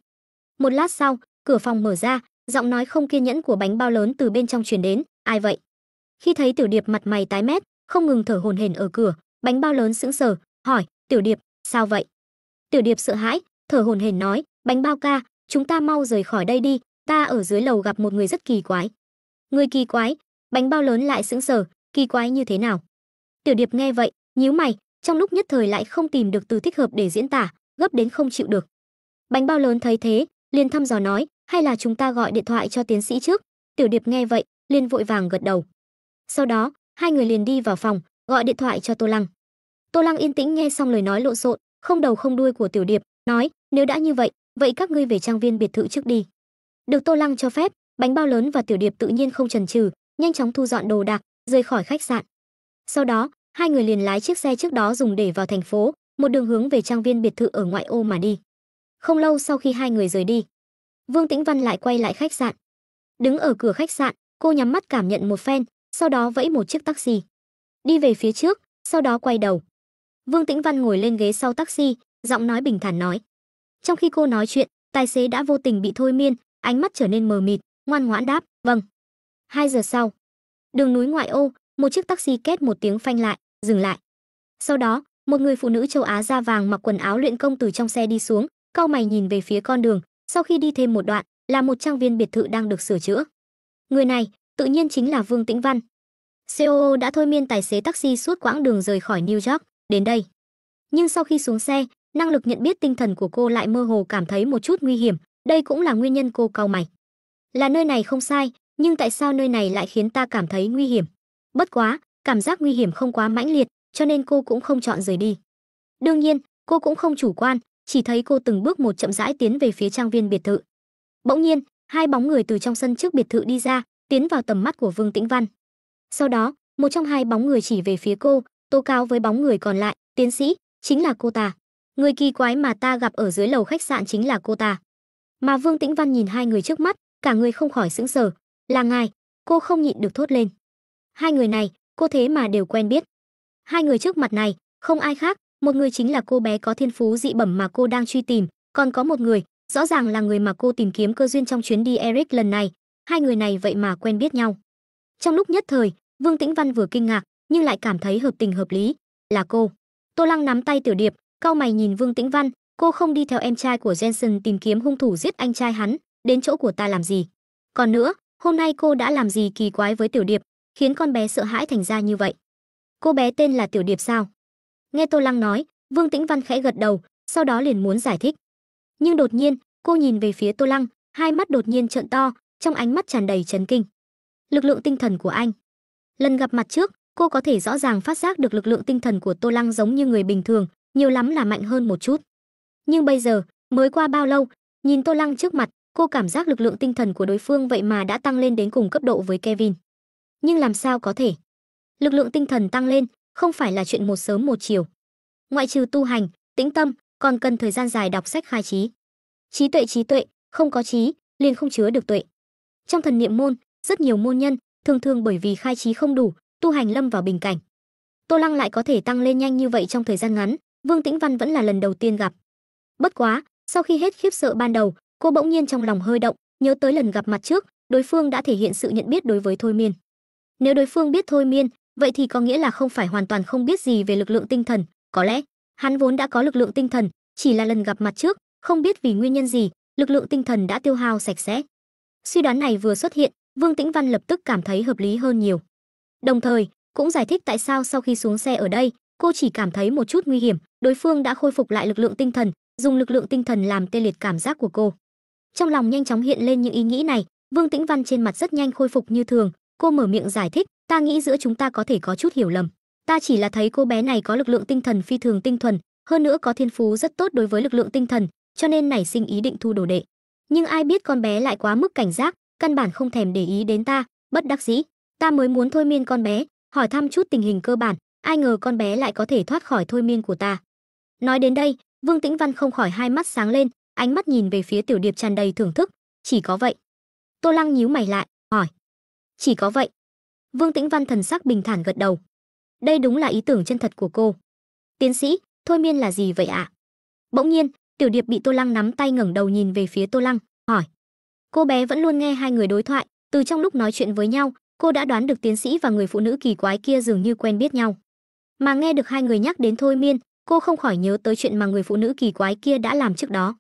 Một lát sau, cửa phòng mở ra, giọng nói không kiên nhẫn của Bánh Bao Lớn từ bên trong truyền đến, "Ai vậy?" Khi thấy Tiểu Điệp mặt mày tái mét, không ngừng thở hổn hển ở cửa, Bánh Bao Lớn sững sờ, hỏi, "Tiểu Điệp, sao vậy?" Tiểu Điệp sợ hãi, thở hổn hển nói, "Bánh Bao ca, chúng ta mau rời khỏi đây đi, ta ở dưới lầu gặp một người rất kỳ quái." "Người kỳ quái?" Bánh Bao Lớn lại sững sờ, "Kỳ quái như thế nào?" Tiểu Điệp nghe vậy, nhíu mày, trong lúc nhất thời lại không tìm được từ thích hợp để diễn tả, gấp đến không chịu được. Bánh Bao Lớn thấy thế, liền thăm dò nói, "Hay là chúng ta gọi điện thoại cho tiến sĩ trước?" Tiểu Điệp nghe vậy, liền vội vàng gật đầu. Sau đó, hai người liền đi vào phòng, gọi điện thoại cho Tô Lăng. Tô Lăng yên tĩnh nghe xong lời nói lộn xộn, không đầu không đuôi của Tiểu Điệp, nói, "Nếu đã như vậy, vậy các ngươi về trang viên biệt thự trước đi." Được Tô Lăng cho phép, Bánh Bao Lớn và Tiểu Điệp tự nhiên không chần chừ, nhanh chóng thu dọn đồ đạc, rời khỏi khách sạn. Sau đó, hai người liền lái chiếc xe trước đó dùng để vào thành phố, một đường hướng về trang viên biệt thự ở ngoại ô mà đi. Không lâu sau khi hai người rời đi, Vương Tĩnh Văn lại quay lại khách sạn. Đứng ở cửa khách sạn, cô nhắm mắt cảm nhận một phen, sau đó vẫy một chiếc taxi, đi về phía trước, sau đó quay đầu. Vương Tĩnh Văn ngồi lên ghế sau taxi, giọng nói bình thản nói. Trong khi cô nói chuyện, tài xế đã vô tình bị thôi miên, ánh mắt trở nên mờ mịt, ngoan ngoãn đáp, "Vâng." 2 giờ sau, đường núi ngoại ô, một chiếc taxi két một tiếng phanh lại, dừng lại. Sau đó, một người phụ nữ châu Á da vàng mặc quần áo luyện công từ trong xe đi xuống, cau mày nhìn về phía con đường, sau khi đi thêm một đoạn, là một trang viên biệt thự đang được sửa chữa. Người này, tự nhiên chính là Vương Tĩnh Văn. COO đã thôi miên tài xế taxi suốt quãng đường rời khỏi New York đến đây. Nhưng sau khi xuống xe, năng lực nhận biết tinh thần của cô lại mơ hồ cảm thấy một chút nguy hiểm, đây cũng là nguyên nhân cô cau mày. Là nơi này không sai, nhưng tại sao nơi này lại khiến ta cảm thấy nguy hiểm? Bất quá, cảm giác nguy hiểm không quá mãnh liệt, cho nên cô cũng không chọn rời đi. Đương nhiên, cô cũng không chủ quan, chỉ thấy cô từng bước một chậm rãi tiến về phía trang viên biệt thự. Bỗng nhiên, hai bóng người từ trong sân trước biệt thự đi ra, tiến vào tầm mắt của Vương Tĩnh Văn. Sau đó, một trong hai bóng người chỉ về phía cô, tố cáo với bóng người còn lại, "Tiến sĩ, chính là cô ta. Người kỳ quái mà ta gặp ở dưới lầu khách sạn chính là cô ta." Mà Vương Tĩnh Văn nhìn hai người trước mắt, cả người không khỏi sững sờ. "Là ngài?" Cô không nhịn được thốt lên. Hai người này, cô thế mà đều quen biết. Hai người trước mặt này, không ai khác, một người chính là cô bé có thiên phú dị bẩm mà cô đang truy tìm, còn có một người, rõ ràng là người mà cô tìm kiếm cơ duyên trong chuyến đi Eric lần này. Hai người này vậy mà quen biết nhau. Trong lúc nhất thời, Vương Tĩnh Văn vừa kinh ngạc, nhưng lại cảm thấy hợp tình hợp lý. Là cô. Tô Lăng nắm tay Tiểu Điệp, cau mày nhìn Vương Tĩnh Văn, cô không đi theo em trai của Jensen tìm kiếm hung thủ giết anh trai hắn, đến chỗ của ta làm gì? Còn nữa, hôm nay cô đã làm gì kỳ quái với Tiểu Điệp, khiến con bé sợ hãi thành ra như vậy? Cô bé tên là Tiểu Điệp sao? Nghe Tô Lăng nói, Vương Tĩnh Văn khẽ gật đầu, sau đó liền muốn giải thích. Nhưng đột nhiên, cô nhìn về phía Tô Lăng, hai mắt đột nhiên trợn to, trong ánh mắt tràn đầy chấn kinh. Lực lượng tinh thần của anh. Lần gặp mặt trước, cô có thể rõ ràng phát giác được lực lượng tinh thần của Tô Lăng giống như người bình thường, nhiều lắm là mạnh hơn một chút. Nhưng bây giờ, mới qua bao lâu, nhìn Tô Lăng trước mặt, cô cảm giác lực lượng tinh thần của đối phương vậy mà đã tăng lên đến cùng cấp độ với Kevin. Nhưng làm sao có thể? Lực lượng tinh thần tăng lên, không phải là chuyện một sớm một chiều. Ngoại trừ tu hành, tĩnh tâm, còn cần thời gian dài đọc sách khai trí. Trí tuệ, không có trí, liền không chứa được tuệ. Trong thần niệm môn, rất nhiều môn nhân, thường bởi vì khai trí không đủ, tu hành lâm vào bình cảnh. Tô Lăng lại có thể tăng lên nhanh như vậy trong thời gian ngắn, Vương Tĩnh Văn vẫn là lần đầu tiên gặp. Bất quá, sau khi hết khiếp sợ ban đầu, cô bỗng nhiên trong lòng hơi động, nhớ tới lần gặp mặt trước, đối phương đã thể hiện sự nhận biết đối với thôi miên. Nếu đối phương biết thôi miên, vậy thì có nghĩa là không phải hoàn toàn không biết gì về lực lượng tinh thần, có lẽ hắn vốn đã có lực lượng tinh thần, chỉ là lần gặp mặt trước, không biết vì nguyên nhân gì, lực lượng tinh thần đã tiêu hao sạch sẽ. Suy đoán này vừa xuất hiện, Vương Tĩnh Văn lập tức cảm thấy hợp lý hơn nhiều. Đồng thời, cũng giải thích tại sao sau khi xuống xe ở đây, cô chỉ cảm thấy một chút nguy hiểm, đối phương đã khôi phục lại lực lượng tinh thần, dùng lực lượng tinh thần làm tê liệt cảm giác của cô. Trong lòng nhanh chóng hiện lên những ý nghĩ này, Vương Tĩnh Văn trên mặt rất nhanh khôi phục như thường, cô mở miệng giải thích, "Ta nghĩ giữa chúng ta có thể có chút hiểu lầm. Ta chỉ là thấy cô bé này có lực lượng tinh thần phi thường tinh thuần, hơn nữa có thiên phú rất tốt đối với lực lượng tinh thần, cho nên nảy sinh ý định thu đồ đệ. Nhưng ai biết con bé lại quá mức cảnh giác, căn bản không thèm để ý đến ta, bất đắc dĩ, ta mới muốn thôi miên con bé, hỏi thăm chút tình hình cơ bản, ai ngờ con bé lại có thể thoát khỏi thôi miên của ta." Nói đến đây, Vương Tĩnh Văn không khỏi hai mắt sáng lên, ánh mắt nhìn về phía Tiểu Điệp tràn đầy thưởng thức, "Chỉ có vậy?" Tô Lăng nhíu mày lại, hỏi. "Chỉ có vậy?" Vương Tĩnh Văn thần sắc bình thản gật đầu. Đây đúng là ý tưởng chân thật của cô. "Tiến sĩ, thôi miên là gì vậy ạ?" Bỗng nhiên, Tiểu Điệp bị Tô Lăng nắm tay ngẩng đầu nhìn về phía Tô Lăng, hỏi. Cô bé vẫn luôn nghe hai người đối thoại, từ trong lúc nói chuyện với nhau, cô đã đoán được tiến sĩ và người phụ nữ kỳ quái kia dường như quen biết nhau. Mà nghe được hai người nhắc đến thôi miên, cô không khỏi nhớ tới chuyện mà người phụ nữ kỳ quái kia đã làm trước đó.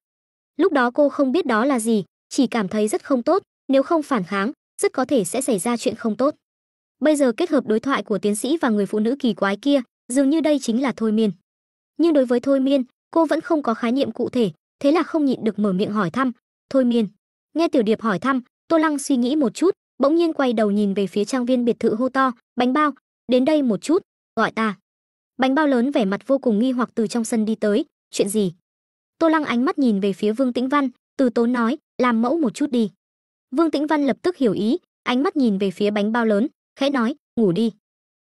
Lúc đó cô không biết đó là gì, chỉ cảm thấy rất không tốt, nếu không phản kháng, rất có thể sẽ xảy ra chuyện không tốt. Bây giờ kết hợp đối thoại của tiến sĩ và người phụ nữ kỳ quái kia, dường như đây chính là thôi miên. Nhưng đối với thôi miên, cô vẫn không có khái niệm cụ thể, thế là không nhịn được mở miệng hỏi thăm, "Thôi miên?" Nghe Tiểu Điệp hỏi thăm, Tô Lăng suy nghĩ một chút, bỗng nhiên quay đầu nhìn về phía trang viên biệt thự hô to, "Bánh bao, đến đây một chút, gọi ta." Bánh bao lớn vẻ mặt vô cùng nghi hoặc từ trong sân đi tới, "Chuyện gì?" Tô Lăng ánh mắt nhìn về phía Vương Tĩnh Văn, từ tốn nói, "Làm mẫu một chút đi." Vương Tĩnh Văn lập tức hiểu ý, ánh mắt nhìn về phía bánh bao lớn, khẽ nói, "Ngủ đi."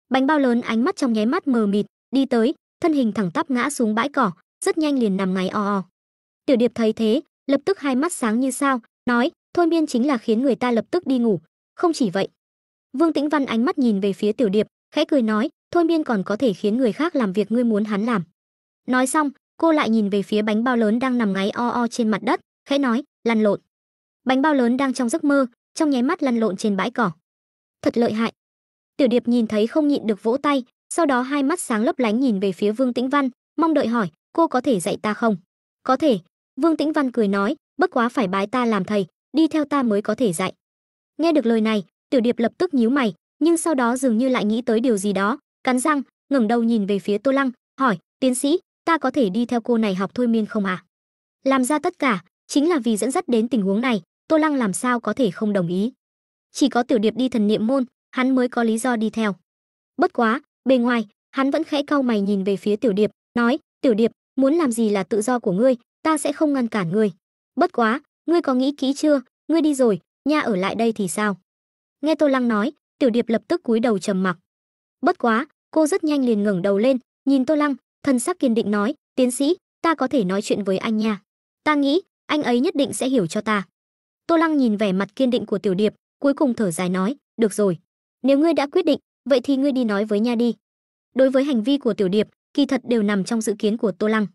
Bánh bao lớn ánh mắt trong nháy mắt mờ mịt, đi tới, thân hình thẳng tắp ngã xuống bãi cỏ, rất nhanh liền nằm ngáy o o. Tiểu Điệp thấy thế, lập tức hai mắt sáng như sao, nói, "Thôi miên chính là khiến người ta lập tức đi ngủ, không chỉ vậy." Vương Tĩnh Văn ánh mắt nhìn về phía Tiểu Điệp, khẽ cười nói, "Thôi miên còn có thể khiến người khác làm việc ngươi muốn hắn làm." Nói xong, cô lại nhìn về phía bánh bao lớn đang nằm ngáy o o trên mặt đất, khẽ nói, "Lăn lộn." Bánh bao lớn đang trong giấc mơ, trong nháy mắt lăn lộn trên bãi cỏ. Thật lợi hại. Tiểu Điệp nhìn thấy không nhịn được vỗ tay, sau đó hai mắt sáng lấp lánh nhìn về phía Vương Tĩnh Văn, mong đợi hỏi, "Cô có thể dạy ta không?" "Có thể." Vương Tĩnh Văn cười nói, "Bất quá phải bái ta làm thầy, đi theo ta mới có thể dạy." Nghe được lời này, Tiểu Điệp lập tức nhíu mày, nhưng sau đó dường như lại nghĩ tới điều gì đó, cắn răng, ngẩng đầu nhìn về phía Tô Lăng, hỏi, "Tiến sĩ, ta có thể đi theo cô này học thôi miên không ạ?" Làm ra tất cả chính là vì dẫn dắt đến tình huống này, Tô Lăng làm sao có thể không đồng ý. Chỉ có Tiểu Điệp đi thần niệm môn, hắn mới có lý do đi theo. Bất quá, bề ngoài, hắn vẫn khẽ cau mày nhìn về phía Tiểu Điệp, nói, Tiểu Điệp, muốn làm gì là tự do của ngươi, ta sẽ không ngăn cản ngươi. Bất quá, ngươi có nghĩ kỹ chưa, ngươi đi rồi, nha ở lại đây thì sao? Nghe Tô Lăng nói, Tiểu Điệp lập tức cúi đầu trầm mặc. Bất quá, cô rất nhanh liền ngẩng đầu lên, nhìn Tô Lăng, thần sắc kiên định nói, tiến sĩ, ta có thể nói chuyện với anh nha. Ta nghĩ, anh ấy nhất định sẽ hiểu cho ta. Tô Lăng nhìn vẻ mặt kiên định của Tiểu Điệp, cuối cùng thở dài nói, được rồi. Nếu ngươi đã quyết định, vậy thì ngươi đi nói với nha đi. Đối với hành vi của Tiểu Điệp, kỳ thật đều nằm trong dự kiến của Tô Lăng.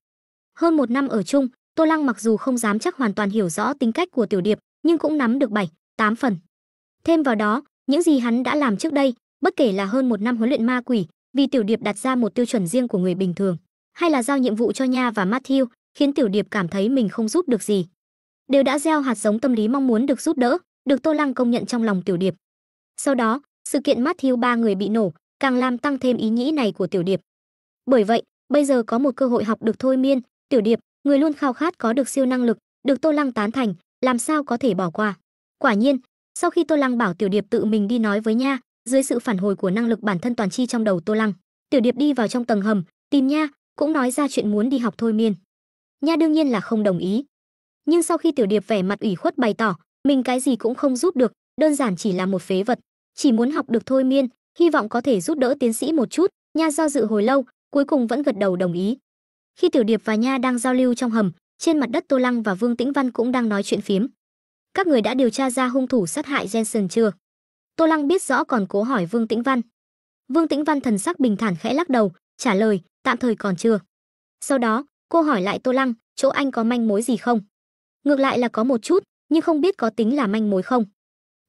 Hơn 1 năm ở chung, Tô Lăng mặc dù không dám chắc hoàn toàn hiểu rõ tính cách của Tiểu Điệp, nhưng cũng nắm được 7, 8 phần. Thêm vào đó, những gì hắn đã làm trước đây, bất kể là hơn 1 năm huấn luyện ma quỷ, vì Tiểu Điệp đặt ra một tiêu chuẩn riêng của người bình thường, hay là giao nhiệm vụ cho Nha và Matthew, khiến Tiểu Điệp cảm thấy mình không giúp được gì, đều đã gieo hạt giống tâm lý mong muốn được giúp đỡ, được Tô Lăng công nhận trong lòng Tiểu Điệp. Sau đó, sự kiện Matthew 3 người bị nổ, càng làm tăng thêm ý nghĩ này của Tiểu Điệp. Bởi vậy, bây giờ có một cơ hội học được thôi miên, Tiểu Điệp, người luôn khao khát có được siêu năng lực, được Tô Lăng tán thành, làm sao có thể bỏ qua. Quả nhiên, sau khi Tô Lăng bảo Tiểu Điệp tự mình đi nói với Nha, dưới sự phản hồi của năng lực bản thân toàn chi trong đầu Tô Lăng, Tiểu Điệp đi vào trong tầng hầm, tìm Nha, cũng nói ra chuyện muốn đi học thôi miên. Nha đương nhiên là không đồng ý. Nhưng sau khi Tiểu Điệp vẻ mặt ủy khuất bày tỏ, mình cái gì cũng không giúp được, đơn giản chỉ là một phế vật, chỉ muốn học được thôi miên, hy vọng có thể giúp đỡ tiến sĩ một chút, Nha do dự hồi lâu, cuối cùng vẫn gật đầu đồng ý. Khi Tiểu Điệp và Nha đang giao lưu trong hầm, trên mặt đất Tô Lăng và Vương Tĩnh Văn cũng đang nói chuyện phiếm. Các người đã điều tra ra hung thủ sát hại Jensen chưa? Tô Lăng biết rõ còn cố hỏi Vương Tĩnh Văn. Vương Tĩnh Văn thần sắc bình thản khẽ lắc đầu, trả lời, tạm thời còn chưa. Sau đó, cô hỏi lại Tô Lăng, chỗ anh có manh mối gì không? Ngược lại là có một chút, nhưng không biết có tính là manh mối không.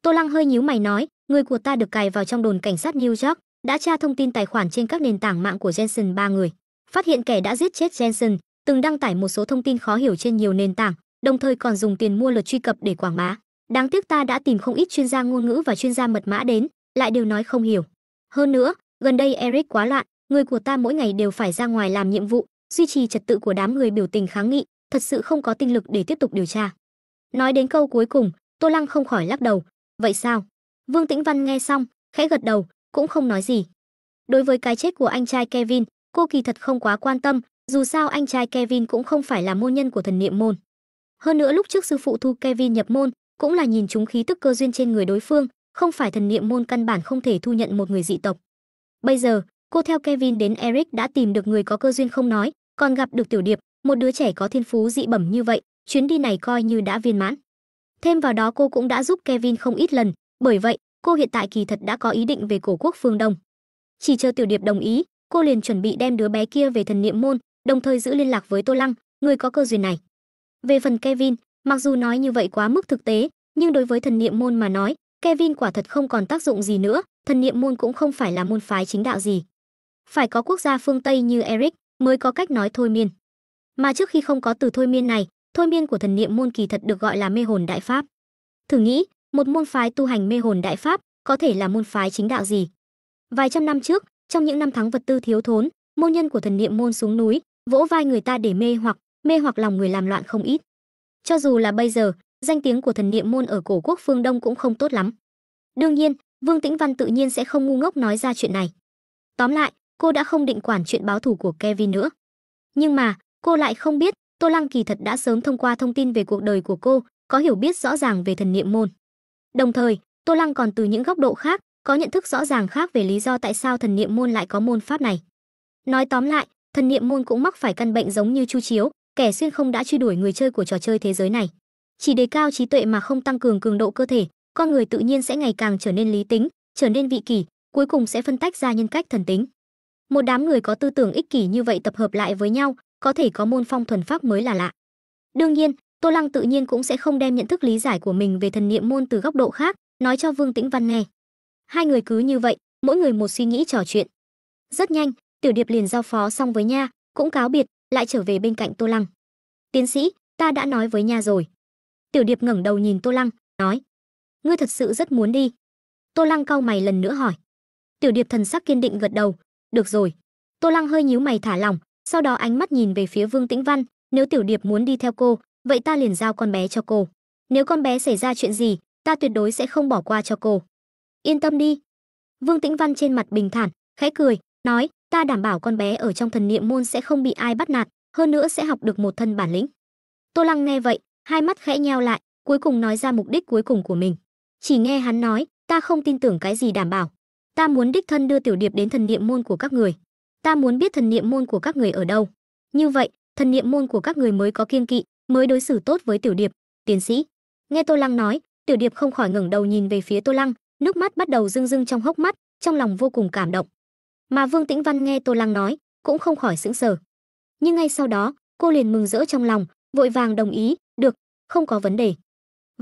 Tô Lăng hơi nhíu mày nói, người của ta được cài vào trong đồn cảnh sát New York, đã tra thông tin tài khoản trên các nền tảng mạng của Jensen 3 người, phát hiện kẻ đã giết chết Jensen, từng đăng tải một số thông tin khó hiểu trên nhiều nền tảng, đồng thời còn dùng tiền mua lượt truy cập để quảng bá. Đáng tiếc ta đã tìm không ít chuyên gia ngôn ngữ và chuyên gia mật mã đến, lại đều nói không hiểu. Hơn nữa, gần đây Eric quá loạn, người của ta mỗi ngày đều phải ra ngoài làm nhiệm vụ, duy trì trật tự của đám người biểu tình kháng nghị, thật sự không có tinh lực để tiếp tục điều tra. Nói đến câu cuối cùng, Tô Lăng không khỏi lắc đầu. Vậy sao? Vương Tĩnh Văn nghe xong, khẽ gật đầu, cũng không nói gì. Đối với cái chết của anh trai Kevin, cô kỳ thật không quá quan tâm, dù sao anh trai Kevin cũng không phải là môn nhân của thần niệm môn. Hơn nữa lúc trước sư phụ thu Kevin nhập môn, cũng là nhìn trúng khí tức cơ duyên trên người đối phương, không phải thần niệm môn căn bản không thể thu nhận một người dị tộc. Bây giờ, cô theo Kevin đến Eric đã tìm được người có cơ duyên không nói, còn gặp được Tiểu Điệp, một đứa trẻ có thiên phú dị bẩm như vậy, chuyến đi này coi như đã viên mãn. Thêm vào đó cô cũng đã giúp Kevin không ít lần, bởi vậy, cô hiện tại kỳ thật đã có ý định về cổ quốc phương Đông. Chỉ chờ Tiểu Điệp đồng ý, cô liền chuẩn bị đem đứa bé kia về thần niệm môn, đồng thời giữ liên lạc với Tô Lăng, người có cơ duyên này. Về phần Kevin, mặc dù nói như vậy quá mức thực tế, nhưng đối với thần niệm môn mà nói, Kevin quả thật không còn tác dụng gì nữa, thần niệm môn cũng không phải là môn phái chính đạo gì. Phải có quốc gia phương Tây như Eric mới có cách nói thôi miên. Mà trước khi không có từ thôi miên này, thôi miên của thần niệm môn kỳ thật được gọi là mê hồn đại pháp. Thử nghĩ, một môn phái tu hành mê hồn đại pháp có thể là môn phái chính đạo gì? Vài trăm năm trước, trong những năm tháng vật tư thiếu thốn, môn nhân của thần niệm môn xuống núi, vỗ vai người ta để mê hoặc lòng người làm loạn không ít. Cho dù là bây giờ, danh tiếng của thần niệm môn ở cổ quốc phương Đông cũng không tốt lắm. Đương nhiên, Vương Tĩnh Văn tự nhiên sẽ không ngu ngốc nói ra chuyện này. Tóm lại, cô đã không định quản chuyện báo thù của Kevin nữa. Nhưng mà, cô lại không biết, Tô Lăng kỳ thật đã sớm thông qua thông tin về cuộc đời của cô, có hiểu biết rõ ràng về thần niệm môn. Đồng thời, Tô Lăng còn từ những góc độ khác, có nhận thức rõ ràng khác về lý do tại sao thần niệm môn lại có môn pháp này. Nói tóm lại, thần niệm môn cũng mắc phải căn bệnh giống như Chu Chiếu, kẻ xuyên không đã truy đuổi người chơi của trò chơi thế giới này. Chỉ đề cao trí tuệ mà không tăng cường cường độ cơ thể, con người tự nhiên sẽ ngày càng trở nên lý tính, trở nên vị kỷ, cuối cùng sẽ phân tách ra nhân cách thần tính. Một đám người có tư tưởng ích kỷ như vậy tập hợp lại với nhau, có thể có môn phong thuần pháp mới là lạ. Đương nhiên, Tô Lăng tự nhiên cũng sẽ không đem nhận thức lý giải của mình về thần niệm môn từ góc độ khác, nói cho Vương Tĩnh Văn nghe. Hai người cứ như vậy, mỗi người một suy nghĩ trò chuyện. Rất nhanh, Tiểu Điệp liền giao phó xong với Nha, cũng cáo biệt, lại trở về bên cạnh Tô Lăng. Tiến sĩ, ta đã nói với Nha rồi. Tiểu Điệp ngẩng đầu nhìn Tô Lăng, nói. Ngươi thật sự rất muốn đi. Tô Lăng cau mày lần nữa hỏi. Tiểu Điệp thần sắc kiên định gật đầu. Được rồi. Tô Lăng hơi nhíu mày thả lỏng, sau đó ánh mắt nhìn về phía Vương Tĩnh Văn. Nếu Tiểu Điệp muốn đi theo cô, vậy ta liền giao con bé cho cô. Nếu con bé xảy ra chuyện gì, ta tuyệt đối sẽ không bỏ qua cho cô. Yên tâm đi. Vương Tĩnh Văn trên mặt bình thản, khẽ cười, nói, ta đảm bảo con bé ở trong thần niệm môn sẽ không bị ai bắt nạt, hơn nữa sẽ học được một thân bản lĩnh. Tô Lăng nghe vậy, hai mắt khẽ nheo lại, cuối cùng nói ra mục đích cuối cùng của mình. Chỉ nghe hắn nói, ta không tin tưởng cái gì đảm bảo. Ta muốn đích thân đưa Tiểu Điệp đến thần niệm môn của các người. Ta muốn biết thần niệm môn của các người ở đâu. Như vậy, thần niệm môn của các người mới có kiêng kỵ, mới đối xử tốt với Tiểu Điệp. Tiến sĩ. Nghe Tô Lăng nói, Tiểu Điệp không khỏi ngẩng đầu nhìn về phía Tô Lăng, nước mắt bắt đầu rưng rưng trong hốc mắt, trong lòng vô cùng cảm động. Mà Vương Tĩnh Văn nghe Tô Lăng nói, cũng không khỏi sững sờ. Nhưng ngay sau đó, cô liền mừng rỡ trong lòng, vội vàng đồng ý, được, không có vấn đề.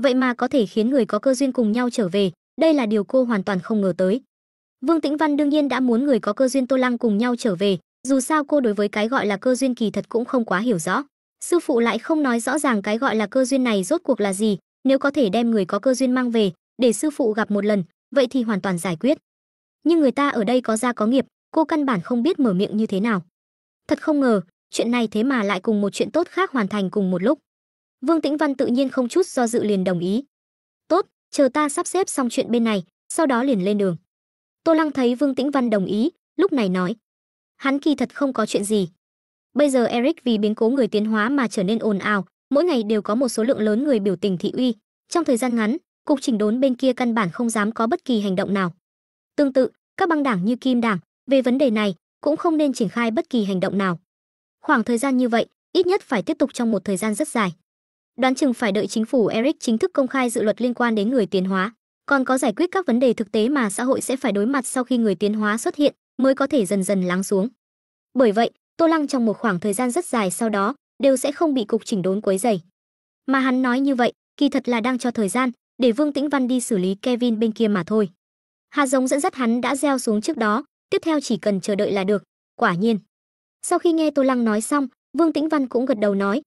Vậy mà có thể khiến người có cơ duyên cùng nhau trở về, đây là điều cô hoàn toàn không ngờ tới. Vương Tĩnh Văn đương nhiên đã muốn người có cơ duyên Tô Lăng cùng nhau trở về, dù sao cô đối với cái gọi là cơ duyên kỳ thật cũng không quá hiểu rõ. Sư phụ lại không nói rõ ràng cái gọi là cơ duyên này rốt cuộc là gì, nếu có thể đem người có cơ duyên mang về, để sư phụ gặp một lần, vậy thì hoàn toàn giải quyết. Nhưng người ta ở đây có gia có nghiệp, cô căn bản không biết mở miệng như thế nào. Thật không ngờ, chuyện này thế mà lại cùng một chuyện tốt khác hoàn thành cùng một lúc. Vương Tĩnh Văn tự nhiên không chút do dự liền đồng ý. Tốt, chờ ta sắp xếp xong chuyện bên này, sau đó liền lên đường. Tô Lăng thấy Vương Tĩnh Văn đồng ý, lúc này nói. Hắn kỳ thật không có chuyện gì. Bây giờ Eric vì biến cố người tiến hóa mà trở nên ồn ào, mỗi ngày đều có một số lượng lớn người biểu tình thị uy. Trong thời gian ngắn, cục chỉnh đốn bên kia căn bản không dám có bất kỳ hành động nào. Tương tự, các băng đảng như Kim đảng, về vấn đề này, cũng không nên triển khai bất kỳ hành động nào. Khoảng thời gian như vậy, ít nhất phải tiếp tục trong một thời gian rất dài. Đoán chừng phải đợi chính phủ Eric chính thức công khai dự luật liên quan đến người tiến hóa, còn có giải quyết các vấn đề thực tế mà xã hội sẽ phải đối mặt sau khi người tiến hóa xuất hiện, mới có thể dần dần lắng xuống. Bởi vậy, Tô Lăng trong một khoảng thời gian rất dài sau đó, đều sẽ không bị cục chỉnh đốn quấy rầy. Mà hắn nói như vậy, kỳ thật là đang cho thời gian, để Vương Tĩnh Văn đi xử lý Kevin bên kia mà thôi. Hạt giống dẫn dắt hắn đã gieo xuống trước đó, tiếp theo chỉ cần chờ đợi là được. Quả nhiên. Sau khi nghe Tô Lăng nói xong, Vương Tĩnh Văn cũng gật đầu nói,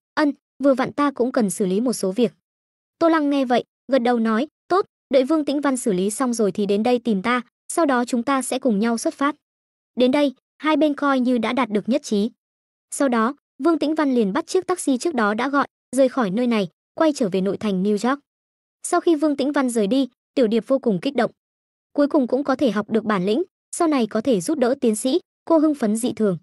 vừa vặn ta cũng cần xử lý một số việc. Tô Lăng nghe vậy, gật đầu nói, tốt, đợi Vương Tĩnh Văn xử lý xong rồi thì đến đây tìm ta, sau đó chúng ta sẽ cùng nhau xuất phát. Đến đây, hai bên coi như đã đạt được nhất trí. Sau đó, Vương Tĩnh Văn liền bắt chiếc taxi trước đó đã gọi, rời khỏi nơi này, quay trở về nội thành New York. Sau khi Vương Tĩnh Văn rời đi, Tiểu Điệp vô cùng kích động. Cuối cùng cũng có thể học được bản lĩnh, sau này có thể giúp đỡ tiến sĩ, cô hưng phấn dị thường.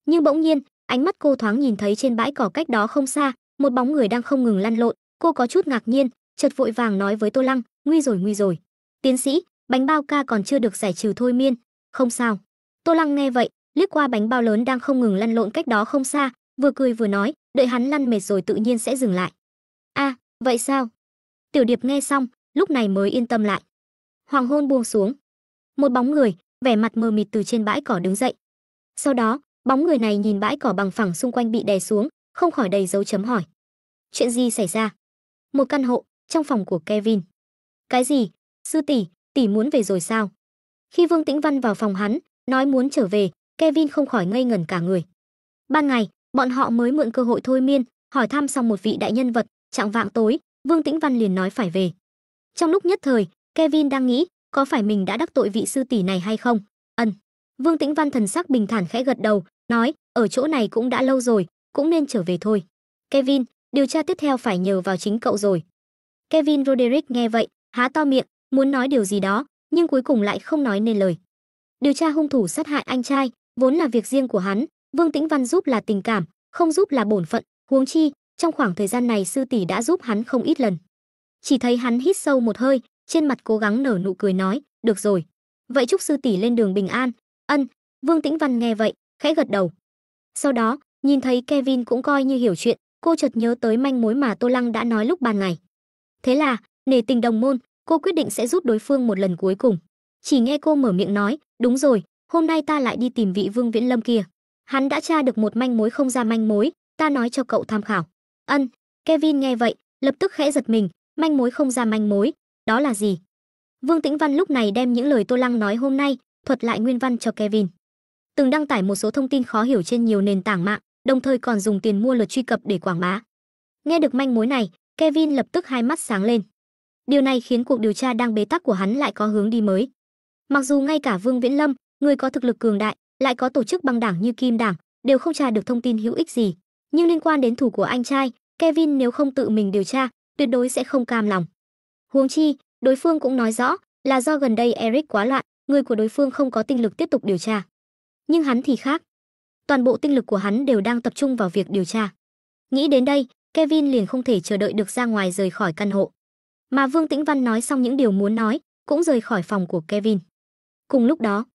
Nhưng bỗng nhiên, ánh mắt cô thoáng nhìn thấy trên bãi cỏ cách đó không xa, một bóng người đang không ngừng lăn lộn, cô có chút ngạc nhiên, chợt vội vàng nói với Tô Lăng, nguy rồi. Tiến sĩ, bánh bao ca còn chưa được giải trừ thôi miên, không sao. Tô Lăng nghe vậy, liếc qua bánh bao lớn đang không ngừng lăn lộn cách đó không xa, vừa cười vừa nói, đợi hắn lăn mệt rồi tự nhiên sẽ dừng lại. À, vậy sao? Tiểu Điệp nghe xong, lúc này mới yên tâm lại. Hoàng hôn buông xuống, một bóng người, vẻ mặt mờ mịt từ trên bãi cỏ đứng dậy. Sau đó, bóng người này nhìn bãi cỏ bằng phẳng xung quanh bị đè xuống, không khỏi đầy dấu chấm hỏi. Chuyện gì xảy ra? Một căn hộ, trong phòng của Kevin. Cái gì? Sư tỷ muốn về rồi sao? Khi Vương Tĩnh Văn vào phòng hắn, nói muốn trở về, Kevin không khỏi ngây ngẩn cả người. Ban ngày, bọn họ mới mượn cơ hội thôi miên, hỏi thăm xong một vị đại nhân vật, chạng vạng tối, Vương Tĩnh Văn liền nói phải về. Trong lúc nhất thời, Kevin đang nghĩ, có phải mình đã đắc tội vị sư tỷ này hay không? Vương Tĩnh Văn thần sắc bình thản khẽ gật đầu, nói, ở chỗ này cũng đã lâu rồi, cũng nên trở về thôi. Kevin, điều tra tiếp theo phải nhờ vào chính cậu rồi. Kevin Roderick nghe vậy, há to miệng, muốn nói điều gì đó, nhưng cuối cùng lại không nói nên lời. Điều tra hung thủ sát hại anh trai, vốn là việc riêng của hắn, Vương Tĩnh Văn giúp là tình cảm, không giúp là bổn phận, huống chi, trong khoảng thời gian này sư tỷ đã giúp hắn không ít lần. Chỉ thấy hắn hít sâu một hơi, trên mặt cố gắng nở nụ cười nói, được rồi. Vậy chúc sư tỷ lên đường bình an. Vương Tĩnh Văn nghe vậy, khẽ gật đầu. Sau đó, nhìn thấy Kevin cũng coi như hiểu chuyện, cô chợt nhớ tới manh mối mà Tô Lăng đã nói lúc ban ngày. Thế là, nể tình đồng môn, cô quyết định sẽ giúp đối phương một lần cuối cùng. Chỉ nghe cô mở miệng nói, đúng rồi, hôm nay ta lại đi tìm vị Vương Viễn Lâm kia. Hắn đã tra được một manh mối không ra manh mối, ta nói cho cậu tham khảo. Kevin nghe vậy, lập tức khẽ giật mình, manh mối không ra manh mối, đó là gì? Vương Tĩnh Văn lúc này đem những lời Tô Lăng nói hôm nay, thuật lại nguyên văn cho Kevin. Từng đăng tải một số thông tin khó hiểu trên nhiều nền tảng mạng, đồng thời còn dùng tiền mua lượt truy cập để quảng bá. Nghe được manh mối này, Kevin lập tức hai mắt sáng lên. Điều này khiến cuộc điều tra đang bế tắc của hắn lại có hướng đi mới. Mặc dù ngay cả Vương Viễn Lâm, người có thực lực cường đại, lại có tổ chức băng đảng như Kim đảng, đều không tra được thông tin hữu ích gì, nhưng liên quan đến thủ của anh trai, Kevin nếu không tự mình điều tra, tuyệt đối sẽ không cam lòng. Huống chi, đối phương cũng nói rõ là do gần đây Eric quá loạn, người của đối phương không có tinh lực tiếp tục điều tra. Nhưng hắn thì khác. Toàn bộ tinh lực của hắn đều đang tập trung vào việc điều tra. Nghĩ đến đây, Kevin liền không thể chờ đợi được ra ngoài rời khỏi căn hộ. Mà Vương Tĩnh Văn nói xong những điều muốn nói, cũng rời khỏi phòng của Kevin. Cùng lúc đó,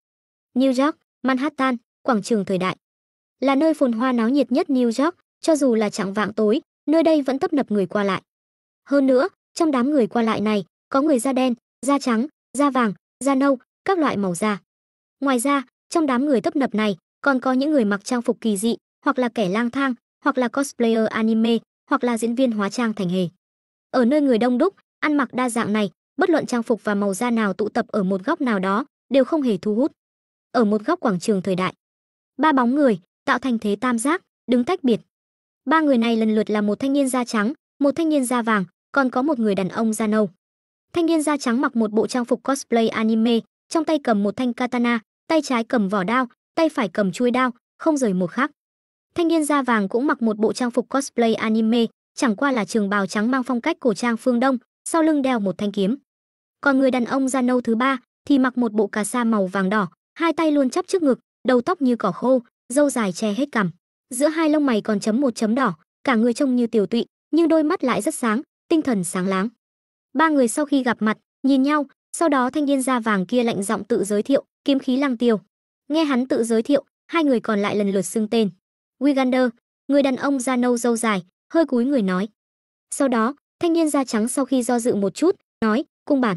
New York, Manhattan, quảng trường thời đại, là nơi phồn hoa náo nhiệt nhất New York, cho dù là chạng vạng tối, nơi đây vẫn tấp nập người qua lại. Hơn nữa, trong đám người qua lại này, có người da đen, da trắng, da vàng, da nâu, các loại màu da. Ngoài ra, trong đám người tấp nập này, còn có những người mặc trang phục kỳ dị, hoặc là kẻ lang thang, hoặc là cosplayer anime, hoặc là diễn viên hóa trang thành hề. Ở nơi người đông đúc, ăn mặc đa dạng này, bất luận trang phục và màu da nào tụ tập ở một góc nào đó, đều không hề thu hút. Ở một góc quảng trường thời đại, ba bóng người tạo thành thế tam giác, đứng tách biệt. Ba người này lần lượt là một thanh niên da trắng, một thanh niên da vàng, còn có một người đàn ông da nâu. Thanh niên da trắng mặc một bộ trang phục cosplay anime, trong tay cầm một thanh katana, tay trái cầm vỏ đao, tay phải cầm chuôi đao, không rời một khắc. Thanh niên da vàng cũng mặc một bộ trang phục cosplay anime, chẳng qua là trường bào trắng mang phong cách cổ trang phương Đông, sau lưng đeo một thanh kiếm. Còn người đàn ông da nâu thứ ba thì mặc một bộ cà sa màu vàng đỏ, hai tay luôn chắp trước ngực, đầu tóc như cỏ khô, râu dài che hết cằm. Giữa hai lông mày còn chấm một chấm đỏ, cả người trông như tiểu tụy, nhưng đôi mắt lại rất sáng, tinh thần sáng láng. Ba người sau khi gặp mặt, nhìn nhau, sau đó thanh niên da vàng kia lạnh giọng tự giới thiệu, Kiếm khí Lăng Tiêu. Nghe hắn tự giới thiệu, hai người còn lại lần lượt xưng tên. Wigander, người đàn ông da nâu râu dài, hơi cúi người nói. Sau đó, thanh niên da trắng sau khi do dự một chút, nói, cung bản.